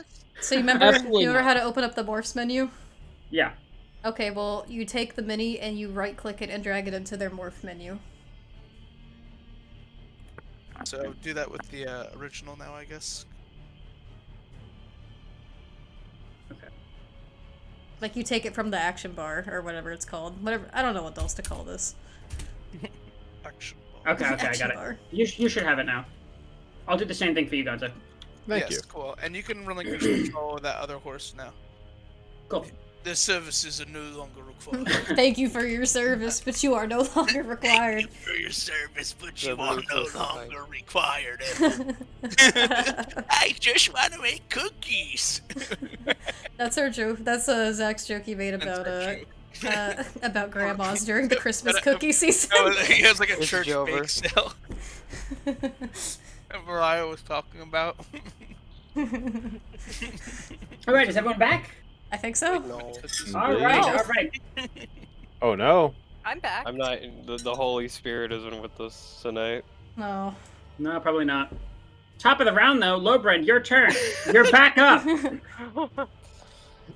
So you remember how to open up the morphs menu? Yeah. Okay, well, you take the mini and you right-click it and drag it into their morph menu. So do that with the original now, I guess. Okay. You take it from the action bar or whatever it's called. Whatever, I don't know what else to call this. Action bar. Okay, I got it. You should have it now. I'll do the same thing for you, Gonzo. Thank you. Cool. And you can relinquish control of that other horse now. Cool. The services are no longer required. Thank you for your service, but you are no longer required. Thank you for your service, but Yeah, you are really no close to longer required. I just want to make cookies. That's our joke. That's Zach's joke he made about grandmas during the Christmas cookie season. No, he has like a It's church Jover. bake sale. That Mariah was talking about. All right, is everyone back? I think so. No, All Indeed. right, No. all right. Oh no. I'm back. I'm not. The Holy Spirit isn't with us tonight. No. No, probably not. Top of the round, though. Lowbred, your turn. You're back up.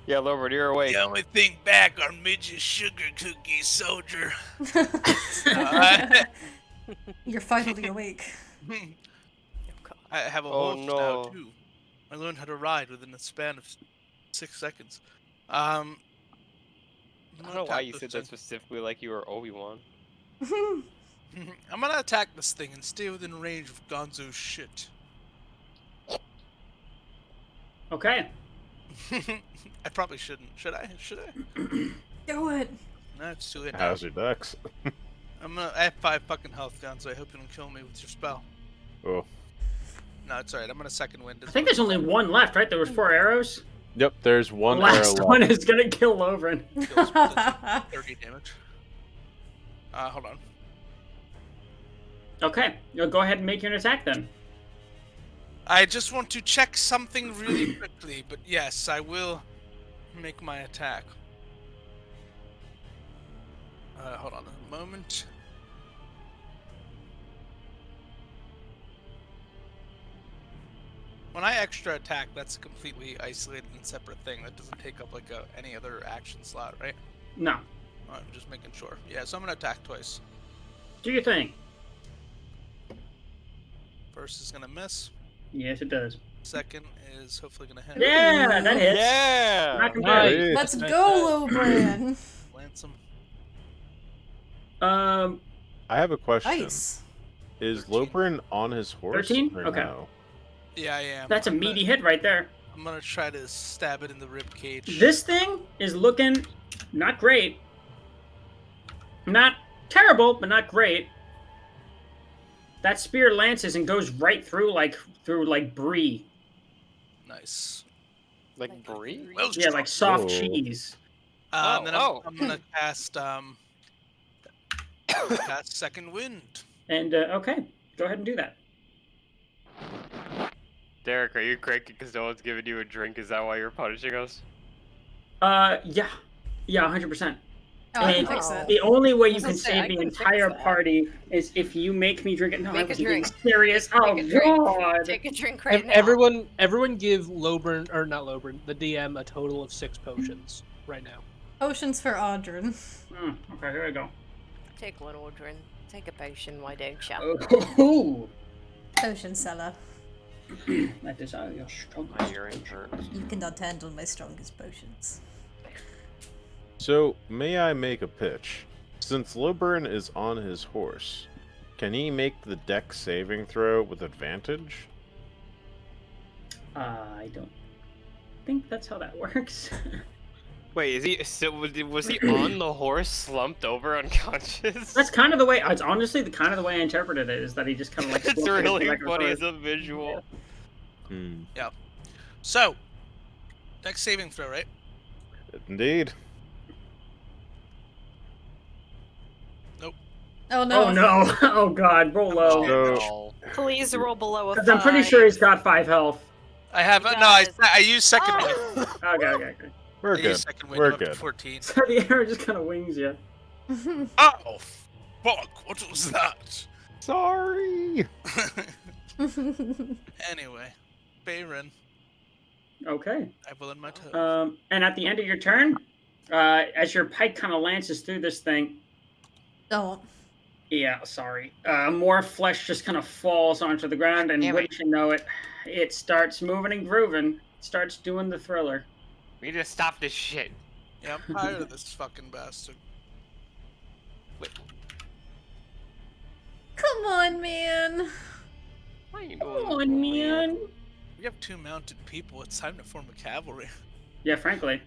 Yeah, Lord, you're awake. The only thing back are midget sugar cookies, soldier. You're finally awake. I have a Oh, horse now no. too. I learned how to ride within a span of 6 seconds. I'm I don't know why you said that specifically like you were Obi-Wan. I'm gonna attack this thing and stay within range of Gonzo's shit. Okay. I probably shouldn't. Should I? Should I? Do it. No, it's too late now. How's your dex? I have 5 fucking health, Gonzo. I hope you don't kill me with your spell. Oh. No, it's alright. I'm gonna second wind. I think there's only one left, right? There was 4 arrows. Yep, there's The one arrow last left. one is gonna kill Lowbred. 30 damage. Hold on. Okay, you'll go ahead and make your attack then. I just want to check something really quickly, but yes, I will make my attack. Hold on a moment. When I extra attack, that's a completely isolated and separate thing. That doesn't take up like any other action slot, right? No. I'm just making sure. Yeah, so I'm gonna attack twice. Do your thing. First is gonna miss. Yes, it does. Second is hopefully gonna hit. Yeah, that hits. Yeah. Not compared. Nice. Let's go, Lowbran. Lance him. I have a question. Nice. Is 13. Loprin on his horse? 13? Or Okay. no? Yeah, I am. That's a I'm meaty gonna- hit right there. I'm gonna try to stab it in the rib cage. This thing is looking not great. Not terrible, but not great. That spear lances and goes right through like brie. Nice. Like Brie? Well, Yeah, like soft Whoa. cheese. Then Oh. I'm gonna cast cast second wind. And okay, go ahead and do that. Derek, are you cranky because no one's giving you a drink? Is that why you're punishing us? Yeah, 100%. Oh, I can And fix it. the only way you I was can gonna say, save I the can fix entire that. party is if you make me drink it. No, I Make a wasn't being drink. serious. Oh Make a drink. god. Take a drink right now. Everyone give Lowbern, or not Lowbern, the DM a total of 6 potions right now. Potions for Audrin. Okay, here we go. Take one, Audrin. Take a potion, why don't you? Oh, Potion seller. that desire your strong. My earring hurts. You cannot handle my strongest potions. So, may I make a pitch? Since Loprin is on his horse, can he make the dex saving throw with advantage? I don't think that's how that works. Wait, is he? So was he on the horse, slumped over, unconscious? That's kind of the way. It's honestly the kind of the way I interpreted it is that he just kind of like. It's slumped into really like a funny horse. as a visual. So, dex saving throw, right? Indeed. Oh no. Oh no! Oh god! Roll low. So, Please roll below a 5. Because I'm pretty sure he's got 5 health. I have He no. I does. use second wind. Okay. we're I use good. second wind. We're I'm up to good. 14. So the arrow just kind of wings you. Oh, fuck! What was that? Sorry! Anyway, Bayron, Okay. I will end my turn. And at the end of your turn, as your pike kind of lances through this thing, Don't. yeah, sorry, more flesh just kind of falls onto the ground, and Damn wouldn't you know it, it starts moving and grooving, starts doing the thriller. We need to stop this shit. Yeah, I'm tired of this fucking bastard. Come on, man. What are you Come doing, on, man. We have 2 mounted people. It's time to form a cavalry. Yeah, frankly.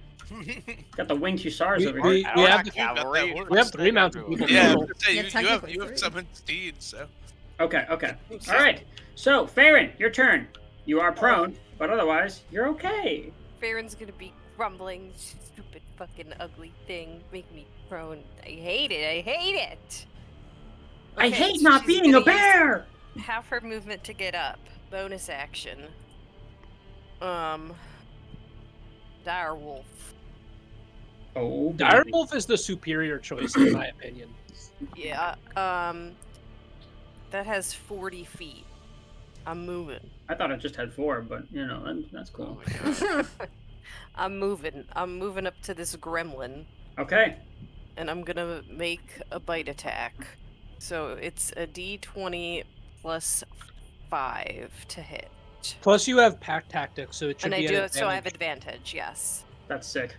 Got the winged hussars over we here. have You got that cavalry. horse. We have 3 mounted people. Yeah, I total. was gonna say, Yeah, you have technically you have 3. summoned steeds, so. Okay. All right. So, Farron, your turn. You are prone, but otherwise, you're okay. Farron's gonna be grumbling, stupid fucking ugly thing, make me prone. I hate it. I hate it. I Okay, hate so not she's being a gonna use bear. half her movement to get up. Bonus action. Dire wolf. Oh, baby. Direwolf is the superior choice in my opinion. Yeah. That has 40 feet. I'm moving. I thought it just had 4, but that's cool. I'm moving. I'm moving up to this gremlin, Okay. and I'm gonna make a bite attack. So it's a D20 plus 5 to hit. Plus you have pack tactics, so it should And I be do, an so I have advantage. advantage, yes. That's sick.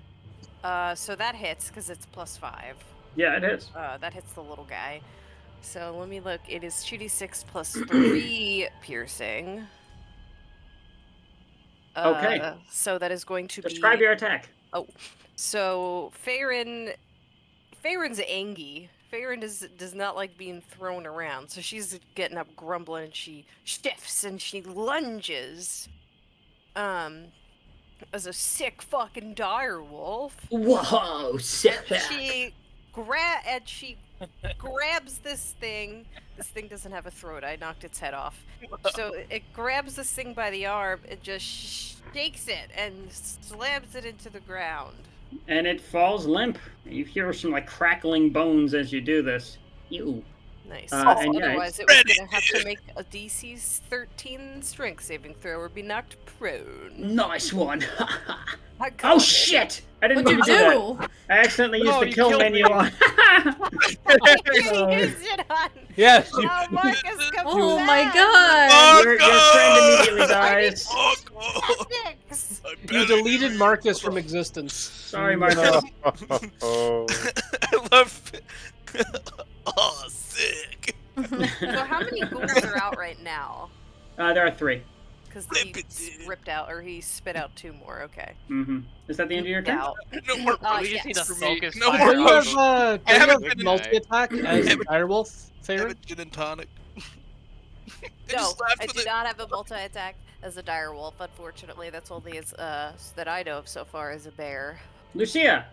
So that hits, because it's plus 5. Yeah, it is. That hits the little guy. So let me look. It is 2d6 plus 3 piercing. Okay. So that is going to Describe be... your attack. Oh, so Farron's angy. Farron does not like being thrown around, so she's getting up grumbling, and she shifts and she lunges. As a sick fucking dire wolf. Whoa, sick. She grabs this thing. This thing doesn't have a throat. I knocked its head off. So it grabs this thing by the arm and just shakes it and slams it into the ground. And it falls limp. You hear some crackling bones as you do this. Ew. Nice. And yeah, Otherwise, it was going to have to make a DC 13 strength saving throw or be knocked prone. Nice one. I Oh got it. shit! I didn't What'd mean you to do that. do? I accidentally used No, the you kill killed menu me. on. You used it on. Yes, Oh, Marcus comes Oh my back. god! Your friend immediately dies. Tactics. you deleted Marcus from existence. Sorry, Marcus. Oh. I love. Oh, sick. So how many ghouls are out right now? There are 3. Because he ripped out, or he spit out 2 more. Okay. Mm-hmm. Is that the end of your turn? Out. No more We just need to for me. focus No fire more Can you on potions. have, I haven't can been- you have multi-attack as Direwolf, I have Farron? a gin and tonic. No, I do not have a multi-attack as a dire wolf. Unfortunately, that's only as that I know of so far as a bear. Lucia,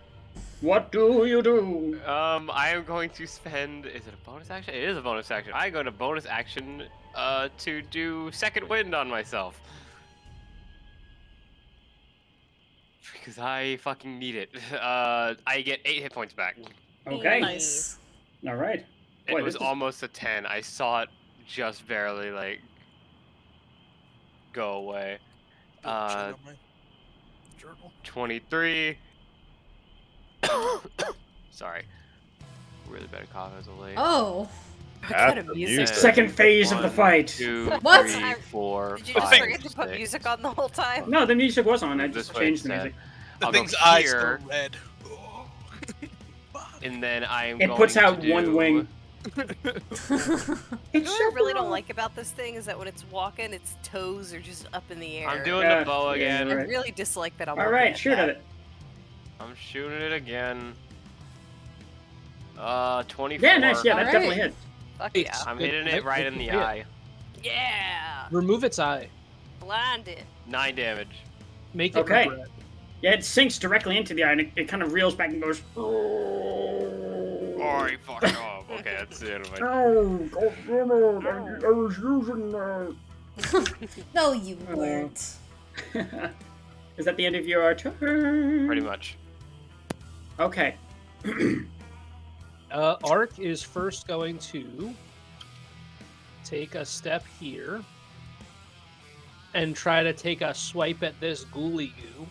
what do you do? I am going to spend. Is it a bonus action? It is a bonus action. I go to bonus action to do second wind on myself. Because I fucking need it. I get 8 hit points back. Okay. Nice. All right. It Boy, was this is- almost a 10. I saw it just barely go away. Journal my journal. 23. Sorry. Really bad cough as of late. Oh. What kind of That's music? music. Second phase of the 1, fight. 2, What? 3, 4, Did you just 5, forget to put 6. music on the whole time? No, the music was on. I This just way changed the instead. music. The I'll go thing's eyes here. go red. And then I'm It going puts out to one do- wing. You know what I really don't like about this thing is that when it's walking, its toes are just up in the air. I'm doing Yeah, the bow yeah, again. you're I right. really dislike that I'm All looking right, at shoot that. at it. I'm shooting it again. 24. Yeah, nice. Yeah, that All definitely right. hit. Fuck It's- yeah. I'm hitting it right in the eye. Yeah! Remove its eye. Blinded. 9 damage. Make it Okay. regret. Yeah, it sinks directly into the eye, and it kind of reels back and goes. Oh, you fucked off. Okay, that's the end of my. Oh, God damn it! I was using that. No, you weren't. Is that the end of your turn? Pretty much. Okay. Ark is first going to take a step here and try to take a swipe at this ghoulie goo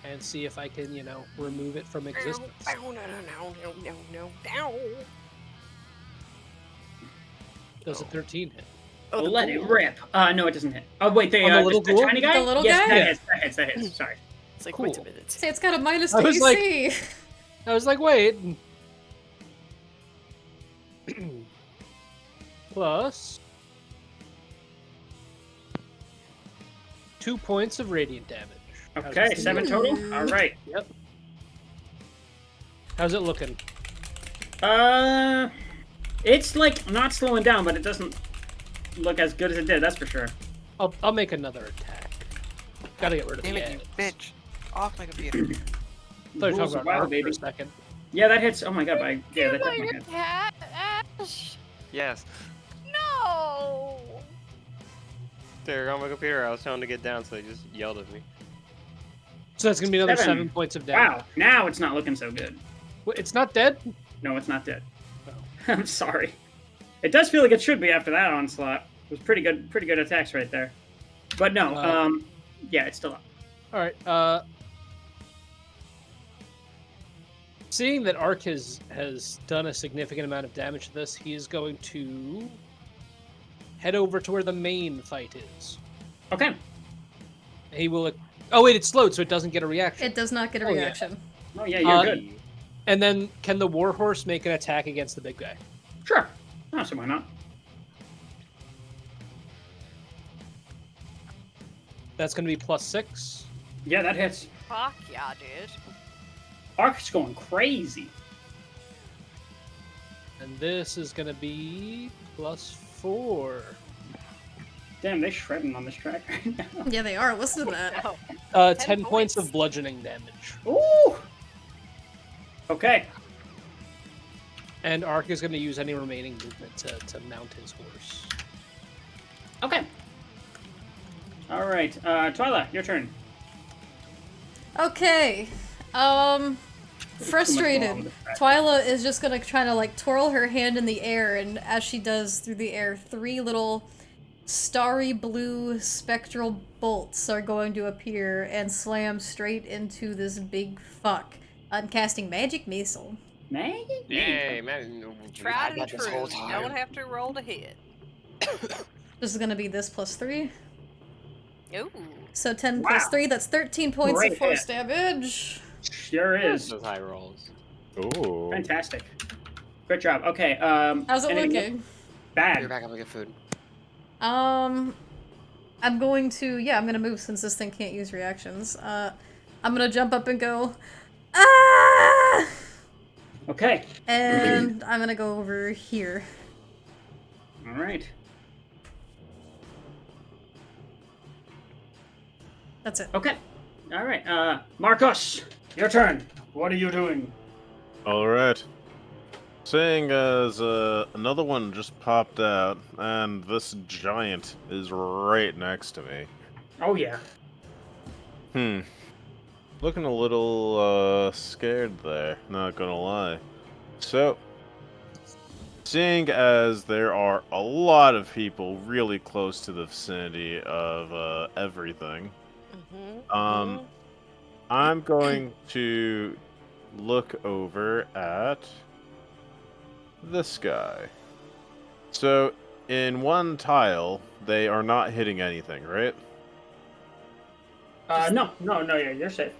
and see if I can, remove it from existence. No. Does a 13 hit? Oh, the Let it ghoul. rip. No, it doesn't hit. Oh, wait, On the little the ghoul? tiny guy? The little yes, guy? That hits, that hits. Sorry. It's like, Cool. wait a minute. Say it's got a minus I to was like- AC. I was like, wait. plus 2 points of radiant damage. Okay, 7 total? Alright. Yep. How's it looking? It's like not slowing down, but it doesn't look as good as it did, that's for sure. I'll make another attack. Gotta get rid of Damn the it, you ads. bitch. Off my computer. Thought you were Rules talking of about battle, arc for baby. a second. Yeah, that hits. Oh my god, yeah, that definitely your hits. cat, Ash. Yes. No. There, on my computer, I was telling him to get down, so he just yelled at me. So that's gonna be another 7. 7 points of damage. Wow, now it's not looking so good. Wait, it's not dead? No, it's not dead. Oh. I'm sorry. It does feel like it should be after that onslaught. It was pretty good attacks right there. But no, yeah, it's still up. Alright, seeing that Ark has done a significant amount of damage to this, he is going to head over to where the main fight is. Okay. He will... Oh wait, it's slowed, so it doesn't get a reaction. It does not get a Oh, yeah. reaction. Oh yeah, you're good. And then, can the Warhorse make an attack against the big guy? Sure. Oh, so why not? That's going to be +6. Yeah, that hits. Fuck yeah, dude. Ark's going crazy. And this is going to be +4. Damn, they're shredding on this track right now. Yeah, they are. Listen to that. No. 10 points of bludgeoning damage. Ooh! Okay. And Ark is going to use any remaining movement to mount his horse. Okay. Alright, Twyla, your turn. Okay. Frustrated. Twyla is just gonna try to like twirl her hand in the air, and as she does through the air, 3 little starry blue spectral bolts are going to appear and slam straight into this big fuck. I'm casting Magic Missile. Magic? Yay, man. Tried and this true. whole time. Don't have to roll to hit. This is gonna be this +3. Ooh. So 10 Wow. plus 3, that's 13 points Great of force hit. damage. Sure is. Those high rolls. Ooh. Fantastic. Great job. Okay, How's it anything looking? You're bad. back up and get food. I'm going to, yeah, I'm gonna move since this thing can't use reactions. I'm gonna jump up and go, ah! Okay. And I'm gonna go over here. Alright. That's it. Okay. Alright, Marcos, your turn. What are you doing? Alright. Seeing as another one just popped out, and this giant is right next to me. Oh, yeah. Looking a little scared there, not gonna lie. So, seeing as there are a lot of people really close to the vicinity of everything, I'm going to look over at this guy. So, in one tile, they are not hitting anything, right? No, yeah, you're safe.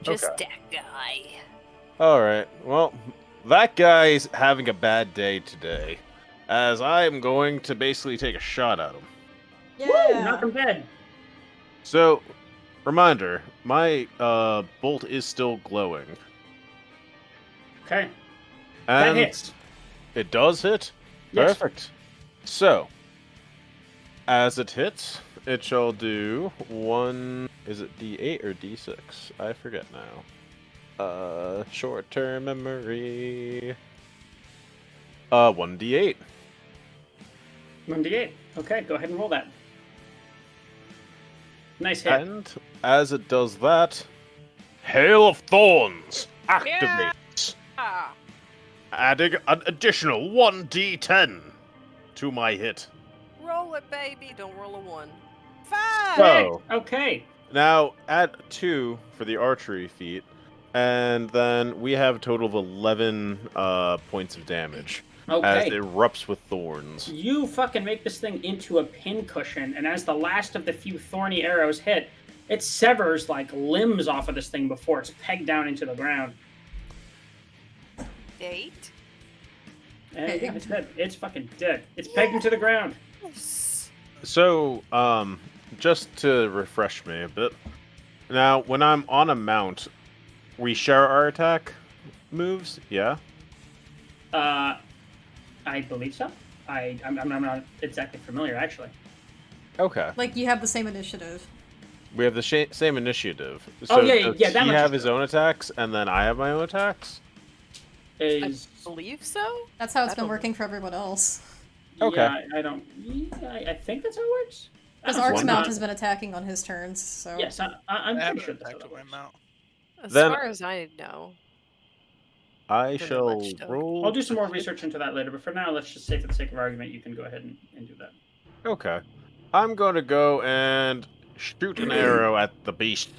Just Okay. that guy. Alright, well, that guy's having a bad day today, as I am going to basically take a shot at him. Woo, knock him dead. So, reminder, my bolt is still glowing. Okay. That And hits. it does hit? Yes. Perfect. So, as it hits, it shall do one... Is it D8 or D6? I forget now. Short-term memory... 1D8. 1d8. Okay, go ahead and roll that. Nice hit. And as it does that, Hail of Thorns activates, Ah. adding an additional 1d10 to my hit. Roll it, baby. Don't roll a 1. 5. So, Okay. now add 2 for the archery feat, and then we have a total of 11 points of damage as Okay. it erupts with thorns. You fucking make this thing into a pincushion, and as the last of the few thorny arrows hit, it severs like limbs off of this thing before it's pegged down into the ground. 8. Yeah, Pegged. it's dead. It's fucking dead. It's pegged into the ground. Yes. So, just to refresh me a bit. Now, when I'm on a mount, we share our attack moves, yeah? I believe so. I'm not exactly familiar, actually. Okay. Like, you have the same initiative. We have the same initiative. Oh, So yeah, does that he much have is his own attacks, and then I have my own attacks? I believe so. That's how it's I been don't- working for everyone else. Okay. Yeah, I don't. Yeah, I think that's how it works. Because I don't Ark's know. mount has been attacking on his turns, so... Yes, I'm I pretty haven't sure that's how attacked that with my works. mount. As Then- far as I know. I Really shall much, Doug. roll. I'll do some more to hit. research into that later, but for now, let's just say for the sake of argument, you can go ahead and do that. Okay. I'm going to go and shoot an arrow at the beast.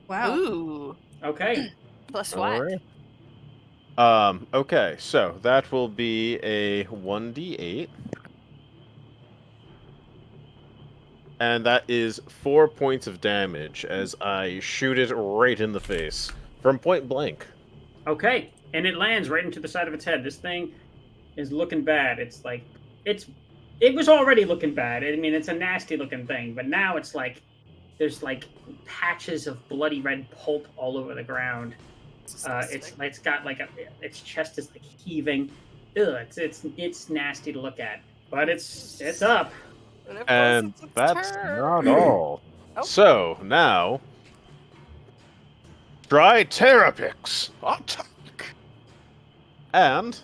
Wow. Ooh. Okay. Plus what? Alright. Okay, so that will be a 1d8. And that is 4 points of damage as I shoot it right in the face. From point blank. Okay. And it lands right into the side of its head. This thing is looking bad. It was already looking bad. I mean, it's a nasty looking thing, but now it's like there's like patches of bloody red pulp all over the ground. It's got like its chest is like heaving. Ugh, it's nasty to look at. But it's up. And that's not all. Oh. So, now... Tricerapix! Attack! And...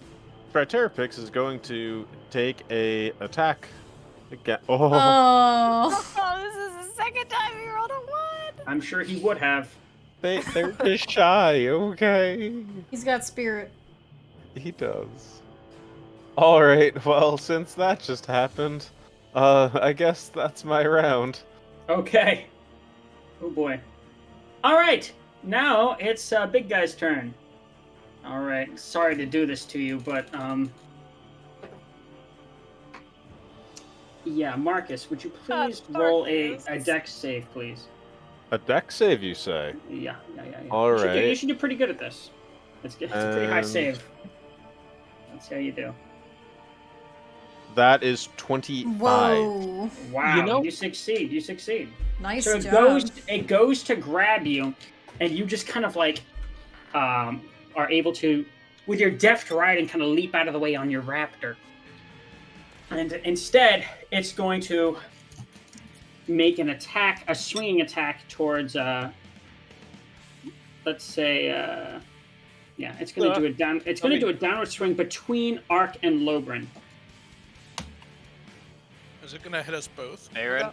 Tricerapix is going to take a attack again. Oh, Oh. Oh, this is the second time you rolled a 1. I'm sure he would have. they're just shy, okay? He's got spirit. He does. Alright, well, since that just happened, I guess that's my round. Okay. Oh boy. All right. Now it's Big Guy's turn. All right. Sorry to do this to you, but yeah, Marcus, would you please roll a dex save, please? A dex save, you say? Yeah. All You right. should do pretty good at this. It's a pretty high And- save. Let's see how you do. That is 25. Whoa. Wow, You know- you succeed. You succeed. Nice So job. it goes to grab you, and you just kind of like are able to, with your deft riding, kind of leap out of the way on your raptor. And instead, it's going to make an attack, a swinging attack towards, let's say, yeah, it's going to do a down. It's going to do a downward swing between Ark and Lobrin. Is it gonna hit us both? Aaron,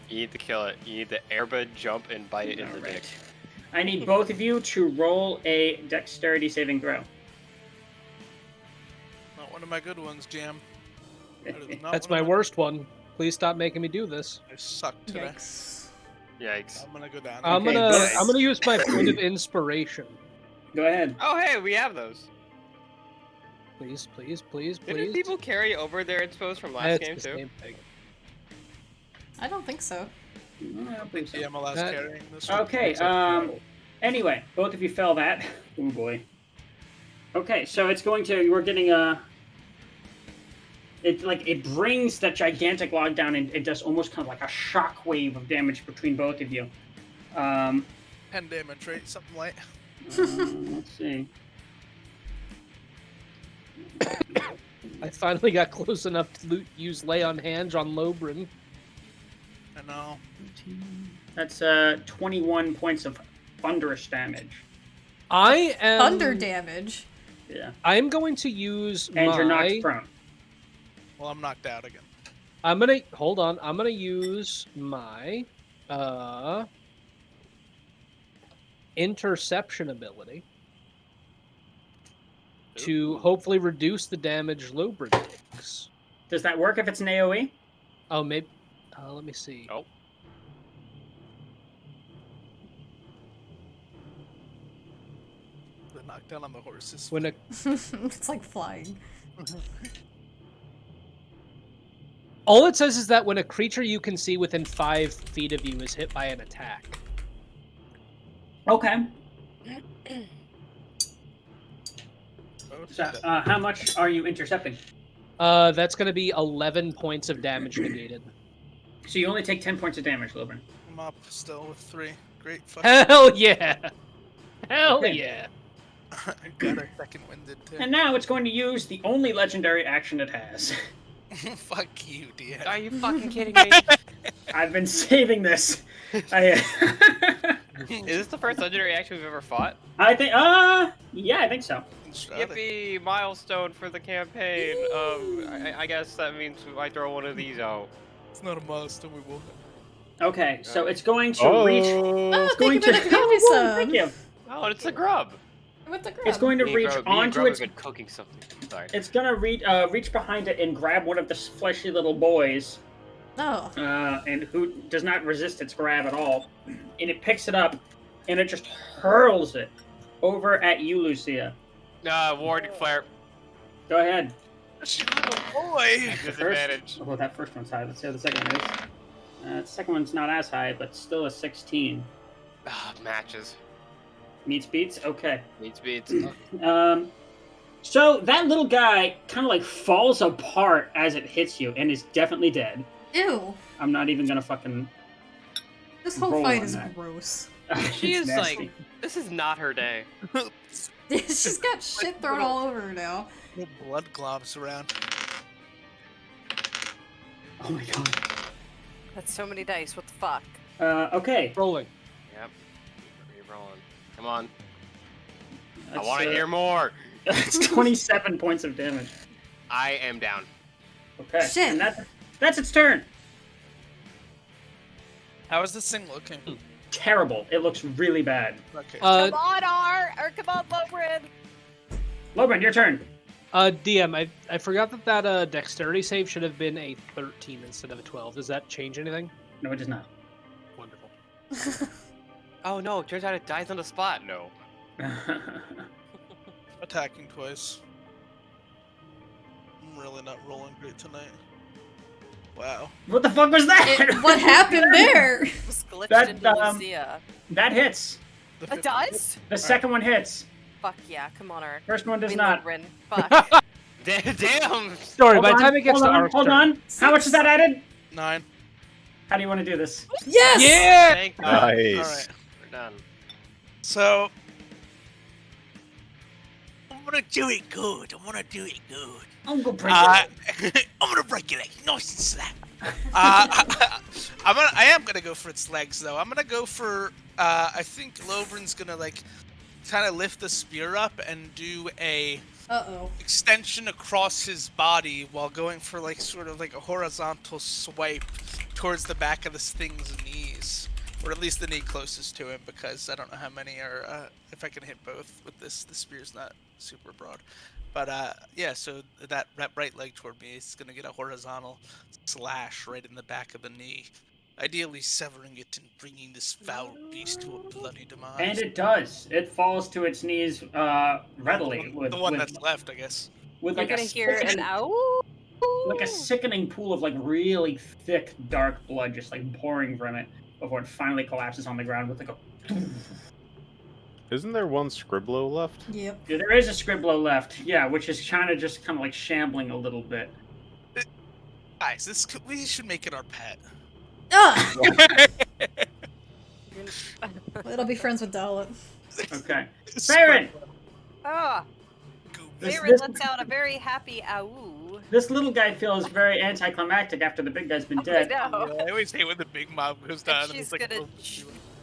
you need to kill it. You need to airbud, jump, and bite it in the Alright. dick. I need both of you to roll a dexterity saving throw. Not one of my good ones, Jam. That is not That's one my of worst one. Please stop making me do this. I suck today. Yikes. Yikes. I'm gonna go down. I'm Okay, gonna nice. I'm gonna use my point of inspiration. Go ahead. Oh, hey, we have those. Please. Didn't people carry over their inspos from last That's game, the too? same thing. I don't think so. I don't think so. Yeah, my last That- carrying this one. Okay, anyway, both of you fell that. Oh boy. Okay, so it's going to, we're getting it brings that gigantic log down and it does almost kind of like a shock wave of damage between both of you. 10 damage, right? Something light. Let's see. I finally got close enough to use lay on hands on Lobrin. I know. That's 21 points of thunderous damage. I am Thunder damage. Yeah. I'm going to use And you're my knocked prone. Well, I'm knocked out again. I'm gonna hold on. I'm gonna use my interception ability to hopefully reduce the damage Lobrin takes. Does that work if it's an AoE? Oh, maybe. Let me see. Oh. The knockdown on the horses. When a It's like flying. all it says is that when a creature you can see within 5 feet of you is hit by an attack. Okay. So, how much are you intercepting? That's going to be 11 points of damage negated. So you only take 10 points of damage, Lobin. I'm up still with 3. Great fucking. Hell yeah! Hell Okay. yeah! I got a second winded too. And now it's going to use the only legendary action it has. Fuck you, dear. Are you fucking kidding me? I've been saving this. Is this the first legendary action we've ever fought? I think, yeah, I think so. Yippee! Milestone for the campaign. I guess that means I throw one of these out. It's not a milestone, we will. Okay, so it's going to reach. Oh, Going thank you to. for the candy Oh, some. thank you. Oh, and it's a grub. With the grub. It's going to Me and reach Grub- me and onto Grub its. have been cooking something. Sorry. It's gonna reach behind it and grab one of the fleshy little boys, Oh. and who does not resist its grab at all. And it picks it up, and it just hurls it over at you, Lucia. Ward flare. Go ahead. Boy! Disadvantage. Oh, that first one's high. Let's see how the second one is. The second one's not as high, but still a 16. Matches. Meets beats? Okay. Meets beats. So that little guy kind of like falls apart as it hits you and is definitely dead. Ew. I'm not even gonna fucking. This whole Roll fight on is that. gross. She It's is nasty. like, this is not her day. She's got shit thrown all over her now. Little blood globs around. Oh my god. That's so many dice. What the fuck? Okay. Rolling. Yep. Keep rolling. Come on. I That's, want to hear more. It's 27 points of damage. I am down. Okay. Shit. And that's its turn. How is this thing looking? Terrible. It looks really bad. Okay. Come on, R! Or come on, Lobrin! Lobrin, your turn. DM, I forgot that dexterity save should have been a 13 instead of a 12. Does that change anything? No, it does not. Wonderful. Oh no, turns out it dies on the spot. No. Attacking twice. I'm really not rolling great tonight. Wow. What the fuck was that? What happened there? It was glitched That, into um, Lucia. That hits. It does? The second one hits. Fuck yeah, come on, Ark. First one does I mean, not. Lobrin. Fuck. Damn! Sorry, by the time it gets to Ark's hold turn. on. How much is that added? 9. How do you want to do this? Yes! Yeah! Thank God. Nice. Alright. We're done. So. I'm gonna do it good. I'm gonna break I'm gonna break your leg. Nice and slap. I am gonna go for its legs though. I'm gonna go for. I think Lobrin's gonna like, kind of lift the spear up and do a Uh-oh. extension across his body while going for like sort of like a horizontal swipe towards the back of this thing's knees, or at least the knee closest to him, because I don't know how many are. If I can hit both with this, the spear's not super broad. But yeah, so that right leg toward me is gonna get a horizontal slash right in the back of the knee, ideally severing it and bringing this foul beast to a bloody demise. And it does. It falls to its knees readily. The one that's left, I guess. with You're like gonna a hear an sickening, ow. like a sickening pool of like really thick, dark blood just like pouring from it before it finally collapses on the ground with like a. Isn't there one Scribblo left? Yep. Yeah, there is a Scribblo left, yeah, which is kind of like shambling a little bit. Guys, we should make it our pet. Ah! It'll be friends with Dalit. Okay, Farron, Ah, This- Farron this- lets out a very happy ow. this little guy feels very anticlimactic after the big guy's been I dead. know. I always hate when the big mob goes down. And And she's it's like, gonna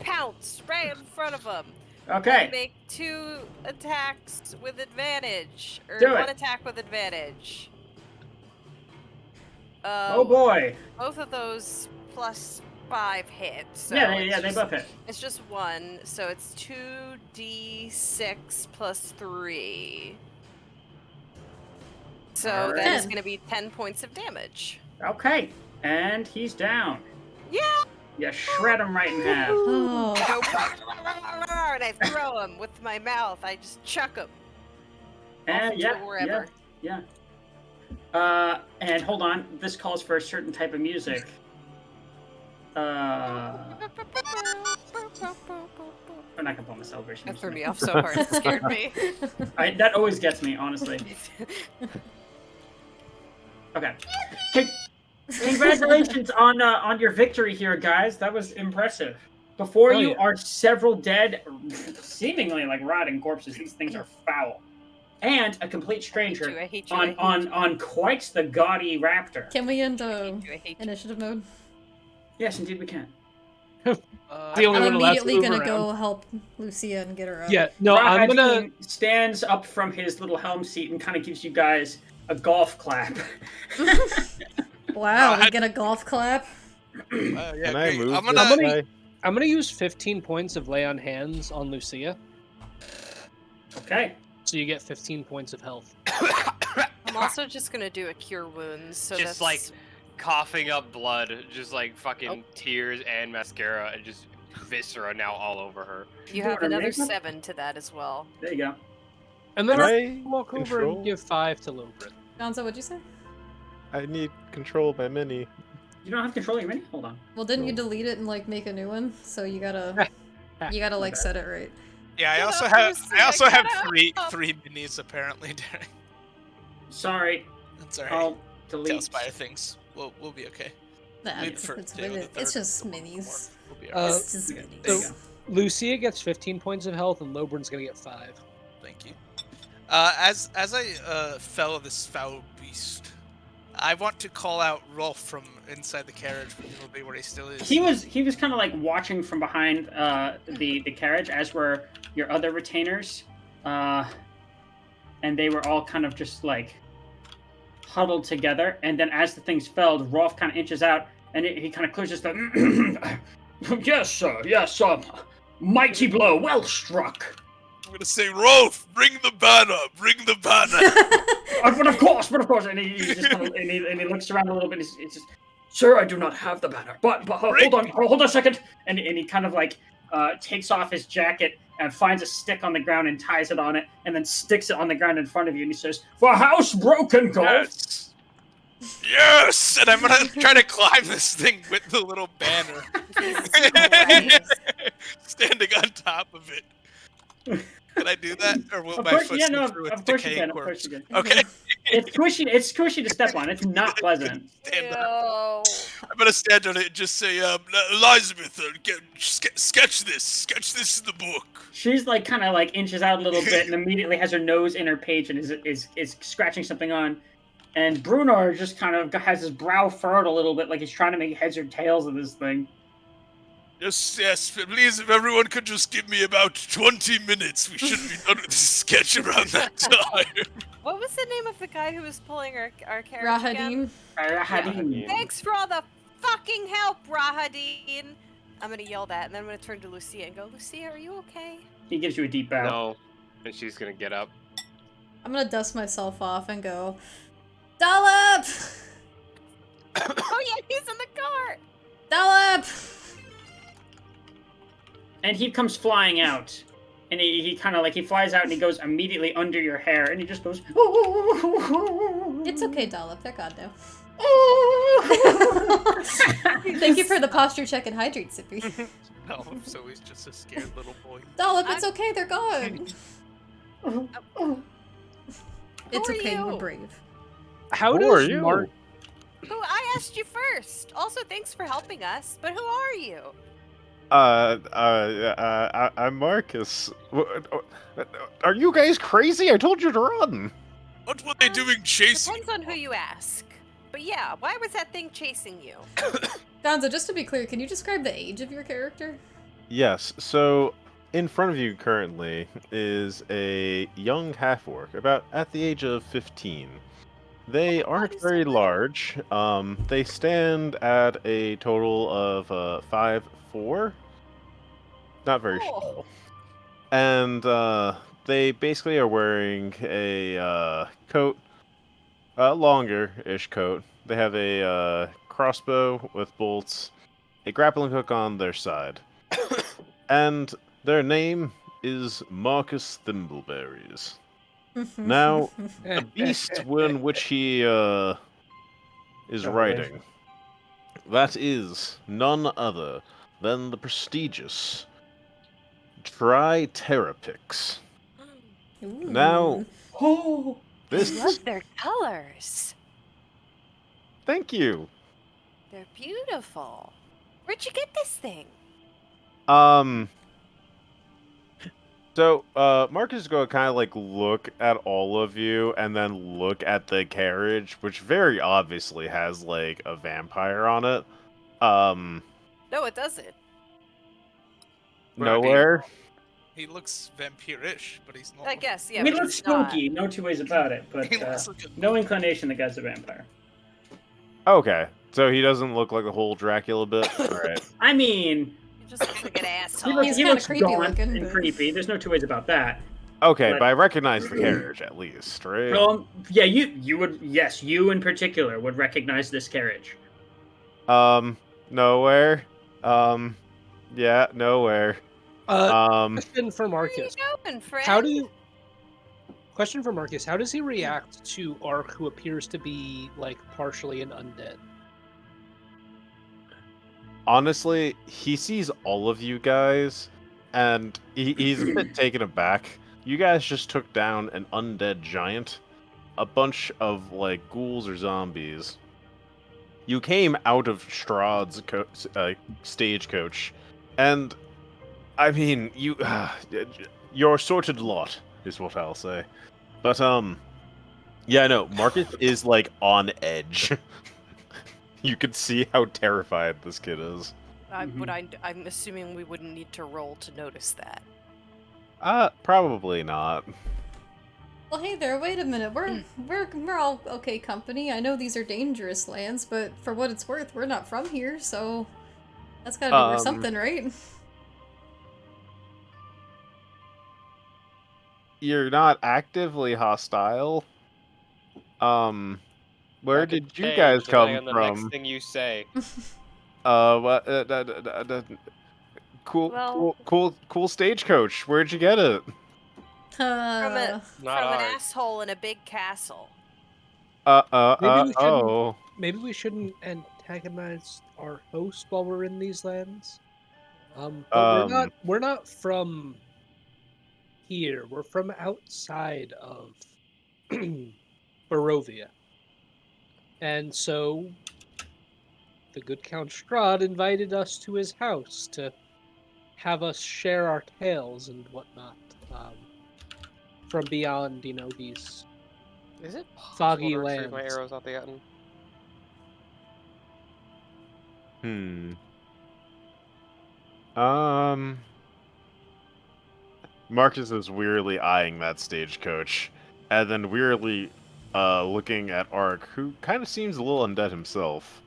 pounce right in front of him. Okay, Make 2 attacks with advantage. Or Do it. 1 attack with advantage. oh boy. Both of those plus 5 hits. So Yeah, it's they just- both hit. It's just 1, so it's 2d6 plus 3. So Alright. that is 10. going to be 10 points of damage. Okay, and he's down. Yeah! You shred him right in half. Oh. And I throw him with my mouth. I just chuck him. And yeah, wherever. yeah. And hold on, this calls for a certain type of music. I'm not gonna pull my celebration. That threw me off so hard. It scared me. That always gets me, honestly. Okay. Congratulations on your victory here, guys. That was impressive. Before Oh, you yeah. are several dead, seemingly like rotting corpses. These things are foul. And a complete stranger I hate you. I hate you. on quite the gaudy raptor. Can we end I hate you. initiative mode? Yes, indeed we can. The only I'm one allowed to immediately move gonna around. go help Lucia and get her up. Yeah, no, I'm gonna. Rahadin stands up from his little helm seat and kind of gives you guys a golf clap. Wow, we get a golf clap. Yeah, Can I great. move I'm this gonna. guy? I'm gonna use 15 points of lay on hands on Lucia, Okay. so you get 15 points of health. I'm also just gonna do a cure wounds. So Just that's like coughing up blood, just like fucking tears and mascara, and just viscera now all over her. you Do have it, another Amazing. 7 to that as well. There you go. And then Can I I walk over control? and give 5 to Lobrit. Gonzo, what'd you say? I need control of my mini. You don't have control of your mini? Hold on. Well, didn't you No. delete it and like make a new one? So you gotta like bad. set it right. Yeah, I Get also up, have. Lucia, I also have get up. three minis apparently. Derek. Sorry. That's alright. I'll delete. Tell Spire things. We'll be okay. Nah, Wait it's, for it's, Dale the it's third just to come minis. We'll be alright. It's just Okay, minis. there you So- go. Lucia gets 15 points of health, and Lobrin's gonna get 5. Thank you. As I fell this foul beast, I want to call out Rolf from inside the carriage, presumably where he still is. He was kind of like watching from behind the carriage, as were your other retainers, and they were all kind of just like huddled together. And then as the things fell, Rolf kind of inches out, and he kind of clears his throat. Yes, sir. Yes, mighty blow, well struck. I'm gonna say, Rolf, bring the banner, bring the banner. But of course. And he just kind of, and he looks around a little bit. He's just, sir, I do not have the banner. But hold on a second. And he kind of like takes off his jacket and finds a stick on the ground and ties it on it, and then sticks it on the ground in front of you. And he says, "For house broken golf." Yes, and I'm gonna try to climb this thing with the little banner, standing on top of it. Can I do that, or will my foot slip through its decaying corpse? You can. Okay, It's squishy to step on. It's not pleasant. stand up. No. I'm gonna stand on it and just say, Elizabeth, sketch this in the book. She's like kind of like inches out a little bit and immediately has her nose in her page and is scratching something on. And Bruno just kind of has his brow furrowed a little bit, like he's trying to make heads or tails of this thing. Yes, please, if everyone could just give me about 20 minutes, we should be done with this sketch around that time. What was the name of the guy who was pulling our carriage again? Rahadin. Thanks for all the fucking help, Rahadin. I'm gonna yell that, and then I'm gonna turn to Lucia and go, Lucia, are you okay? He gives you a deep bow. No, and she's gonna get up. I'm gonna dust myself off and go, Dollop! Oh yeah, he's in the car! Dollop! And he comes flying out. And he kind of like, he flies out and he goes immediately under your hair. And he just goes, It's okay, Dollop. They're gone now. Thank you for the posture check and hydrate, Sippy. No, so he's just a scared little boy. Dollop, it's okay. They're gone. It's Who are okay. You were you? brave. How Who does are you? Mark? Who? I asked you first. Also, thanks for helping us. But who are you? I'm Marcus. Are you guys crazy? I told you to run. What were they doing chasing? Depends on who you ask. But yeah, why was that thing chasing you? Gonzo, just to be clear, can you describe the age of your character? Yes, so in front of you currently is a young half-orc, about at the age of 15. They aren't he's very so large. They stand at a total of 5'4". Not very Cool. tall. And they basically are wearing a coat, a longer-ish coat. They have a crossbow with bolts, a grappling hook on their side. And their name is Marcus Thimbleberries. Now, the beast in which he is riding, that is none other than the prestigious try Terrapix. Ooh. Now, Oh, I this... love their colors. Thank you. They're beautiful. Where'd you get this thing? So, Marcus is going to kind of, like, look at all of you, and then look at the carriage, which very obviously has, like, a vampire on it. No, it doesn't. Nowhere. He looks vampirish, but he's not. I guess, yeah, he but looks it's not. spooky. No two ways about it. But He looks like a no ghoul. inclination the guy's a vampire. Okay, so he doesn't look like the whole Dracula bit? Alright. I mean, He just looks like an he asshole. looks, He's he kinda looks creepy gaunt looking, and but- creepy. There's no two ways about that. Okay, But- but I recognize the carriage, at least, right? Yeah, you would. Yes, you in particular would recognize this carriage. Nowhere. Yeah, nowhere. Question for Where are you Marcus. going, friend? How do you... Question for Marcus. How does he react to Ark, who appears to be, like, partially an undead? Honestly, he sees all of you guys, and he's a bit taken aback. You guys just took down an undead giant, a bunch of, like, ghouls or zombies. You came out of Strahd's stagecoach, and, I mean, your sorted lot, is what I'll say. But, yeah, no, Marcus is, like, on edge. You can see how terrified this kid is. I'm assuming we wouldn't need to roll to notice that. Probably not. Well, hey there. Wait a minute. We're all okay company. I know these are dangerous lands, but for what it's worth, we're not from here, so that's gotta be worth something, right? You're not actively hostile. Where That could did you change guys depending come on the from? next thing you say. What? Well- Cool stagecoach. Where'd you get it? From Not an ours. asshole in a big castle. Oh. Maybe we shouldn't antagonize our host while we're in these lands. But we're not from here. We're from outside of Barovia. And so the good Count Strahd invited us to his house to have us share our tales and whatnot from beyond, these Is it foggy possible to retrieve my lands. arrows out the gun? Marcus is weirdly eyeing that stagecoach, and then weirdly looking at Ark, who kind of seems a little undead himself.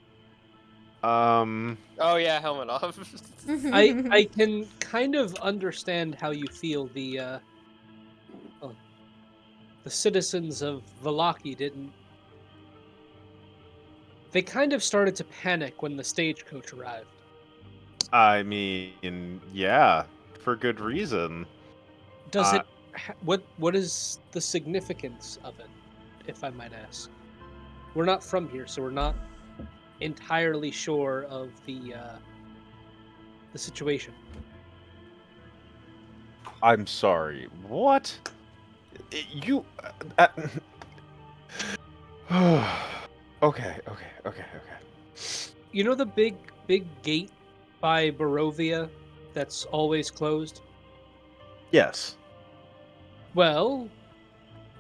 Oh yeah, helmet off. I can kind of understand how you feel. The citizens of Valaki didn't. They kind of started to panic when the stagecoach arrived. I mean, yeah, for good reason. Does it? What is the significance of it, if I might ask? We're not from here, so we're not entirely sure of the situation. I'm sorry. What? You? Okay. You know the big gate by Barovia that's always closed? Yes. Well,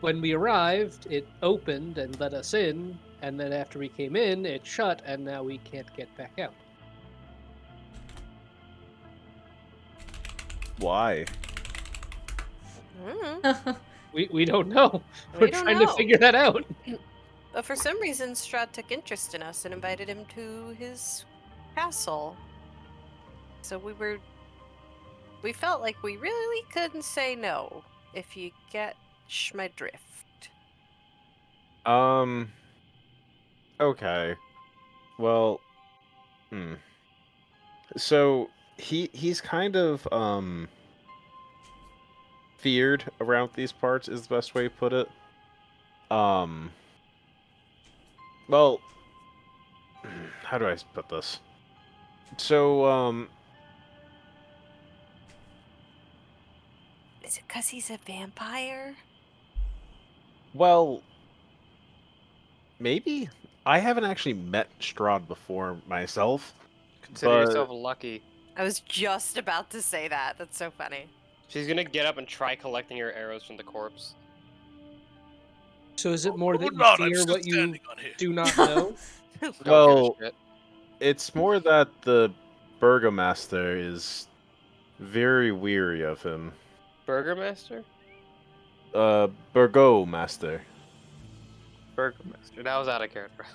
when we arrived, it opened and let us in, and then after we came in, it shut, and now we can't get back out. Why? We don't know. We We're don't trying know. to figure that out. But for some reason, Strahd took interest in us and invited him to his castle. So we felt like we really couldn't say no, if you get my drift. Okay. Well, So he's kind of feared around these parts is the best way to put it. Well, how do I put this? So Is it because he's a vampire? Well, maybe. I haven't actually met Strahd before myself, Consider but yourself lucky. I was just about to say that. That's so funny. She's gonna get up and try collecting your arrows from the corpse. So is it more that you not, I'm fear still what you standing on here. do not know? Don't well, give a shit. it's more that the Burgomaster is very weary of him. Burgermaster? Burgomaster. Burgermaster. That was out of character.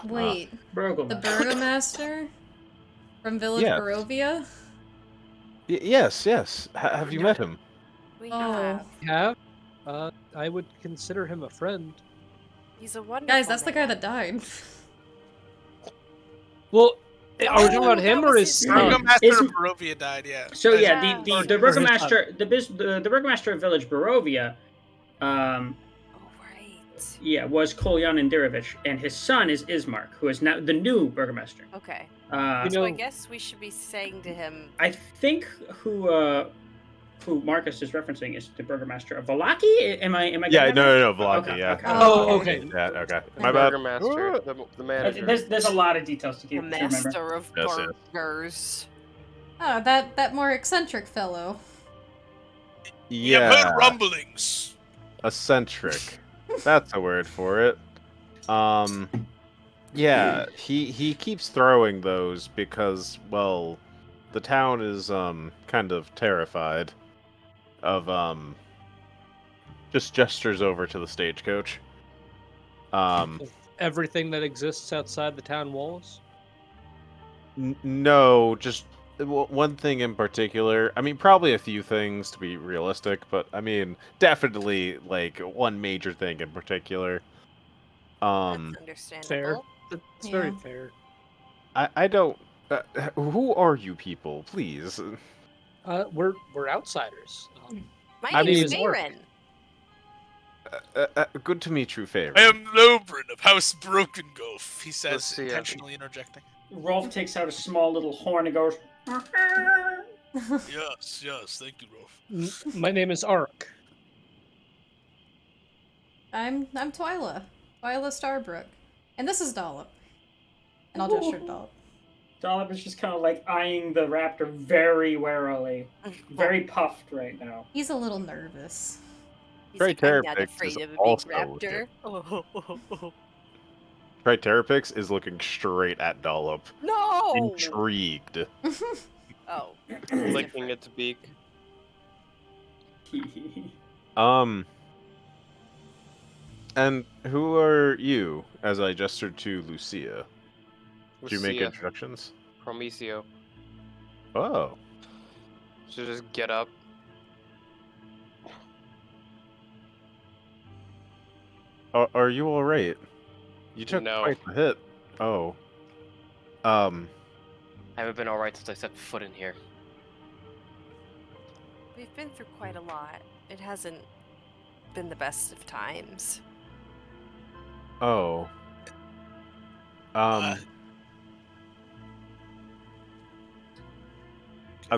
Wait, the Burgomaster. Burgomaster from Village Yes. Barovia? Yes, yes. Have you met him? We Oh. have. Yeah. I would consider him a friend. He's a wonderful Guys, that's the guy man. that died. Well, are we talking about Oh, him that or was his his son? Burgomaster Isn't- of Barovia died, yeah. So As- yeah, Yeah. the Or his burgomaster, the burgomaster of Village Barovia, Oh, right. yeah, was Kolyan Indirovich, and his son is Ismark, who is now the new burgomaster. Okay. You So I know- guess we should be saying to him. I think who Marcus is referencing is the burgomaster of Valaki. Am I? Yeah, getting that right? no, Vlaki, Okay, yeah. okay. Oh, okay. Yeah, okay. My bad. Burgermaster, the manager. There's a lot of details to The keep to remember. master of Yes, yes. burgers. Oh, that more eccentric fellow. We have Yeah, heard rumblings. eccentric. That's a word for it. Yeah, he keeps throwing those because, well, the town is kind of terrified of just gestures over to the stagecoach. Everything that exists outside the town walls? No, just one thing in particular. I mean, probably a few things to be realistic, but I mean, definitely like one major thing in particular. That's understandable. That's very Yeah. fair. I don't. Who are you people, please? We're outsiders. My I name mean- is Aaron. Good to meet you, Faye. I am Lobrin of House Broken Gulf, he says, Let's see, intentionally interjecting. Rolf takes out a small little horn and goes. Yes, thank you, Rolf. My name is Ark. I'm Twyla. Twyla Starbrook. And this is Dollop. And I'll gesture at Dollop. Dollop is just kind of like eyeing the raptor very warily, very puffed right now. He's a little nervous. He's Great like, I'm not Terrapix afraid is of a big also raptor. Terrapix is looking straight at Dollop, No! intrigued. Oh. Licking its beak. And who are you? As I gestured to Lucia. Did you make Lucia, introductions? Prometio. Oh. So just get up. Are you alright? You took No. quite the hit. Oh. I haven't been alright since I set foot in here. We've been through quite a lot. It hasn't been the best of times. Oh. I'm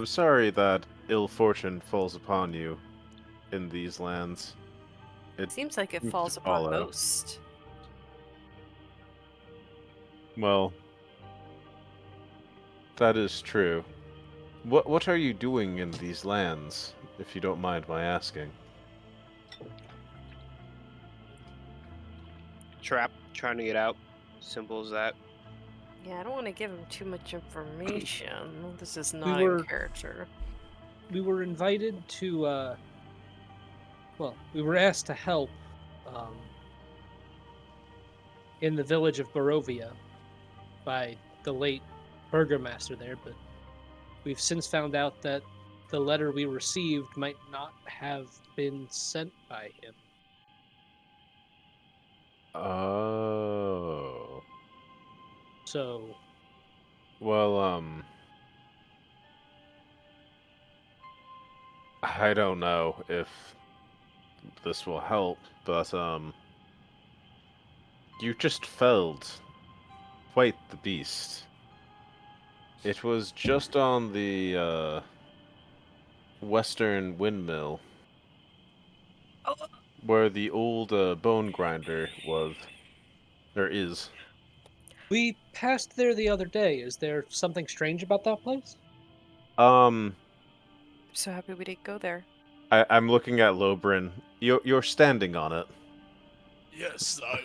sorry that ill fortune falls upon you in these lands. Seems like it seems falls to upon follow. most. Well, that is true. What are you doing in these lands, if you don't mind my asking? Trap, trying to get out. Simple as that. Yeah, I don't want to give him too much information. This is not were- in character. We were invited to, we were asked to help in the village of Barovia by the late burgomaster there, but we've since found out that the letter we received might not have been sent by him. Oh. So, Well, I don't know if this will help, but, you just felled quite the beast. It was just on the, western windmill. Oh. Where the old bone grinder was. Or is. We passed there the other day. Is there something strange about that place? I'm so happy we didn't go there. I'm looking at Lobrin. You're standing on it. Yes, I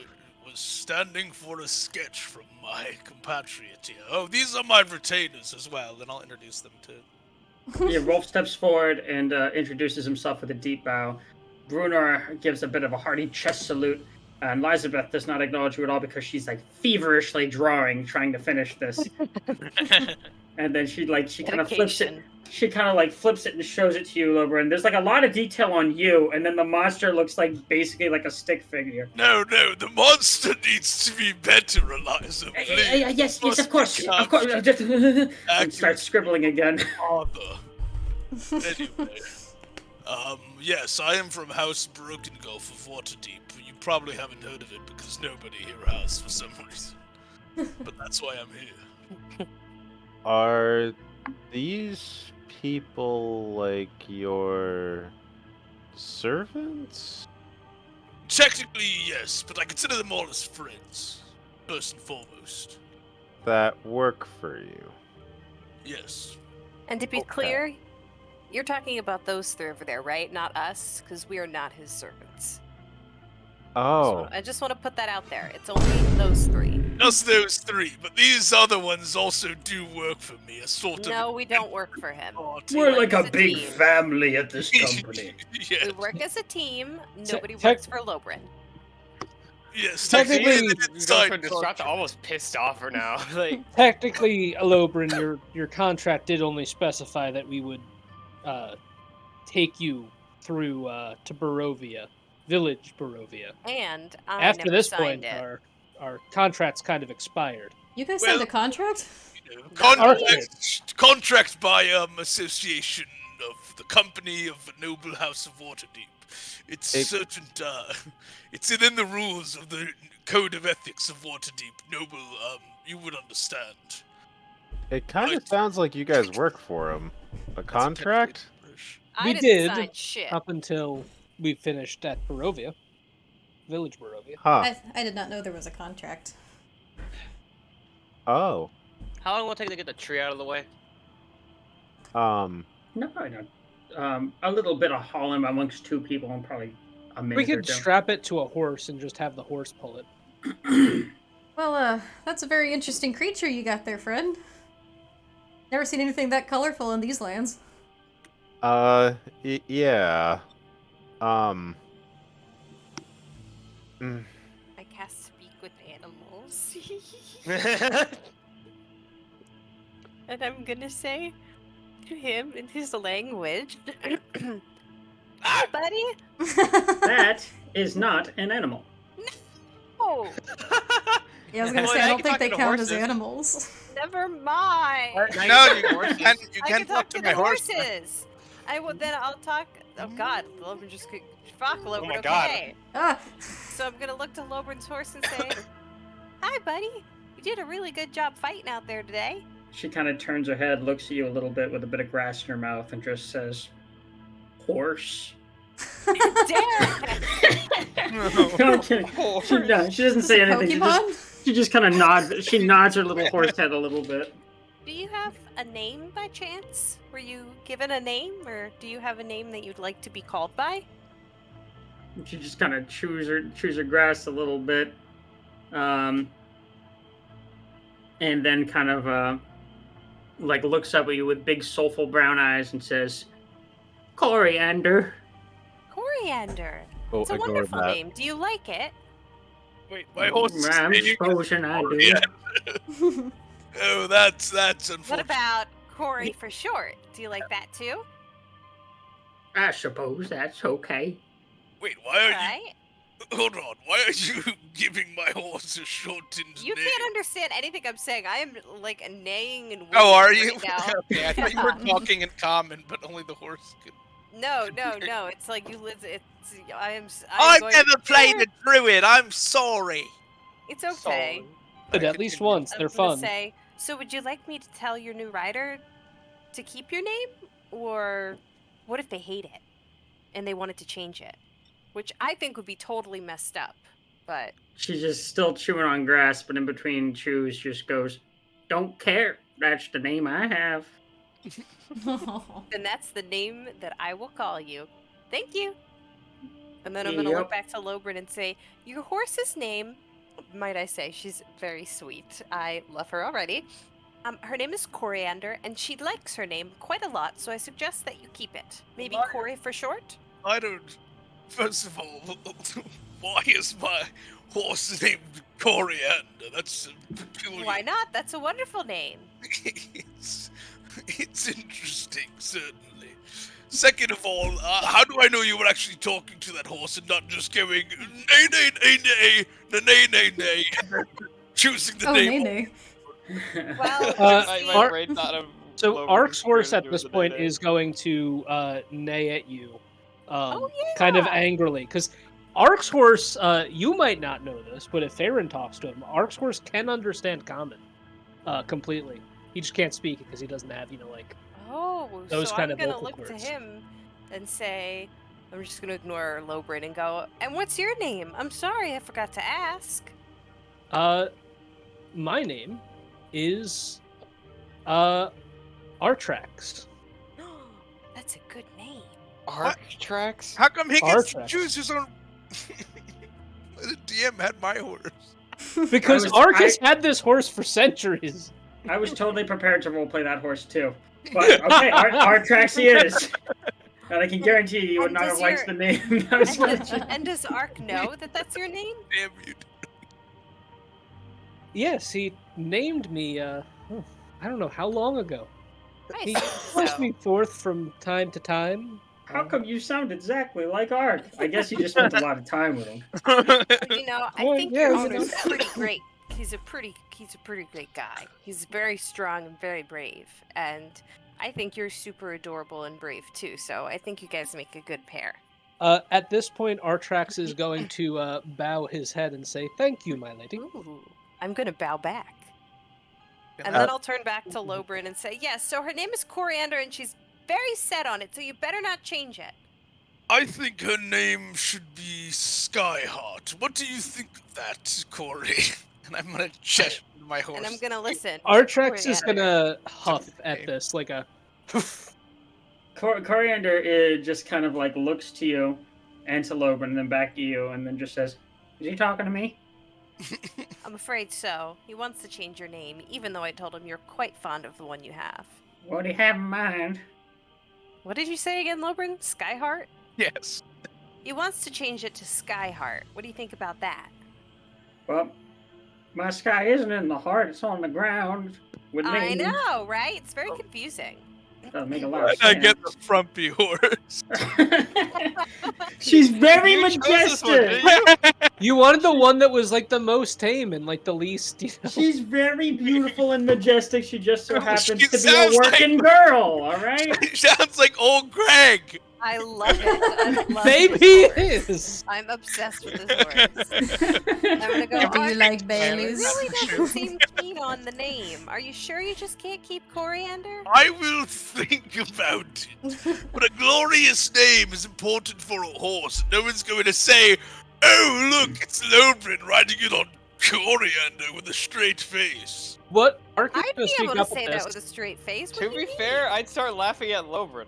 was standing for a sketch from my compatriot here. Oh, these are my retainers as well, and I'll introduce them too. Yeah, Rolf steps forward and introduces himself with a deep bow. Brunar gives a bit of a hearty chest salute, and Elizabeth does not acknowledge you at all because she's like feverishly drawing, trying to finish this. And then she kind of flips it. She kind of like flips it and shows it to you, Lober. And there's like a lot of detail on you, and then the monster looks like basically like a stick figure. No, the monster needs to be better, Eliza. Please. Yes, of course. And starts scribbling again. Anyway, yes, I am from House Broken Gulf of Waterdeep. You probably haven't heard of it because nobody here has for some reason. But that's why I'm here. Are these people like your servants? Technically, yes, but I consider them all as friends, first and foremost. That work for you? Yes. And to be clear, you're talking about those three over there, right? Not us, because we are not his servants. Oh. I just want to put that out there. It's only those three. Just those three, but these other ones also do work for me, a sort of... No, we don't work for him. We're like a big family at this company. Yes. We work as a team. Nobody works for Lobrin. Yes, technically, Strahd almost pissed off her now. Like, technically, Lobrin, your contract did only specify that we would take you through to Barovia, Village Barovia. And after never this signed point, it. our contract's kind of expired. You guys signed a contract? Contract by association of the company of the noble house of Waterdeep. It's certain. It's within the rules of the code of ethics of Waterdeep. Noble, you would understand. It kind of sounds like you guys work for him. A contract? We didn't sign did shit. up until we finished at Barovia, Village Barovia. Huh. I did not know there was a contract. Oh. how long will it take to get the tree out of the way? No, I don't. A little bit of hauling amongst two people and probably a minute We or could two. strap it to a horse and just have the horse pull it. Well, that's a very interesting creature you got there, friend. Never seen anything that colorful in these lands. Yeah. I can't speak with animals. And I'm gonna say to him in his language, "Hi, buddy." That is not an animal. Oh, Yeah, I was gonna Well, say, now I you don't can think talk they to count as horses. animals. never mind. No, you I can talk to my the horse. horses. I'll talk. Oh God, Lobrin just fuck Lobrin. my God. Okay. Ah, So I'm gonna look to Lobrin's horse and say, "Hi, buddy. You did a really good job fighting out there today." She kind of turns her head, looks at you a little bit with a bit of grass in her mouth, and just says, "Horse." Damn. No, I'm kidding. She doesn't say anything. Pokemon? She just kind of nods. She nods her little horse head a little bit. Do you have a name by chance? Were you given a name, or do you have a name that you'd like to be called by? She just kind of chews her grass a little bit, and then kind of like looks up at you with big soulful brown eyes and says, "Coriander." Coriander. Oh, It's a ignore wonderful that. name. Do you like it? Wait, my horse is I'm saying supposing I do. Coriander. Oh, that's What unfortunate. about Cory for short? Do you like that too? I suppose that's okay. Wait, why are Right? you... Hold on, why are you giving my horse a shortened You name? can't understand anything I'm saying. I am like neighing and Oh, are wailing you? right now. Okay, I thought you were talking in common, but only the horse could... No. It's like you live. I'm I've going- never played a druid, I'm sorry. It's okay. But at least once, I they're was gonna fun. say, so would you like me to tell your new rider to keep your name, or what if they hate it and they wanted to change it? Which I think would be totally messed up, but... She's just still chewing on grass, but in between chews just goes, "Don't care. That's the name I have." Then that's the name that I will call you. Thank you. And then I'm going to look Yep. back to Lobrin and say, your horse's name, might I say, she's very sweet. I love her already. Her name is Coriander, and she likes her name quite a lot, so I suggest that you keep it. Maybe Cori for short? I don't. First of all, why is my horse named Coriander? That's peculiar. Why not? That's a wonderful name. it's interesting, certainly. Second of all, how do I know you were actually talking to that horse and not just going nay nay nay nay nay nay nay nay, choosing the Oh, name? nay. Well, Ar- brain thought of So Logan Ark's horse trying at to do this the point nay-nay. is going to neigh at you, Oh, kind of yeah. angrily, because Ark's horse, you might not know this, but if Farron talks to him, Ark's horse can understand common, completely. He just can't speak it because he doesn't have, Oh, those so kind I'm of gonna vocal look cords. to him and say, I'm just gonna ignore Lobrin and go, and what's your name? I'm sorry, I forgot to ask. My name is, Artrax. That's a good name. Arc tracks? How come he gets to Artrax. choose his own? The DM had my horse. Because I was- Ark has had this horse for centuries. I was totally prepared to roleplay that horse too. But okay, Artrax he is. And I can guarantee you would And not does have liked your- the name. That was And does Ark know that that's your name? Damn you. Yes, he named me, I don't know how long ago. I He assume pushed so. me forth from time to time. How come you sound exactly like Ark? I guess you just spent a lot of time with him. You know, I Well, think yeah, your you owner's know. pretty great. He's a pretty great guy. He's very strong and very brave, and I think you're super adorable and brave too. So I think you guys make a good pair. At this point, Artrax is going to bow his head and say, "Thank you, my lady." Ooh, I'm gonna bow back, and Uh, then I'll turn back to Lobrin and say, yes. So her name is Coriander, and she's very set on it. So you better not change it. I think her name should be Skyheart. What do you think of that, Corey? And I'm gonna gesture to my horse. And I'm gonna listen. Artrax is Coriander. gonna huff at this, like a. Coriander just kind of like looks to you and to Lobrin and then back to you and then just says, "Is he talking to me?" I'm afraid so. He wants to change your name, even though I told him you're quite fond of the one you have. What do you have in mind? What did you say again, Lobrin? Skyheart? Yes. He wants to change it to Skyheart. What do you think about that? Well, my sky isn't in the heart, it's on the ground. With me. I know, right? It's very confusing. Doesn't make a lot of I sense. get the frumpy horse. She's very You chose this one, majestic. didn't you? You wanted the one that was like the most tame and like the least, She's very beautiful and majestic. She just so Oh, happens she to be a sounds like- working girl, all right? It sounds like old Greg. I love it. I love Maybe this he horse. is. I'm obsessed with this horse. I'm gonna go. Do you Ark like Baileys? really doesn't seem keen on the name. Are you sure you just can't keep Coriander? I will think about it. But a glorious name is important for a horse. No one's going to say, "Oh, look, it's Lobrin riding it on Coriander with a straight face." What? Ark is I'd gonna be speak able to up say at that this. with a straight face. What To do you be mean? fair, I'd start laughing at Lobrin.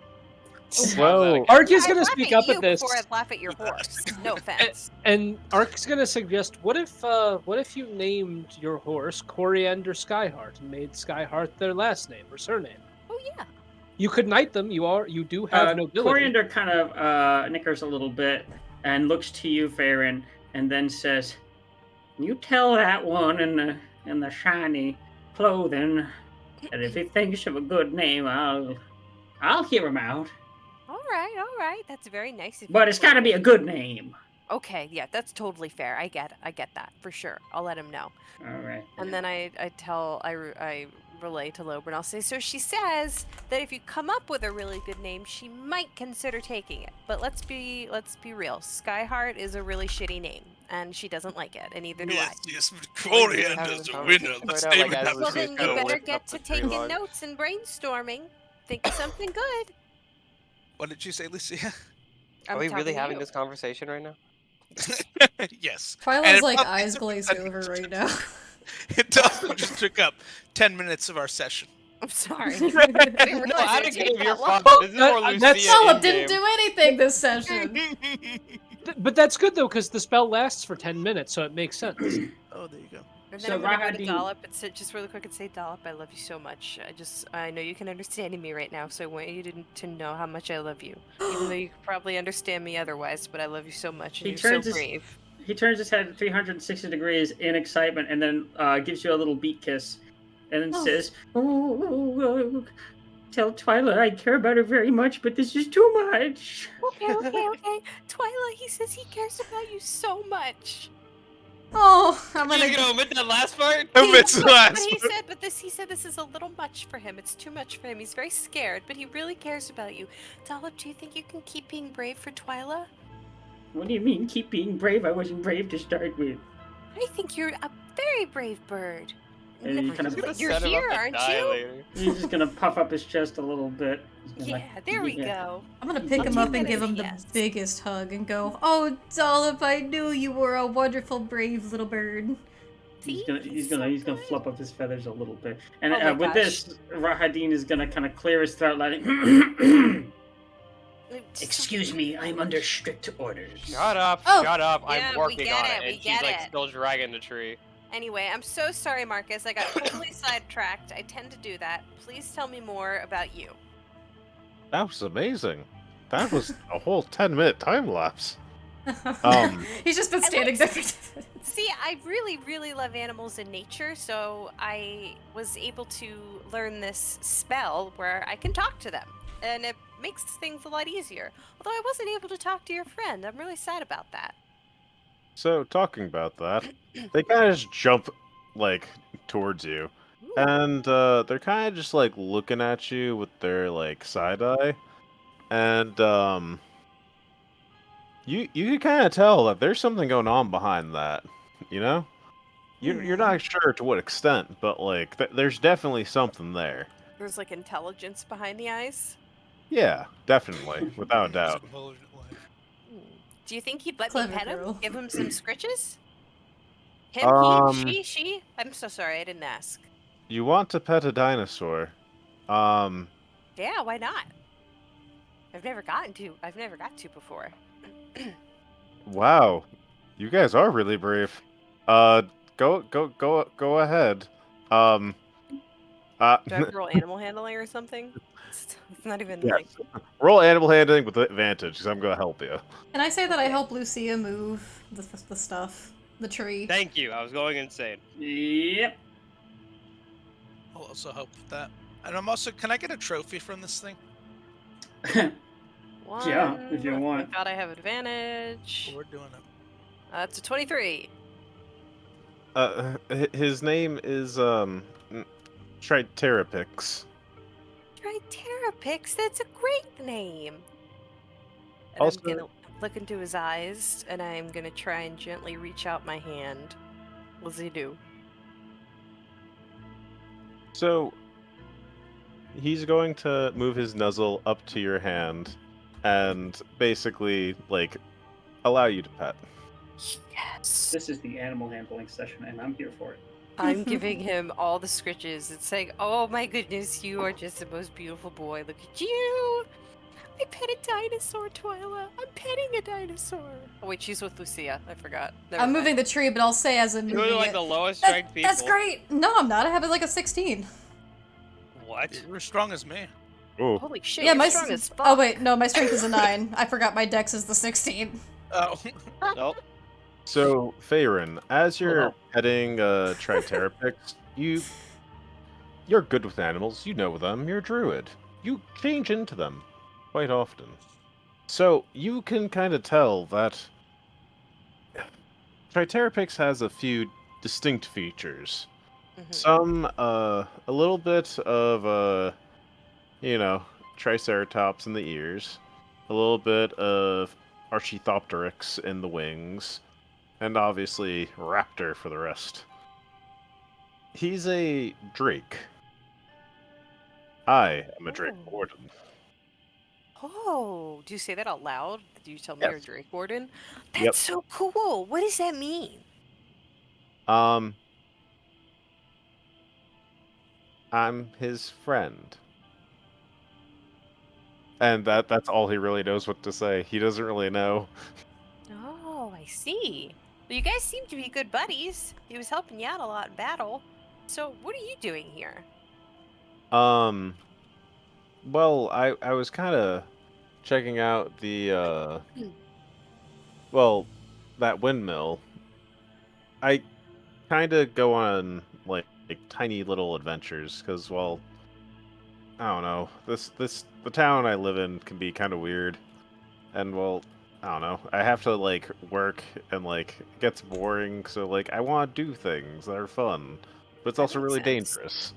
Well, Ark is I'd gonna laugh speak at up you at this, before I'd laugh at your horse. No offense. and Ark's gonna suggest, what if you named your horse Coriander Skyheart and made Skyheart their last name or surname? Oh yeah. You could knight them. You do have nobility. Coriander kind of nickers a little bit and looks to you, Farron, and then says, "You tell that one in the shiny clothing that if he thinks of a good name, I'll hear him out. All right. That's very nice of you. But it's got to be a good name." Okay, yeah, that's totally fair. I get that for sure. I'll let him know. All right. And then I relay to Lobrin. I'll say, so she says that if you come up with a really good name, she might consider taking it. But let's be real. Skyheart is a really shitty name, and she doesn't like it, and neither do I. Yes, but Coriander's a winner. Let's Right out, name like, it as that. the Well, tree's then you kinda better whipped get up to the tree taking log. notes and brainstorming. Think of something good. What did you say, Lucia? Are I'm we talking really to having you. this conversation right now? Yes. And Twyla's it like probably eyes took glazed 10 over minutes. right now. It also just took up 10 minutes of our session. I'm sorry. I didn't No, realize out it of would take game, you're that long. fine. This is more That's Lucia Philip in didn't game. do anything this session. But that's good though, because the spell lasts for 10 minutes, so it makes sense. Oh, there you go. And then So I'm gonna go to Rahadin- Dollop and say, just really quick and say, Dollop, I love you so much. I know you can understand me right now, so I want you to know how much I love you. Even though you could probably understand me otherwise, but I love you so much, and He you're so turns his- brave. He turns his head 360 degrees in excitement and then gives you a little beat kiss and then Oh. says, tell Twyla I care about her very much, but this is too much. Okay. Twyla, he says he cares about you so much. Oh, I'm You're gonna. just gonna omit that last part? Omits the last But one. he said this is a little much for him. It's too much for him. He's very scared, but he really cares about you. Dollop, do you think you can keep being brave for Twyla? What do you mean, keep being brave? I wasn't brave to start with. I think you're a very brave bird. And he We're kind just of, gonna You're set him here, up to aren't die you? later. he's just gonna puff up his chest a little bit. He's gonna Yeah, like, there we yeah. go. I'm gonna pick I'll him take up and that give as a him the yes. biggest hug and go, "Oh, Dollop, I knew you were a wonderful, brave little bird." He's See? gonna so fluff up his feathers a little bit, and Oh my with gosh. this, Rahadin is gonna kind of clear his throat, like, good. "Excuse me, I'm under strict orders." Shut up, Oh. shut up. Yeah, I'm we working get on it, it. we And she's get like it. still dragging the tree. Anyway, I'm so sorry, Marcus. I got totally sidetracked. I tend to do that. Please tell me more about you. That was amazing. That was a whole 10-minute time lapse. He's just been I standing like- there for 10 minutes. See, I really, really love animals and nature, so I was able to learn this spell where I can talk to them, and it makes things a lot easier. Although I wasn't able to talk to your friend. I'm really sad about that. So, talking about that, they kind of just jump, like, towards you. Ooh. And, they're kind of just, like, looking at you with their, like, side-eye. And, you can kind of tell that there's something going on behind that, you know? You're not sure to what extent, but, like, there's definitely something there. There's like intelligence behind the eyes. Yeah, definitely, without a doubt. Do you think he'd let Clever me pet girl. him? Give him some scritches? Him, he, she? I'm so sorry, I didn't ask. You want to pet a dinosaur. Yeah, why not? I've never got to before. Wow. You guys are really brave. Go ahead. Do I have to roll animal handling or something? It's not even Yes. like. Roll animal handling with advantage, because I'm gonna help you. Can I say that I Okay. help Lucia move the stuff? The tree? Thank you. I was going insane. Yep. I'll also help with that. And I'm also, can I get a trophy from this thing? Yeah, if you One. want. Thank God I have advantage. We're doing it. It's a 23. His name is, Triterapix. Triterapix, that's a great name. And Also- I'm gonna look into his eyes, and I'm gonna try and gently reach out my hand. What does he do? So, he's going to move his nuzzle up to your hand, and basically, like, allow you to pet. Yes. This is the animal handling session, and I'm here for it. I'm giving him all the scritches. It's like, oh my goodness, you are just the most beautiful boy. Look at you. I pet a dinosaur, Twyla. I'm petting a dinosaur. Oh wait, she's with Lucia. I forgot. Never I'm mind. moving the tree, but I'll say as I'm You're moving like it, the lowest strength people. that's great! No, I'm not. I have it like a 16. What? You're as strong as me. Oh, Holy shit, Yeah, you're my strong as fuck. Oh wait, no, my strength is a 9. I forgot my dex is the 16. Oh. Nope. so Faerun, as you're Hello. petting Triterapix, you're good with animals. You know them. You're a druid. You change into them quite often. So you can kind of tell that Triterapix has a few distinct features. Mhm. Some, a little bit of, Triceratops in the ears, a little bit of Archaeopteryx in the wings, and obviously Raptor for the rest. He's a Drake. I am a Drake Oh. Warden. Oh, do you say that out loud? Do you tell me Yes. you're a Drake Warden? That's Yep. so cool. What does that mean? I'm his friend. And that's all he really knows what to say. He doesn't really know. Oh, I see. Well, you guys seem to be good buddies. He was helping you out a lot in battle. So, what are you doing here? Well, I was kind of checking out the well, that windmill. I kind of go on like tiny little adventures because, well, I don't know. The town I live in can be kind of weird, and well, I don't know. I have to like work and like it gets boring, so like I want to do things that are fun, but it's That also makes really sense. dangerous.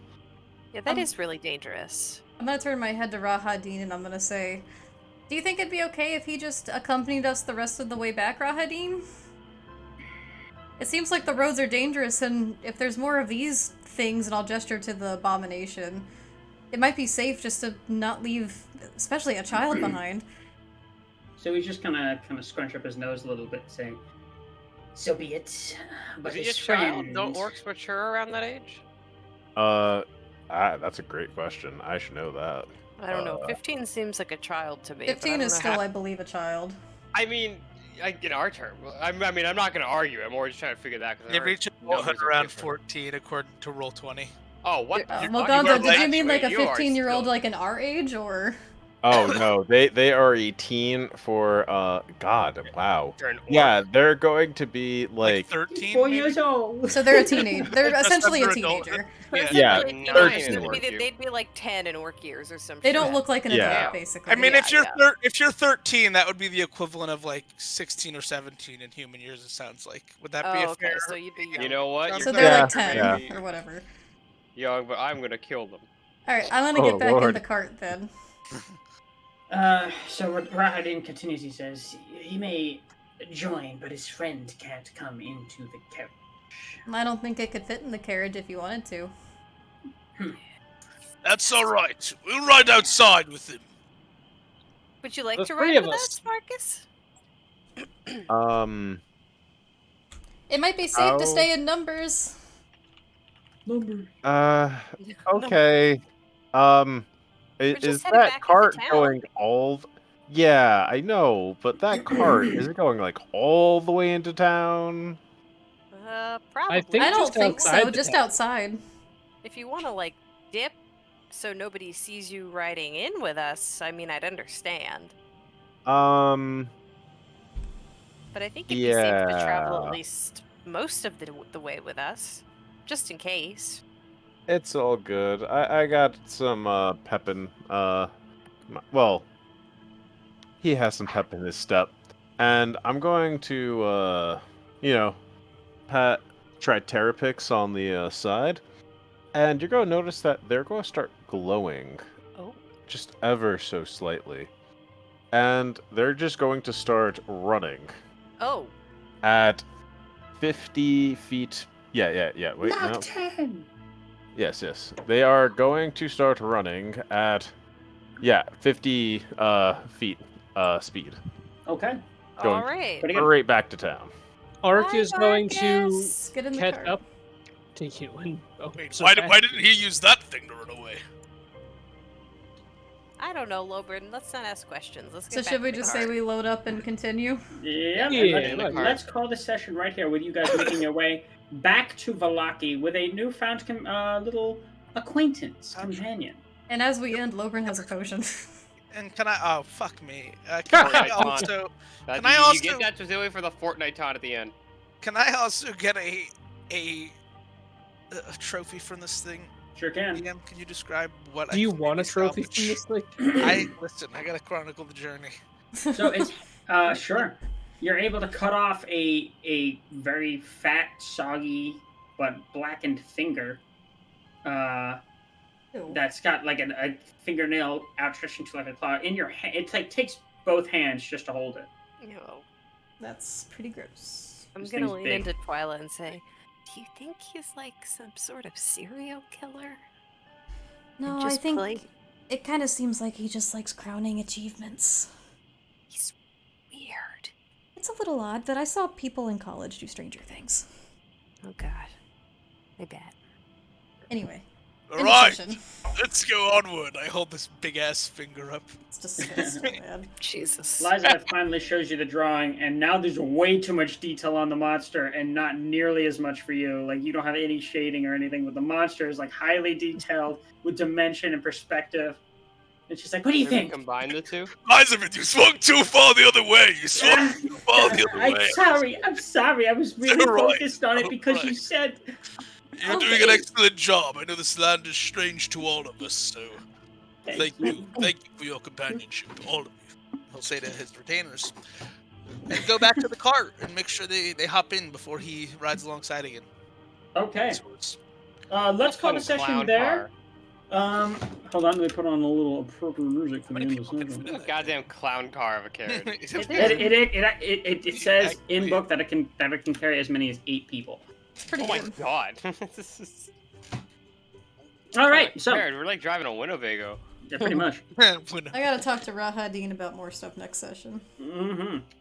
Yeah, that is really dangerous. I'm gonna turn my head to Rahadin and I'm gonna say, do you think it'd be okay if he just accompanied us the rest of the way back, Rahadin? It seems like the roads are dangerous, and if there's more of these things, and I'll gesture to the abomination, it might be safe just to not leave, especially a child, behind. So he's just kind of scrunch up his nose a little bit, saying, "So be it." But Is he a his child? friend. Don't orcs mature around that age? That's a great question. I should know that. I don't know. 15 seems like a child to me. but I 15 don't is know still, how... I believe, a child. I mean, like in our term. I mean, I'm not going to argue. I'm more just trying to figure that because They reach adulthood numbers are around different. 14, according to Roll20. Oh, what the Well, fuck? Gonzo, are did you like- mean like a You are 15-year-old still- like in our age, or? Oh no, they are a teen for God, wow. You're an orc. Yeah, they're going to be Like like 13, 4 maybe? years old. So they're a teenager. They're Just essentially a under adulthood. teenager. Yeah. Yeah, Essentially, Nine teenagers, in they'd orc be, you. they'd be like 10 in orc years or some They shit. don't look like an Yeah. adult, basically. I mean, Yeah, if you're yeah. if you're 13, that would be the equivalent of like 16 or 17 in human years. It sounds like. Would that be Oh, a okay, fair? so you'd be You young. know what? So You're they're Yeah, like correct. 10 yeah. or whatever. Young, but I'm going to kill them. Alright, I'm gonna Oh, get back in Lord. the cart then. So Rahadin continues. He says, "He may join, but his friend can't come into the carriage." I don't think it could fit in the carriage if you wanted to. That's all right. We'll ride outside with him. Would you like The to three ride of with us. us, Marcus? It might be safe to How- stay in numbers. Okay. We're just Is headed that back into cart town. going all? Yeah, I know, but that cart is it going like all the way into town? Probably. think I don't just think outside so, the just town. outside. If you want to, like, dip so nobody sees you riding in with us, I mean, I'd understand. Um, But I think it'd be safe to travel Yeah. at least most of the way with us, just in case. it's all good. I got some pep in well, he has some pep in his step, and I'm going to you know, pat try Terrapix on the side, and you're going to notice that they're going to start glowing Oh. just ever so slightly. And they're just going to start running Oh. at 50 feet. Yeah. Wait, Knock no. 10. Yes. They are going to start running at 50 feet speed. Okay. Going All right. Pretty good. right back to town. Ark Bye, is going to Marcus. Get in the catch cart. up to you and Wait, so why fast. didn't he use that thing to run away? I don't know, Lowburn. Let's not ask questions. Let's So get back should we to the just cart. say we load up and continue? Yeah. Yeah, Let's call this session right here with you guys making your way back to Valaki with a newfound little acquaintance, companion. And as we end, Logren has a potion. And can I? Oh, fuck me. Can I Fortnite also? That, Can I you also- get that to Zoe for the Fortnite tot at the end. Can I also get a trophy from this thing? Sure can. DM, can you describe what? Do you can want a maybe trophy salvage? from this thing? Listen. I gotta chronicle the journey. So it's sure. You're able to cut off a very fat, soggy, but blackened finger. That's got like a fingernail outstretched into like a claw in your hand. It like takes both hands just to hold it. No. That's pretty gross. I'm This gonna thing's lean big. into Twyla and say, "Do you think he's like some sort of serial killer?" No, just I think play- it kind of seems like he just likes crowning achievements. He's weird. It's a little odd that I saw people in college do stranger things. Oh god. I bet. Anyway. Alright, Session. let's go onward. I hold this big ass finger up. It's disgusting, man. Jesus. Liza finally shows you the drawing, and now there's way too much detail on the monster, and not nearly as much for you. Like, you don't have any shading or anything, but the monster is like highly detailed with dimension and perspective. And she's like, "What do you Can we think?" combine the two? Elizabeth, you swung too far the other way. You swung too far the other way. I'm sorry. I was really Alright, focused on it because you alright. said. You're doing an excellent job. I know this land is strange to all of us, so thank you. Thank you for your companionship, all of you. He'll say to his retainers. And go back to the cart and make sure they hop in before he rides alongside again. Okay. Swords. Let's call Fun the session clown there. car. Hold on, let me put on a little appropriate music for the Many end of people the can session. fit in that Goddamn clown car of a carriage. It says in book that it can carry as many as 8 people. It's pretty Oh my good. god. This is All right, so weird. We're like driving a Winnebago. yeah, pretty much. I gotta talk to Rahadin about more stuff next session.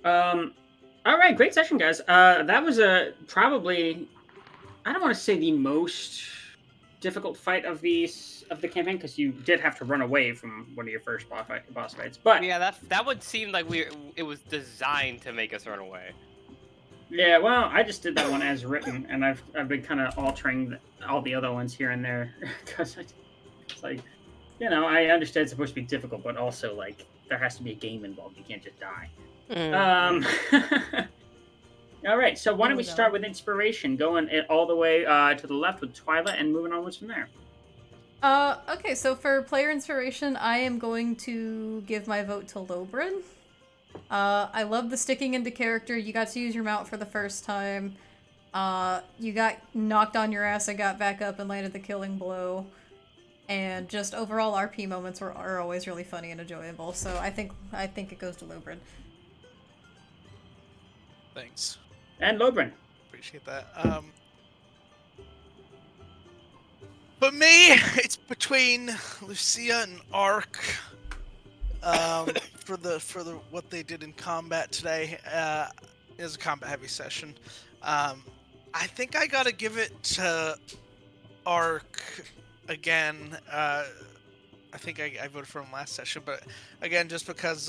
All right, great session, guys. That was probably, I don't want to say the most difficult fight of the campaign, because you did have to run away from one of your first boss fights. But Yeah, that would seem like it was designed to make us run away. yeah, well, I just did that one as written, and I've been kind of altering all the other ones here and there because it's like, you know, I understand it's supposed to be difficult, but also like there has to be a game involved. You can't just die. All right, so why don't we start with inspiration, going all the way to the left with Twyla and moving onwards from there. Okay, so for player inspiration, I am going to give my vote to Lobrin. I love the sticking into character. You got to use your mount for the first time. You got knocked on your ass and got back up and landed the killing blow. And just overall RP moments are always really funny and enjoyable. So I think it goes to Lobrin. Thanks. And Lobrin. Appreciate that. For me, it's between Lucia and Ark. For the what they did in combat today, it was a combat heavy session. I think I gotta give it to Ark again. I think I voted for him last session, but again, just because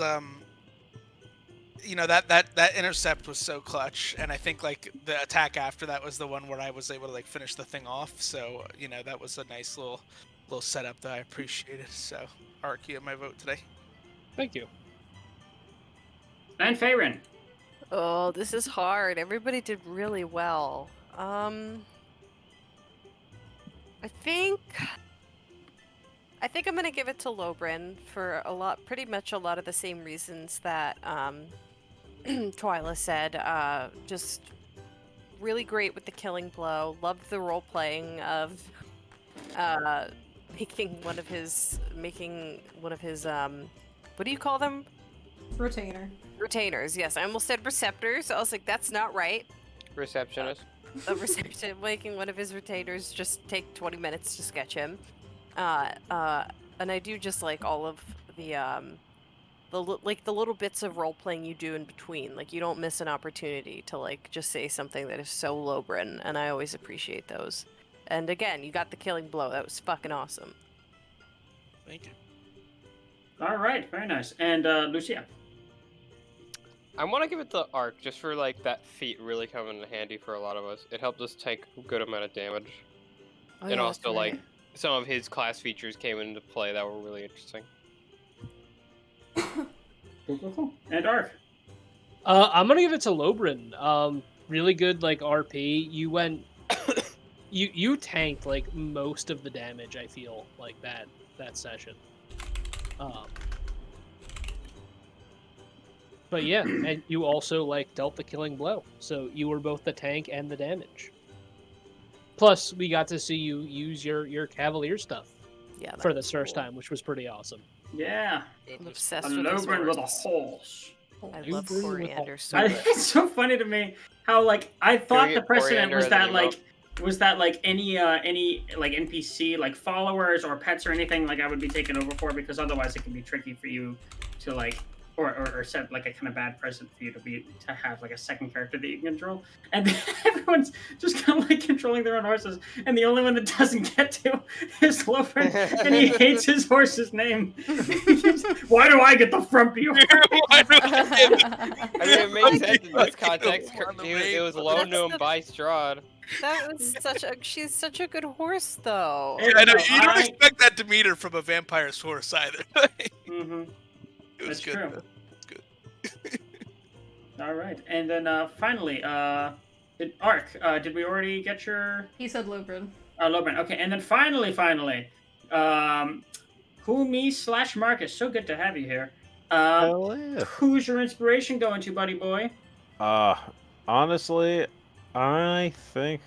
you know, that intercept was so clutch, and I think like the attack after that was the one where I was able to like finish the thing off. So you know, that was a nice little setup that I appreciated. So Ark, you have my vote today. Thank you. And Faerun. Oh, this is hard. Everybody did really well. I think I'm gonna give it to Lobrin for pretty much a lot of the same reasons that Twyla said. Just really great with the killing blow. Loved the role playing of making one of his what do you call them? Retainers. Yes, I almost said receptors. I was like, that's not right. Receptionist. A reception, making one of his retainers just take 20 minutes to sketch him. And I do just like all of the little bits of role playing you do in between. Like, you don't miss an opportunity to like just say something that is so Lobrin, and I always appreciate those. And again, you got the killing blow. That was fucking awesome. Thank you. All right, very nice. And Lucia. I want to give it to Ark just for like that feat really coming in handy for a lot of us. It helped us take a good amount of damage, Oh, and yeah, also that's right. like some of his class features came into play that were really interesting. Cool. And Ark. I'm gonna give it to Lobrin. Really good like RP. You went, you tanked like most of the damage. I feel like that session. But yeah, and you also like dealt the killing blow, so you were both the tank and the damage. Plus, we got to see you use your Cavalier stuff for this first time, which was pretty awesome. Yeah. I'm A obsessed with his Lobrin with a horse. horse. I love Lobrin with coriander horse. so I much. think it's so funny to me how like I thought Doing the it precedent coriander was as that an like emote. was that like any like NPC like followers or pets or anything like I would be taken over for, because otherwise it can be tricky for you to like or set like a kind of bad precedent for you to have like a second character that you can control, and everyone's just kind of like controlling their own horses, and the only one that doesn't get to is Loprin, and he hates his horse's name. Why do I get the frumpy horse? I mean, it makes sense in this context. It was loaned to him by Strahd. That was she's such a good horse, though. I know, you don't expect that demeanor from a vampire's horse either. Mm-hmm. It was That's good. true. It's good. All right, and then finally, did we already get your? He said Lobrin. Lobrin. Okay, and then finally, who me / Marcus? So good to have you here. Hell yeah. Who's your inspiration going to, buddy boy? Honestly, I think,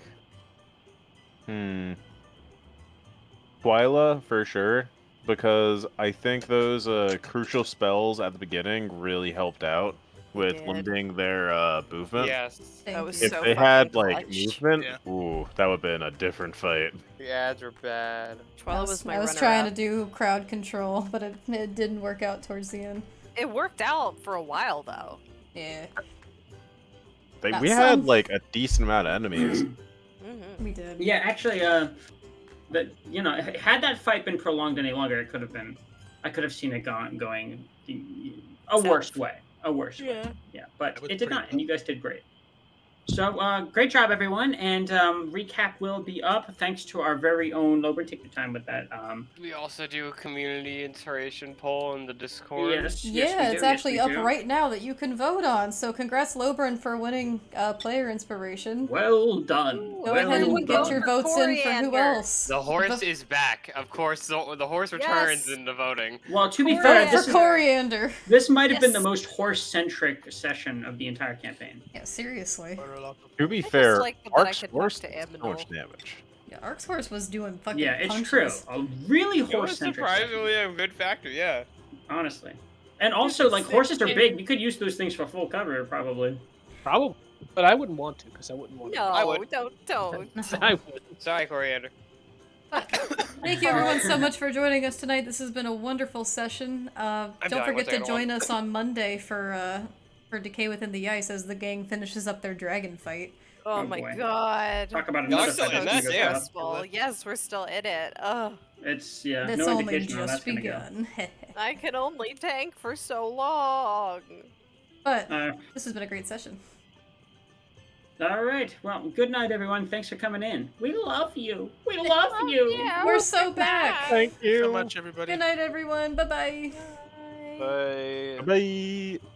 Twyla for sure, because I think those crucial spells at the beginning really helped out with limiting their movement. Yes. That was If so they had fucking like clutch. movement, Yeah. ooh, that would have been a different fight. The ads were bad. Twyla was my I was runner-up. trying to do crowd control, but it didn't work out towards the end. It worked out for a while, though. Yeah, We Got had some. like a decent amount of enemies. Mm-hmm. we did. Yeah, actually, had that fight been prolonged any longer, it could have been. I could have seen it going a worse way. Yeah, but That was it did pretty not, and you guys did great. So, great job, everyone, and recap will be up thanks to our very own Lobrin. Take your time with that. We also do a community inspiration poll in the Discord. Yes, Yeah, yes, we it's do, actually yes, up we do. right now that you can vote on. So congrats, Lobrin, for winning player inspiration. Well done. Go well ahead and get done. your votes in for who Coriander. else. The horse is back. Of course, the horse returns Yes. in the voting. Well, to be Vote fair, for Coriander. this might have been the Yes. most horse-centric session of the entire campaign. Yeah, seriously. To be I just fair, like that I Ark's could horse talk to did so much damage. Yeah, Ark's horse was doing fucking Yeah, it's punches. true. A really It was horse-centric session, surprisingly a good factor, yeah. honestly. And also, like, horses are big. You could use those things for full cover, probably. Probably, but I wouldn't want to because I wouldn't want to. I No, would. don't. I would. Sorry, Coriander. Thank you everyone so much for joining us tonight. This has been a wonderful session. Don't dying. forget What's to the other join one? us on Monday for Decay Within the Ice as the gang finishes up their dragon fight. Oh, Oh, my boy. god. Talk about No, another I'm still fight in that's that, gonna yeah. go south. Stressful. Yes, we're still in it. Ugh. It's, yeah, That's no only indication how that's just gonna go. begun. I can only tank for so long. But Uh, this has been a great session. all right. Well, good night, everyone. Thanks for coming in. We love you. We love you. Yeah, We're so back. Thank you. So much, everybody. Good night, everyone. Bye-bye. Bye. Bye. Bye.